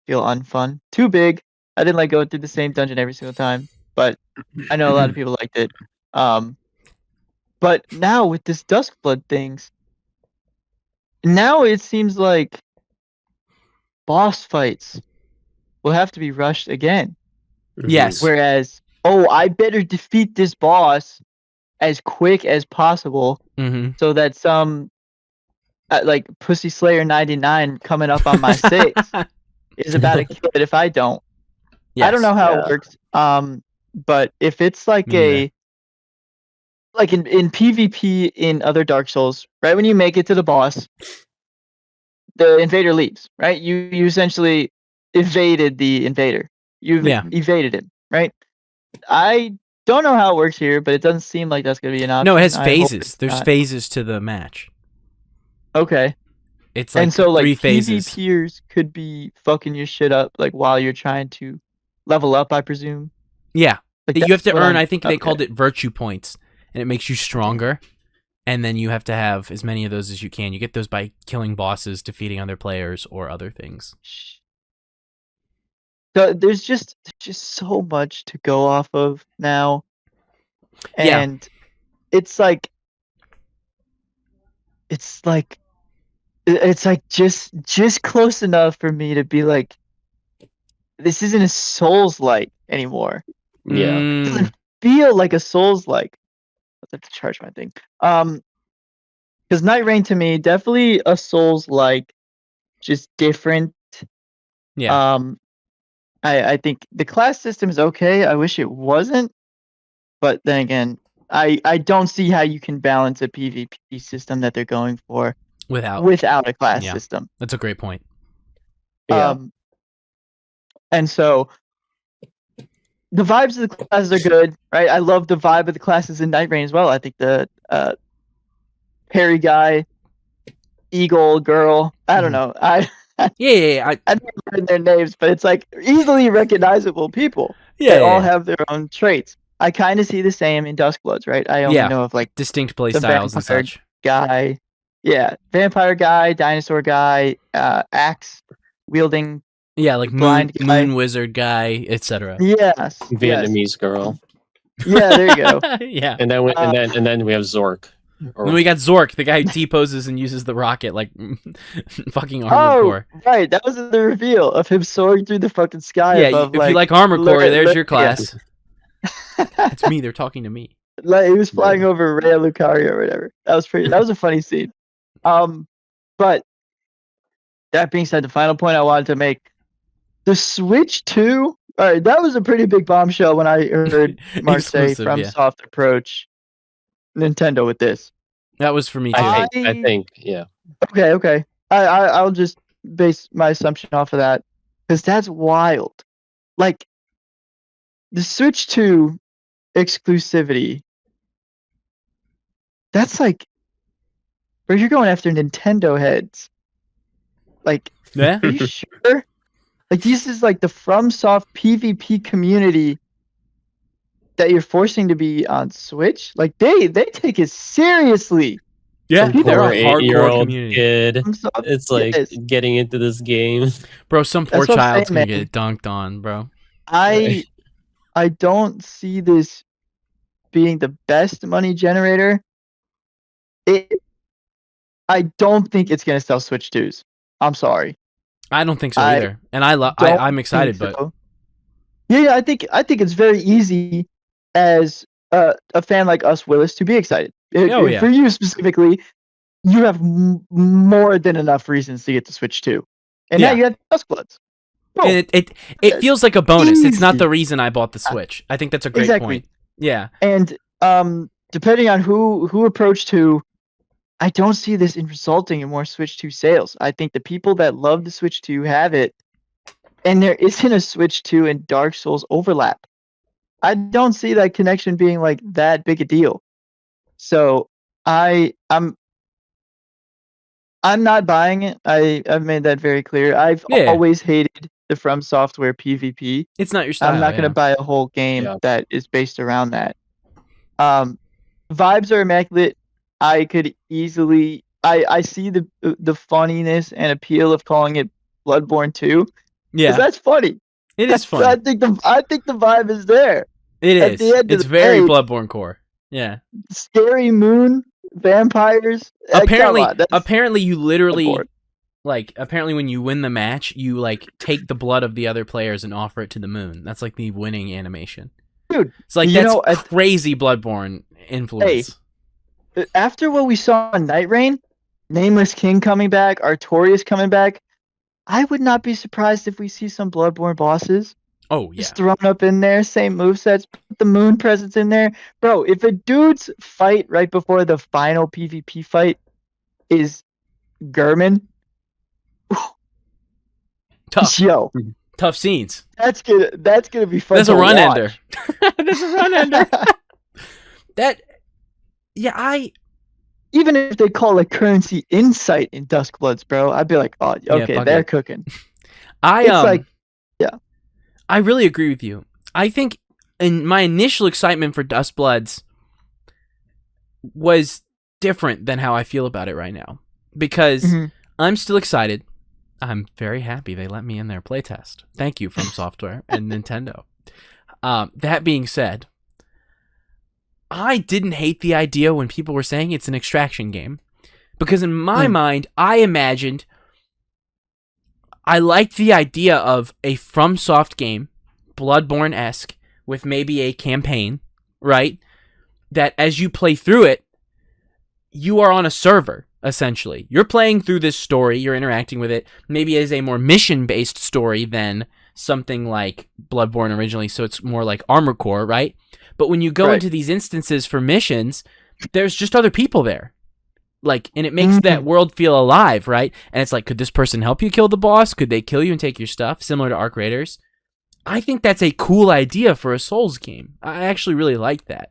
feel unfun. Too big. I didn't like going through the same dungeon every single time, but I know a lot of people liked it. But now with this Duskblood things, now it seems like boss fights will have to be rushed again. Yes. Whereas, I better defeat this boss as quick as possible, so that some like Pussy Slayer 99 coming up on my 6 is about to kill it if I don't. I don't know how it works. But if it's like in PvP in other Dark Souls, right when you make it to the boss, the invader leaves, right? You essentially evaded the invader. You've evaded him, right? I don't know how it works here, but it doesn't seem like that's going to be an option. No, it has phases. There's phases to the match. Okay. It's like, and so, like, 3 phases. PvPers could be fucking your shit up, like, while you're trying to level up, I presume. Yeah. Like, you have to earn, I think they called it virtue points, and it makes you stronger. And then you have to have as many of those as you can. You get those by killing bosses, defeating other players, or other things. So there's just so much to go off of now. And it's like just close enough for me to be like, this isn't a Souls-like anymore. Yeah. It doesn't feel like a Souls-like. I have to charge my thing. Because Night Rain to me, definitely a Souls-like, just different. Yeah. I think the class system is okay. I wish it wasn't. But then again, I don't see how you can balance a PvP system that they're going for without a class system. That's a great point. Yeah. And so the vibes of the classes are good, right? I love the vibe of the classes in Night Rain as well. I think the Perry guy, Eagle girl, I don't know. I never heard their names, but it's like easily recognizable people that all have their own traits. I kind of see the same in Duskbloods, right? I only know of like distinct play styles and such. Guy, vampire guy, dinosaur guy, axe wielding. Yeah, like moon wizard guy, etc. Yes, Vietnamese girl. Yeah, there you go. Yeah, and then we have Zork. And then we got Zork, the guy who T-poses and uses the rocket like fucking Armored Core. Right, that was the reveal of him soaring through the fucking sky. Yeah, above, if you like Armored Core, there's your class. It's me. They're talking to me. Like, he was flying over Rhea Lucario or whatever. That was a funny scene. But that being said, the final point I wanted to make: the Switch 2. All right, that was a pretty big bombshell when I heard Mark say from Soft approach Nintendo with this. That was for me too. I think, yeah. Okay. I'll just base my assumption off of that, because that's wild. Like, the Switch 2 exclusivity, that's like, bro, you're going after Nintendo heads. Like, Yeah. are you sure? Like, this is like the FromSoft PvP community that you're forcing to be on Switch. Like, they take it seriously. Yeah, People they're a are hardcore 8-year-old community. kid. FromSoft, It's like yes. getting into this game. Bro, some poor That's what I'm child's saying, gonna man. get dunked on, bro. I don't see this being the best money generator. I don't think it's gonna sell Switch 2s. I'm sorry. I don't think so I either. And I'm excited, think but so. Yeah, I think it's very easy as a fan like us, Willis, to be excited. Oh, yeah. For you specifically, you have more than enough reasons to get the Switch 2, and now Yeah. you have Duskbloods. Bro, and it feels like a bonus. It's not easy. the reason I bought the Switch. I think that's a great Exactly. point. Yeah. And depending on who approached who, I don't see this in resulting in more Switch 2 sales. I think the people that love the Switch 2 have it, and there isn't a Switch 2 and Dark Souls overlap. I don't see that connection being like that big a deal. So I'm not buying it. I've made that very clear. I've Yeah. always hated the From Software PvP. It's not your style. I'm not gonna buy a whole game that is based around that. Vibes are immaculate. I could easily I see the funniness and appeal of calling it Bloodborne 2. Yeah. That's funny. It is funny. I think the vibe is there. It At is. the end of It's the very day, Bloodborne core. Yeah. Scary moon, vampires. Apparently you literally Bloodborne. apparently when you win the match, you like take the blood of the other players and offer it to the moon. That's like the winning animation. Dude, it's like that's crazy Bloodborne influence. Hey, after what we saw on Night Rain, Nameless King coming back, Artorias coming back, I would not be surprised if we see some Bloodborne bosses. Oh, yeah. Just thrown up in there, same movesets, put the moon presence in there. Bro, if a dude's fight right before the final PvP fight is Gurman, tough. Yo. Tough scenes. That's gonna be fun. That's a run ender. That's a run ender. Even if they call it currency insight in Duskbloods, bro, I'd be like, oh, okay, they're cooking. I really agree with you. I think in my initial excitement for Duskbloods was different than how I feel about it right now. Because I'm still excited. I'm very happy they let me in their playtest. Thank you, From Software and Nintendo. That being said, I didn't hate the idea when people were saying it's an extraction game. Because in my mind, I liked the idea of a FromSoft game, Bloodborne-esque, with maybe a campaign, right? That as you play through it, you are on a server, essentially. You're playing through this story, you're interacting with it, maybe as a more mission-based story than something like Bloodborne originally, so it's more like Armored Core, right? But when you go into these instances for missions, there's just other people there. Like, and it makes that world feel alive, right? And it's like, could this person help you kill the boss? Could they kill you and take your stuff? Similar to Arc Raiders. I think that's a cool idea for a Souls game. I actually really like that.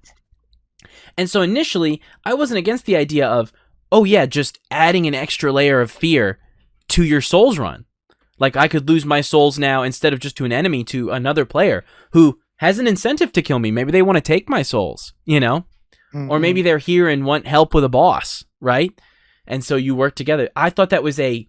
And so initially, I wasn't against the idea of, oh yeah, just adding an extra layer of fear to your Souls run. Like, I could lose my souls now instead of just to an enemy, to another player who has an incentive to kill me. Maybe they want to take my souls, you know? Or maybe they're here and want help with a boss, right? And so you work together. I thought that was a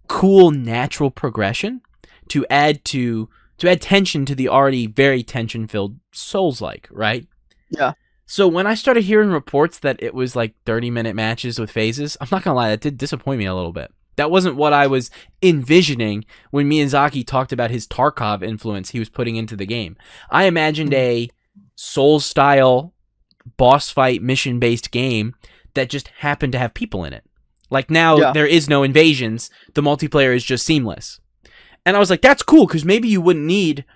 cool, natural progression to add tension to the already very tension-filled Souls-like, right? Yeah. So when I started hearing reports that it was like 30-minute matches with phases, I'm not gonna lie, that did disappoint me a little bit. That wasn't what I was envisioning when Miyazaki talked about his Tarkov influence he was putting into the game. I imagined a Souls-style boss fight mission-based game that just happened to have people in it. Like now there is no invasions. The multiplayer is just seamless. And I was like, that's cool, because maybe you wouldn't need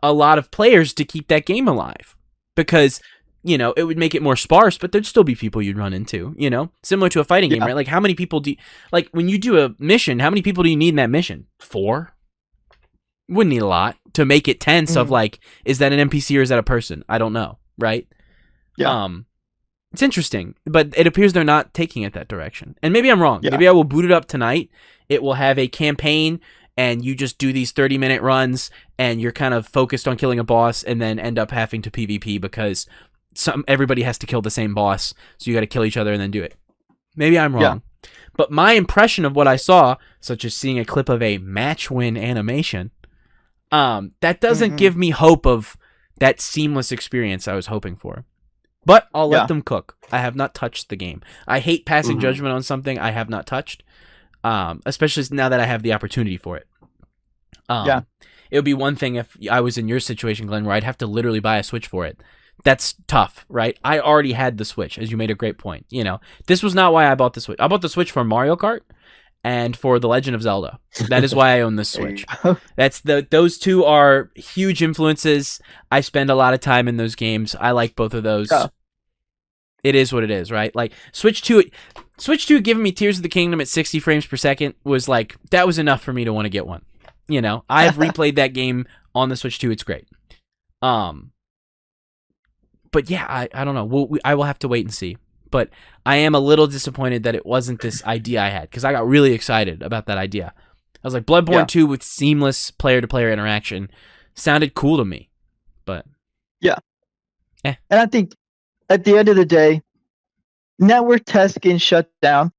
a lot of players to keep that game alive. Because, you know, it would make it more sparse, but there'd still be people you'd run into, you know? Similar to a fighting game, right? Like, how many people do you... Like, when you do a mission, how many people do you need in that mission? 4? Wouldn't need a lot to make it tense of, like, is that an NPC or is that a person? I don't know. right? Yeah. It's interesting, but it appears they're not taking it that direction. And maybe I'm wrong. Yeah. Maybe I will boot it up tonight. It will have a campaign, and you just do these 30-minute runs, and you're kind of focused on killing a boss, and then end up having to PvP because everybody has to kill the same boss, so you got to kill each other and then do it. Maybe I'm wrong. Yeah. But my impression of what I saw, such as seeing a clip of a match win animation, that doesn't give me hope of that seamless experience I was hoping for. But I'll let them cook. I have not touched the game. I hate passing judgment on something I have not touched, especially now that I have the opportunity for it. It would be one thing if I was in your situation, Glenn, where I'd have to literally buy a Switch for it. That's tough, right? I already had the Switch, as you made a great point. You know, this was not why I bought the Switch. I bought the Switch for Mario Kart and for The Legend of Zelda. That is why I own this Switch. Those two are huge influences. I spend a lot of time in those games. I like both of those. It is what it is, right? Like Switch 2 giving me Tears of the Kingdom at 60 frames per second was like, that was enough for me to want to get one. You know, I've replayed that game on the Switch 2. It's great. But yeah, I don't know. I will have to wait and see. But I am a little disappointed that it wasn't this idea I had, because I got really excited about that idea. I was like, Bloodborne 2 with seamless player-to-player interaction sounded cool to me. But and I think at the end of the day, network tests getting shut down.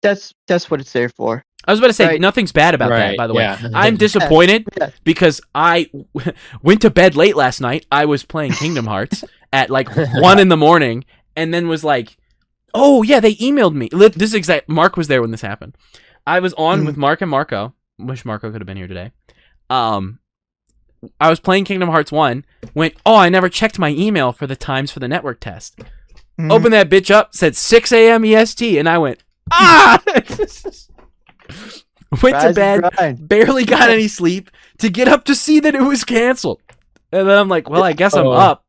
That's what it's there for. I was about to say, nothing's bad about that, by the way. I'm disappointed because I went to bed late last night. I was playing Kingdom Hearts at like 1 in the morning, and then was like, oh, yeah, they emailed me. This is Mark was there when this happened. I was on with Mark and Marco. Wish Marco could have been here today. I was playing Kingdom Hearts 1, went, I never checked my email for the times for the network test. Opened that bitch up, said 6 a.m. EST, and I went, went to bed, barely got any sleep, to get up to see that it was canceled. And then I'm like, well, I guess I'm up.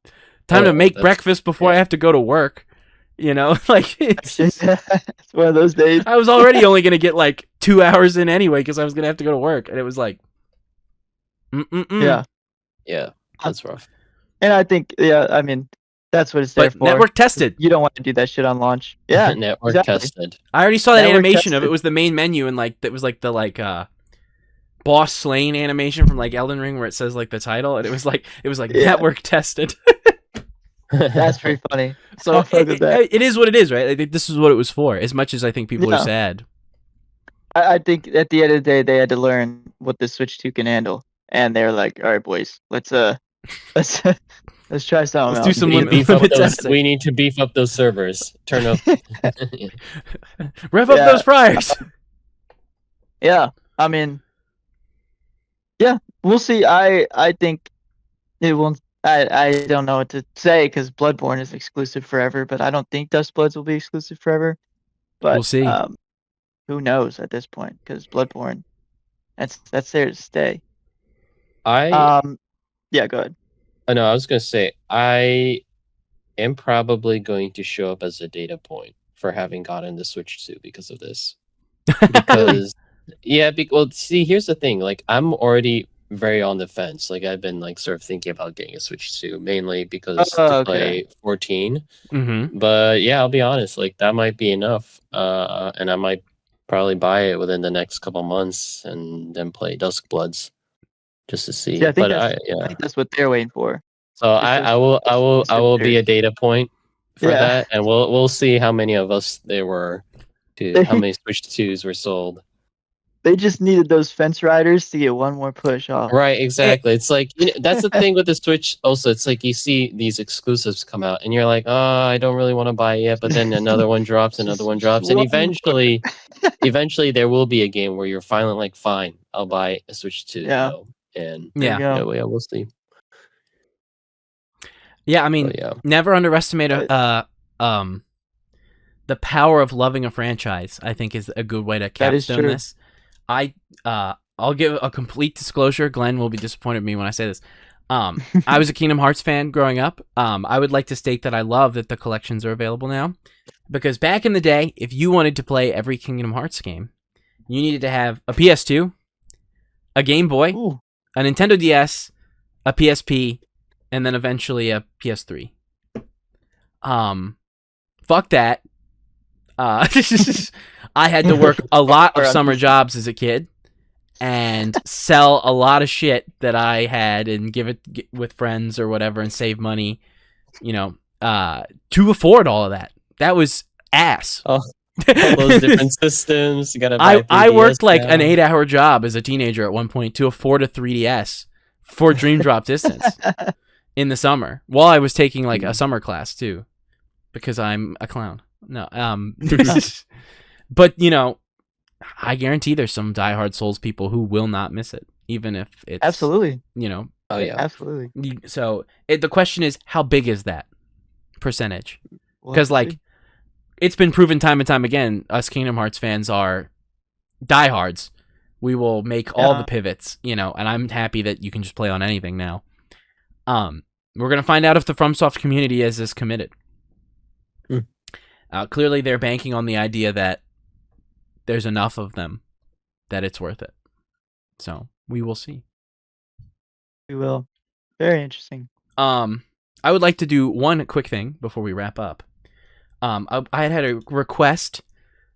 Time to make breakfast before I have to go to work. You know, like, it's one of those days. I was already only going to get like 2 hours in anyway, because I was going to have to go to work. And it was like, Yeah, that's rough. And I think, I mean, that's what it's there for. Network tested. You don't want to do that shit on launch. Yeah, network tested. I already saw that animation of it. Was the main menu, and like that was like the boss slain animation from like Elden Ring, where it says like the title, and it was like network tested. That's pretty funny. So it is what it is, right? Like, this is what it was for. As much as I think people are sad. I think at the end of the day, they had to learn what the Switch 2 can handle, and they're like, "All right, boys, let's try something else. Do some we need to beef up those servers. Turn up. Rev up those priors. Yeah, I mean, we'll see. I think it won't. I don't know what to say, because Bloodborne is exclusive forever, but I don't think Duskbloods will be exclusive forever. But we'll see. Who knows at this point? Because Bloodborne, that's there to stay. Yeah, go ahead. No, I was gonna say I am probably going to show up as a data point for having gotten the Switch 2 because of this. Because well, see, here's the thing. Like, I'm already very on the fence. Like, I've been like sort of thinking about getting a Switch 2, mainly because to play 14. But yeah, I'll be honest. Like, that might be enough. And I might probably buy it within the next couple months and then play Duskbloods just to see. I think that's what they're waiting for. So I will be a data point for that, and we'll see how many of us there were, how many Switch 2s were sold. They just needed those fence riders to get one more push off. Right, exactly. It's like, that's the thing with the Switch. Also, it's like you see these exclusives come out, and you're like, I don't really want to buy it yet. But then another one drops, and eventually there will be a game where you're finally like, fine, I'll buy a Switch 2. Yeah. And we'll see. Yeah, I mean, never underestimate the power of loving a franchise. I think is a good way to capstone this. I'll give a complete disclosure. Glenn will be disappointed in me when I say this. I was a Kingdom Hearts fan growing up. I would like to state that I love that the collections are available now, because back in the day, if you wanted to play every Kingdom Hearts game, you needed to have a PS2, a Game Boy, a Nintendo DS, a PSP, and then eventually a PS3. Fuck that. I had to work a lot of summer jobs as a kid and sell a lot of shit that I had and give it with friends or whatever and save money, to afford all of that. That was ass. Oh, all those different systems. You gotta buy I worked 3DS like now. an 8-hour job as a teenager at one point to afford a 3DS for Dream Drop Distance in the summer while I was taking like a summer class too, because I'm a clown. No, but I guarantee there's some diehard Souls people who will not miss it, even if it's Absolutely. Oh yeah, Absolutely. So the question is, how big is that percentage? We'll Because have to see. it's been proven time and time again, us Kingdom Hearts fans are diehards. We will make all the pivots, and I'm happy that you can just play on anything now. We're gonna find out if the FromSoft community is as committed. Clearly, they're banking on the idea that there's enough of them that it's worth it. So we will see. We will. Very interesting. I would like to do one quick thing before we wrap up. I had a request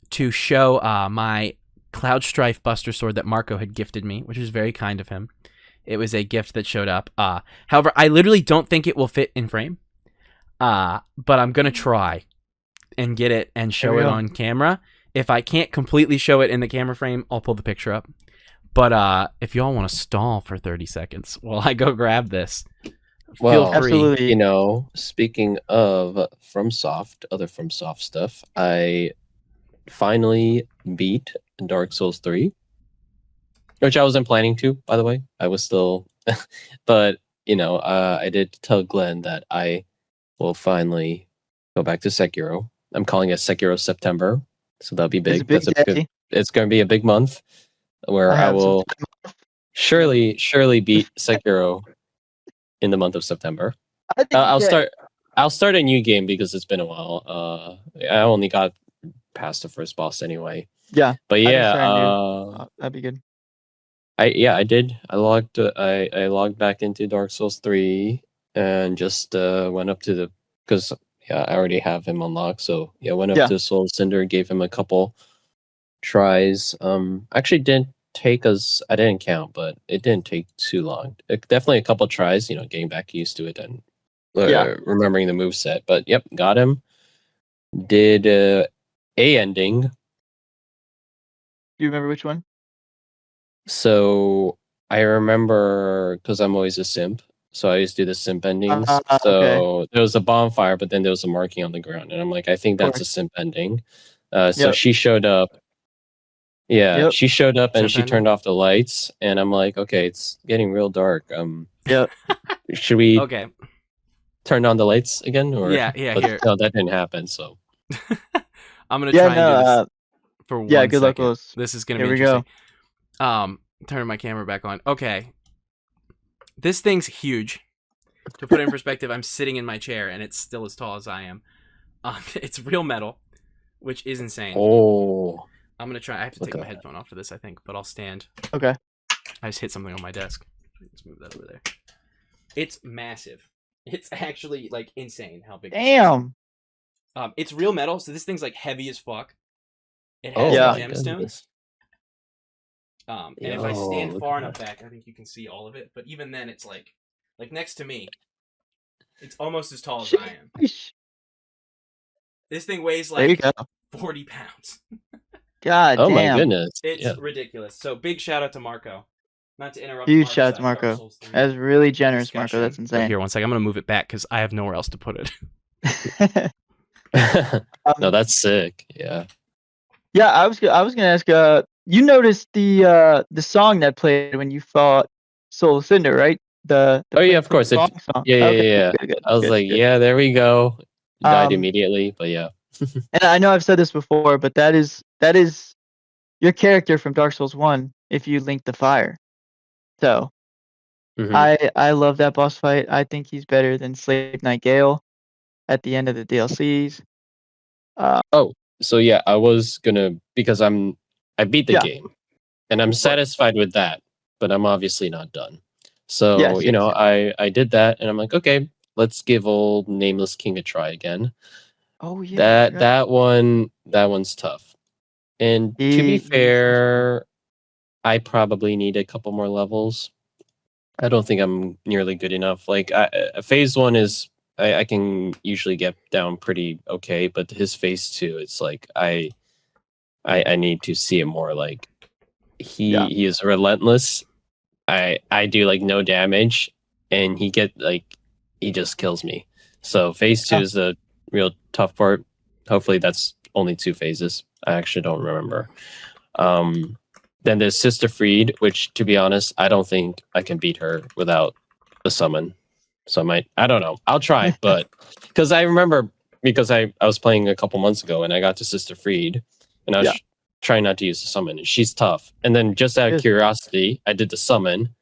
to show my Cloud Strife Buster Sword that Marco had gifted me, which was very kind of him. It was a gift that showed up. However, I literally don't think it will fit in frame. But I'm gonna try and get it and show it on camera. If I can't completely show it in the camera frame, I'll pull the picture up. But if y'all want to stall for 30 seconds while I go grab this, feel free. Absolutely. Speaking of other FromSoft stuff, I finally beat Dark Souls 3, which I wasn't planning to, by the way. I was still, but I did tell Glenn that I will finally go back to Sekiro. I'm calling it Sekiro September, so that'll be big. It's going to be a big month where I will surely beat Sekiro in the month of September. I'll start a new game because it's been a while. I only got past the first boss anyway. Yeah. But yeah, that'd be good. I did. I logged back into Dark Souls 3 and just went up to because I already have him unlocked. So went up to Soul Cinder, gave him a couple tries. Actually didn't take I didn't count, but it didn't take too long. Definitely a couple tries, getting back used to it and remembering the moveset. But yep, got him. Did a ending. Do you remember which one? So I remember because I'm always a simp. So I used to do the simp endings. Okay. There was a bonfire, but then there was a marking on the ground. And I'm like, I think that's a simp ending. So she showed up. Yeah, she showed up and she turned off the lights. And I'm like, okay, it's getting real dark. Should we turn on the lights again? Or here. No, that didn't happen. So I'm going to try and do this for 1 second. Good luck, Los. This is going to be interesting. Turn my camera back on. Okay. This thing's huge. To put it in perspective, I'm sitting in my chair and it's still as tall as I am. It's real metal, which is insane. Oh. I'm going to try. I have to take my headphone off for this, I think, but I'll stand. Okay. I just hit something on my desk. Let's move that over there. It's massive. It's actually like insane how big. Damn. It's real metal, so this thing's like heavy as fuck. It has gemstones. And if I stand far enough back, I think you can see all of it. But even then, it's like next to me. It's almost as tall as I am. This thing weighs like 40 pounds. God damn. Oh my goodness. It's ridiculous. So big shout out to Marco. Not to interrupt. Huge shout out to Marco. That's really generous, Marco. That's insane. Right here, one second. I'm going to move it back because I have nowhere else to put it. No, that's sick. Yeah. Yeah, I was gonna ask. You noticed the song that played when you fought Soul Cinder, right? Of course. Song? Yeah. Good, I was like, yeah, there we go. Died immediately, but yeah. And I know I've said this before, but that is your character from Dark Souls 1 if you link the fire. So I love that boss fight. I think he's better than Slave Knight Gale at the end of the DLCs. So yeah, I was gonna because I beat the game and I'm satisfied with that, but I'm obviously not done. So, Yes, yes, yes. I did that and I'm like, okay, let's give old Nameless King a try again. Oh yeah, I That forgot. that one's tough. And to be He's tough. fair, I probably need a couple more levels. I don't think I'm nearly good enough. Like phase one is I can usually get down pretty okay, but his phase two, it's like I need to see it more. Like Yeah. he is relentless. I do like no damage, and he just kills me. So phase two Yeah. is the real tough part. Hopefully that's only 2 phases. I actually don't remember. Um, then there's Sister Freed, which to be honest, I don't think I can beat her without the summon. So I don't know. I'll try, but because I remember because I was playing a couple months ago and I got to Sister Freed and I was Yeah. trying not to use the summon and she's tough. And then just out of Yes. curiosity, I did the summon.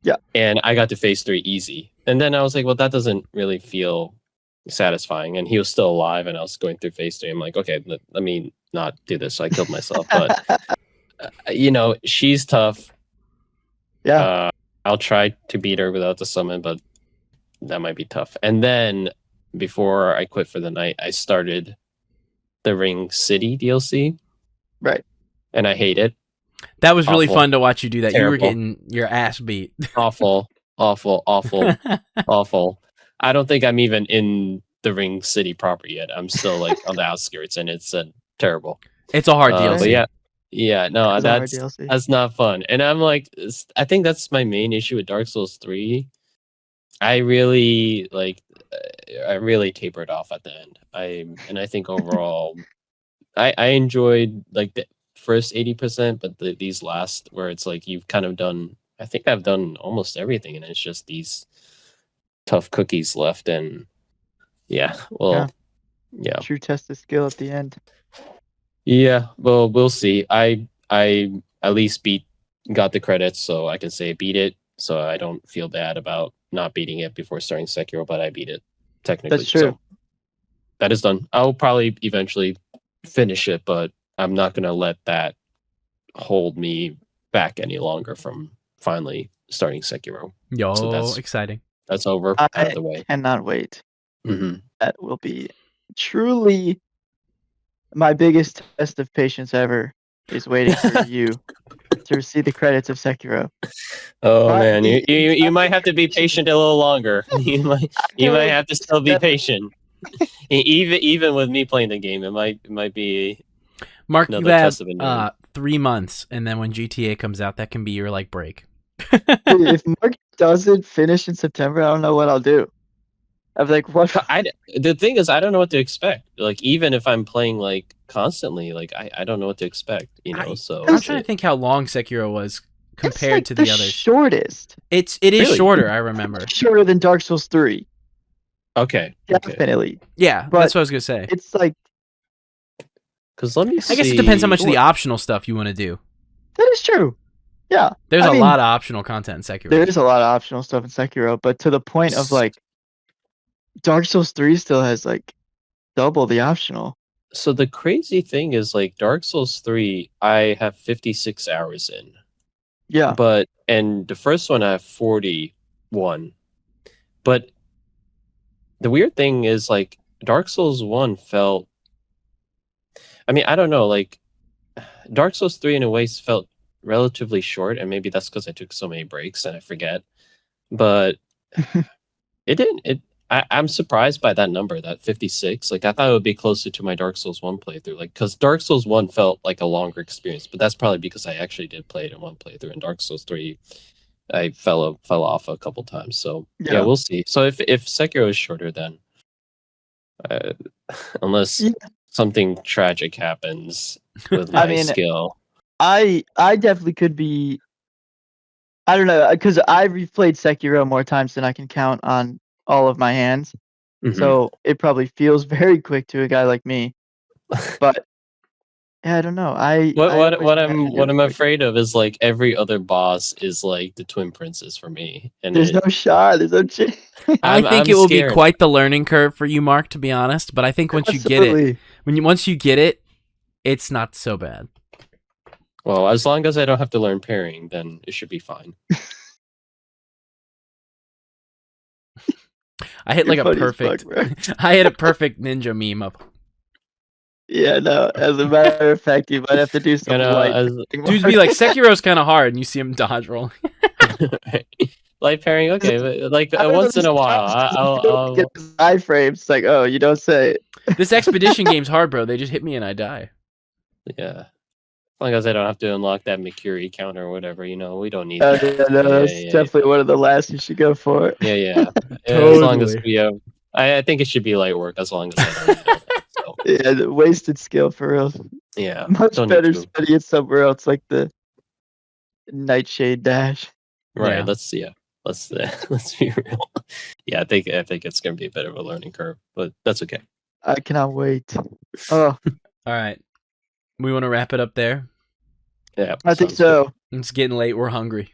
Yeah. And I got to phase 3 easy. And then I was like, well, that doesn't really feel satisfying. And he was still alive and I was going through phase 3. I'm like, okay, let me not do this. So I killed myself. But she's tough. Yeah. I'll try to beat her without the summon, but that might be tough. And then before I quit for the night, I started the Ring City DLC. Right. And I hate it. That was really Awful. fun to watch you do that. Terrible. You were getting your ass beat. Awful. Awful. I don't think I'm even in the Ring City proper yet. I'm still like on the outskirts, and it's terrible. It's a hard But DLC. no, It's a hard DLC. that's not fun. And I'm like, I think that's my main issue with Dark Souls 3. I really tapered off at the end. I think overall, I enjoyed like the first 80%, but these last where it's like you've kind of done. I think I've done almost everything, and it's just these tough cookies left. And yeah. True test of skill at the end. Yeah, well, we'll see. I at least got the credits, so I can say beat it. So I don't feel bad about not beating it before starting Sekiro, but I beat it technically. That's true. So that is done. I'll probably eventually finish it, but I'm not gonna let that hold me back any longer from finally starting Sekiro. Yo, So exciting. That's over, out of I the way. cannot wait. Mm-hmm. That will be truly my biggest test of patience ever. Is waiting for you to see the credits of Sekiro. Oh But man, the you might have to be patient a little longer. You might have to still be patient. Even with me playing the game, it might be Mark, you another have test of endurance. 3 months, and then when GTA comes out, that can be your like break. If Mark doesn't finish in September, I don't know what I'll do. I'm like, what? The thing is, I don't know what to expect. Like, even if I'm playing like constantly, like I don't know what to expect. So I'm trying to think how long Sekiro was compared like to the others. Shortest. It is Really? shorter. I remember. Shorter than Dark Souls 3. Okay. Definitely. Yeah, But that's what I was gonna say. it's like. Because let me see. I guess it depends how much of the optional stuff you want to do. That is true. Yeah. There's a lot of optional content in Sekiro. There is a lot of optional stuff in Sekiro, but to the point of like Dark Souls 3 still has like double the optional. So the crazy thing is like Dark Souls 3, I have 56 hours in. Yeah. And the first one I have 41. But the weird thing is like Dark Souls 1 felt, I mean, I don't know, like Dark Souls 3 in a way felt relatively short, and maybe that's because I took so many breaks and I forget. But it didn't. I'm surprised by that number, that 56. Like I thought it would be closer to my Dark Souls 1 playthrough, like because Dark Souls 1 felt like a longer experience, but that's probably because I actually did play it in one playthrough. And Dark Souls 3, I fell off a couple times. So yeah, we'll see. So if Sekiro is shorter, then unless something tragic happens with my skill. I definitely could be. I don't know, because I've replayed Sekiro more times than I can count on all of my hands. Mm-hmm. So it probably feels very quick to a guy like me. But yeah, I don't know. What I'm afraid of is like every other boss is like the Twin Princes for me. And there's no shot. There's no chance. I think it will be quite the learning curve for you, Mark, to be honest. But I think once you get it, once you get it, it's not so bad. Well, as long as I don't have to learn parrying, then it should be fine. I hit like a You're funny as perfect. fuck, bro. I hit a perfect ninja meme of. Yeah, no. As a matter of fact, you might have to do some light. Dudes be like Sekiro's kind of hard, and you see him dodge roll. light pairing, okay, but like I don't know, once in this a while, I'll get these iframes. It's like, oh, you don't say. This expedition game's hard, bro. They just hit me and I die. yeah. As long as I don't have to unlock that Mercury counter or whatever, we don't need Oh, that. yeah, no, that's definitely one of the last you should go for. Yeah. Totally. As long as we have, I think it should be light work as long as I don't. So, Yeah, the wasted skill for real. yeah, Much don't need better to. study it somewhere else, like the Nightshade Dash. Right. Yeah. Let's let's be real. Yeah, I think it's gonna be a bit of a learning curve, but that's okay. I cannot wait. Oh, All right, we want to wrap it up there. Yeah, I think sounds so. It's getting late. We're hungry.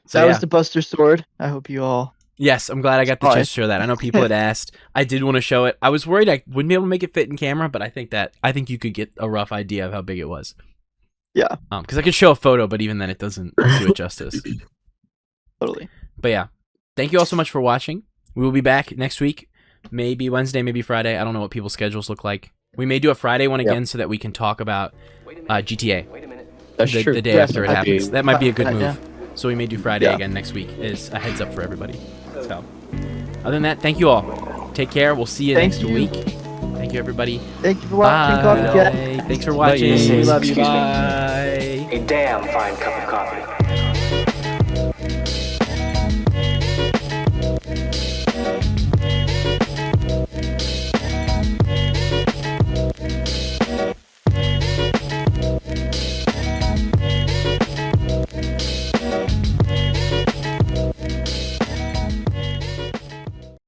So That yeah. was the Buster Sword. I hope you all. Yes, I'm glad I got the chance to show that. I know people had asked. I did want to show it. I was worried I wouldn't be able to make it fit in camera, but I think you could get a rough idea of how big it was. Yeah. Because I could show a photo, but even then it doesn't do it justice. Totally. But yeah, thank you all so much for watching. We will be back next week, maybe Wednesday, maybe Friday. I don't know what people's schedules look like. We may do a Friday one again so that we can talk about GTA. That's true. The day after it happens. That might be a good move. Yeah. So we may do Friday again next week. Is a heads up for everybody. So, other than that, thank you all. Take care. We'll see you next week. Thank you, everybody. Thank you for watching. Bye. Thanks for watching. Bye. We love you. Excuse me. Bye. A damn fine cup of coffee.